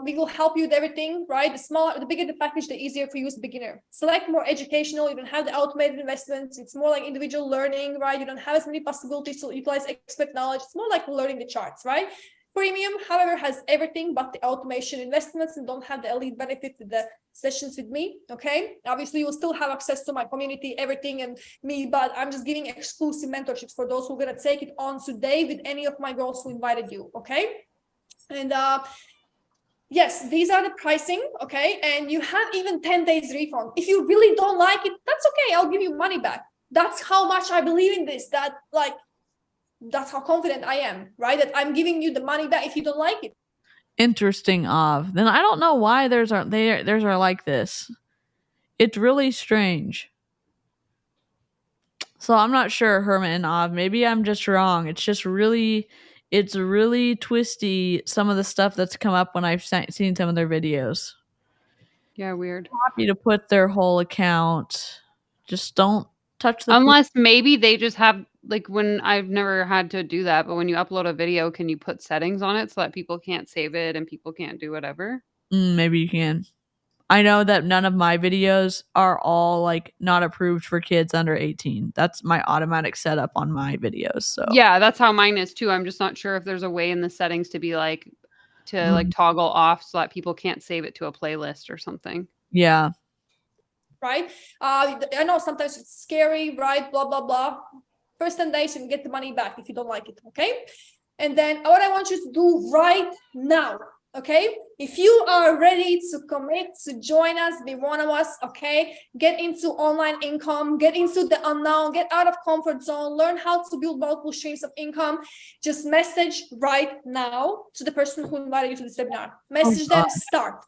We will help you with everything, right? The bigger the package, the easier for you as a beginner. Select more educational. You don't have the automated investments. It's more like individual learning, right? You don't have as many possibilities to utilize expert knowledge. It's more like learning the charts, right? Premium, however, has everything but the automation investments and don't have the elite benefit with the sessions with me, okay? Obviously, you will still have access to my community, everything, and me, but I'm just giving exclusive mentorships for those who are going to take it on today with any of my girls who invited you, okay? And yes, these are the pricing, okay? And you have even 10 days refund. If you really don't like it, that's okay. I'll give you money back. That's how much I believe in this, that like, that's how confident I am, right? That I'm giving you the money back if you don't like it. Interesting, Av. Then I don't know why theirs are like this. It's really strange. So I'm not sure, Hermit and Av. Maybe I'm just wrong. It's really twisty, some of the stuff that's come up when I've seen some of their videos. Yeah, weird. Happy to put their whole account. Just don't touch the unless maybe they just have, like, when I've never had to do that, but when you upload a video, can you put settings on it so that people can't save it and people can't do whatever? Maybe you can. I know that none of my videos are all like not approved for kids under 18. That's my automatic setup on my videos. So yeah, that's how mine is too. I'm just not sure if there's a way in the settings to be like like toggle off so that people can't save it to a playlist or something. Yeah. Right? I know sometimes it's scary, right? Blah, blah, blah. First 10 days, you can get the money back if you don't like it, okay? And then what I want you to do right now, okay? If you are ready to commit to join us, be one of us, okay? Get into online income, get into the unknown, get out of comfort zone, learn how to build multiple streams of income. Just message right now to the person who invited you to this webinar. Message them, start,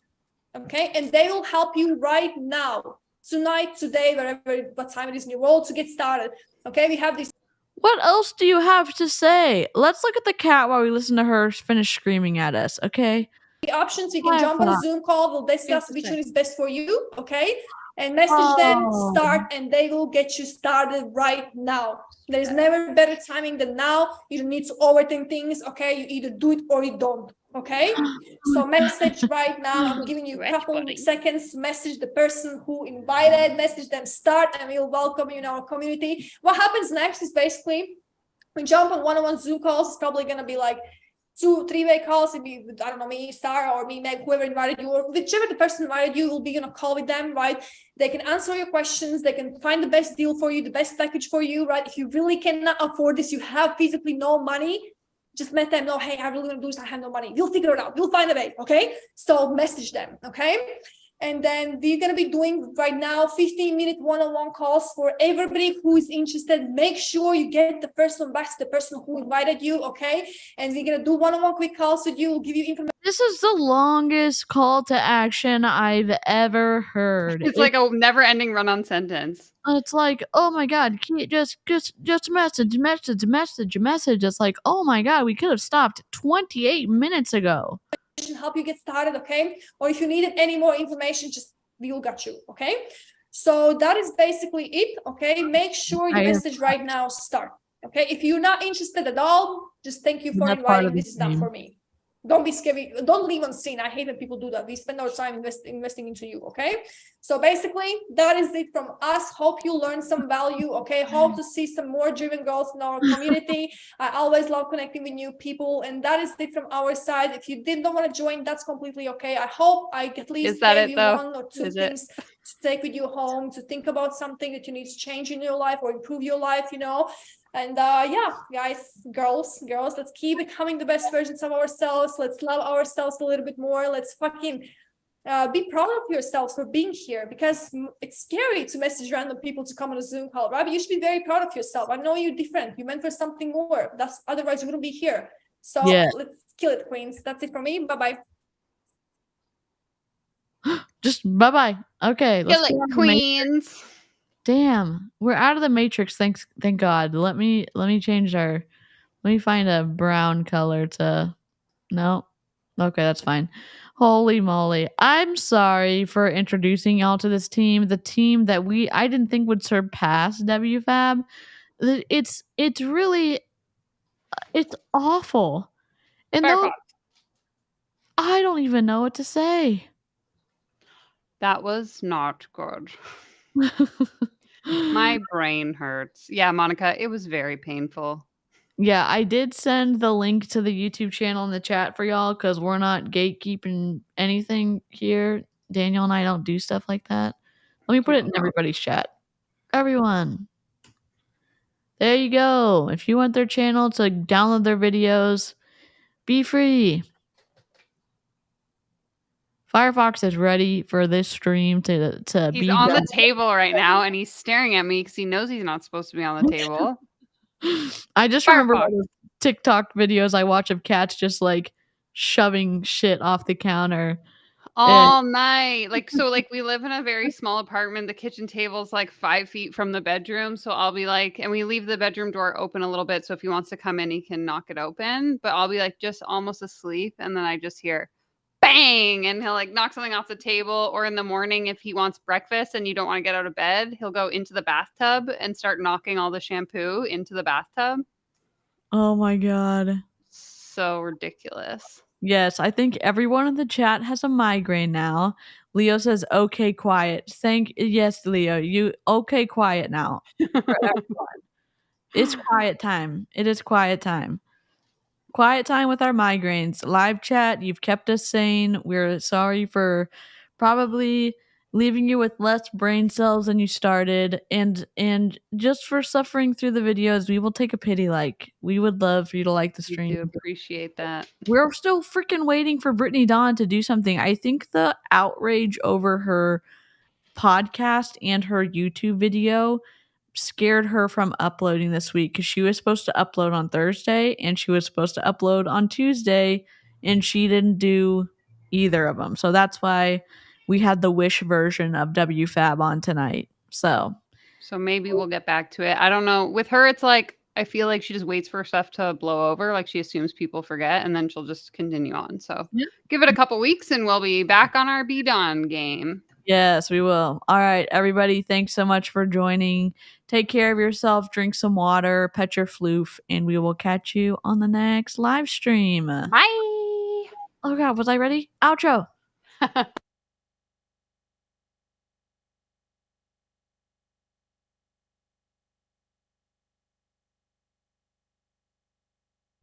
okay? And they will help you right now, tonight, today, wherever, what time it is in your world, to get started, okay? We have this. What else do you have to say? Let's look at the cat while we listen to her finish screaming at us, okay? The options, you can jump on a Zoom call, we'll discuss which one is best for you, okay? And message them, start, and they will get you started right now. There's never better timing than now. You don't need to overthink things, okay? You either do it or you don't, okay? So message right now. I'm giving you a couple of seconds to message the person who invited, message them, start, and we'll welcome you in our community. What happens next is basically we jump on one-on-one Zoom calls. It's probably going to be like 2-3-way calls. It'd be, I don't know, me, Sarah, or me, Meg, whoever invited you, or whichever the person invited you, will be on a call with them, right? They can answer your questions. They can find the best deal for you, the best package for you, right? If you really cannot afford this, you have physically no money, just let them know, hey, I really want to do this. I have no money. We'll figure it out. We'll find a way, okay? So message them, okay? And then we're going to be doing right now 15-minute one-on-one calls for everybody who is interested. Make sure you get the first one back to the person who invited you, okay? And we're going to do one-on-one quick calls with you. We'll give you information. This is the longest call to action I've ever heard. It's like a never-ending run-on sentence. It's like, oh my God, just message. It's like, oh my God, we could have stopped 28 minutes ago. Help you get started, okay? Or if you needed any more information, just we'll got you, okay? So that is basically it, okay? Make sure you message right now, start, okay? If you're not interested at all, just thank you for inviting. This is not for me. don't be scary. Don't leave on scene. I hate when people do that. We spend our time investing into you. Okay. So basically that is it from us. Hope you learned some value. Okay. Hope to see some more driven girls in our community. I always love connecting with new people, and that is it from our side. If you not want to join, that's completely okay. I hope I at least gave you one or two things to take with you home, to think about something that you need to change in your life or improve your life, you know. And yeah, guys, girls, let's keep becoming the best versions of ourselves. Let's love ourselves a little bit more. Let's fucking be proud of yourselves for being here, because it's scary to message random people to come on a Zoom call, right? But you should be very proud of yourself. I know you're different. You meant for something more. That's otherwise you wouldn't be here. So let's kill it, queens. That's it for me. Bye-bye. Just bye-bye. Okay. Kill it, queens. Damn, we're out of the matrix. Thank God. Let me change our. Let me find a brown color to. No. Okay, that's fine. Holy moly. I'm sorry for introducing y'all to this team. The team that I didn't think would surpass Wfabb. It's really, it's awful. And though, I don't even know what to say. That was not good. My brain hurts. Yeah, Monica, it was very painful. Yeah, I did send the link to the YouTube channel in the chat for y'all, because we're not gatekeeping anything here. Daniel and I don't do stuff like that. Let me put it in everybody's chat. Everyone. There you go. If you want their channel to download their videos, be free. Firefox is ready for this stream to he's be on done. the table right now, and he's staring at me because he knows he's not supposed to be on the table. I just remember all those TikTok videos I watch of cats just like shoving shit off the counter all night. Like, so like we live in a very small apartment. The kitchen table's like 5 feet from the bedroom. So I'll be like, and we leave the bedroom door open a little bit. So if he wants to come in, he can knock it open. But I'll be like just almost asleep. And then I just hear bang, and he'll like knock something off the table. Or in the morning, if he wants breakfast and you don't want to get out of bed, he'll go into the bathtub and start knocking all the shampoo into the bathtub. Oh my God. So ridiculous. Yes, I think everyone in the chat has a migraine now. Leo says, okay, quiet. Yes, Leo, you okay, quiet now. For everyone. It's quiet time. It is quiet time. Quiet time with our migraines. Live chat, you've kept us sane. We're sorry for probably leaving you with less brain cells than you started, and just for suffering through the videos. We will take a pity like. We would love for you to like the stream. We do appreciate that. We're still freaking waiting for Brittany Dawn to do something. I think the outrage over her podcast and her YouTube video scared her from uploading this week, because she was supposed to upload on Thursday and she was supposed to upload on Tuesday, and she didn't do either of them. So that's why we had the Wish version of Wfabb on tonight. So maybe we'll get back to it. I don't know. With her, it's like, I feel like she just waits for stuff to blow over. Like she assumes people forget, and then she'll just continue on. So give it a couple weeks and we'll be back on our Be Done game. Yes, we will. All right, everybody. Thanks so much for joining. Take care of yourself. Drink some water. Pet your floof. And we will catch you on the next live stream. Bye. Oh, God. Was I ready? Outro.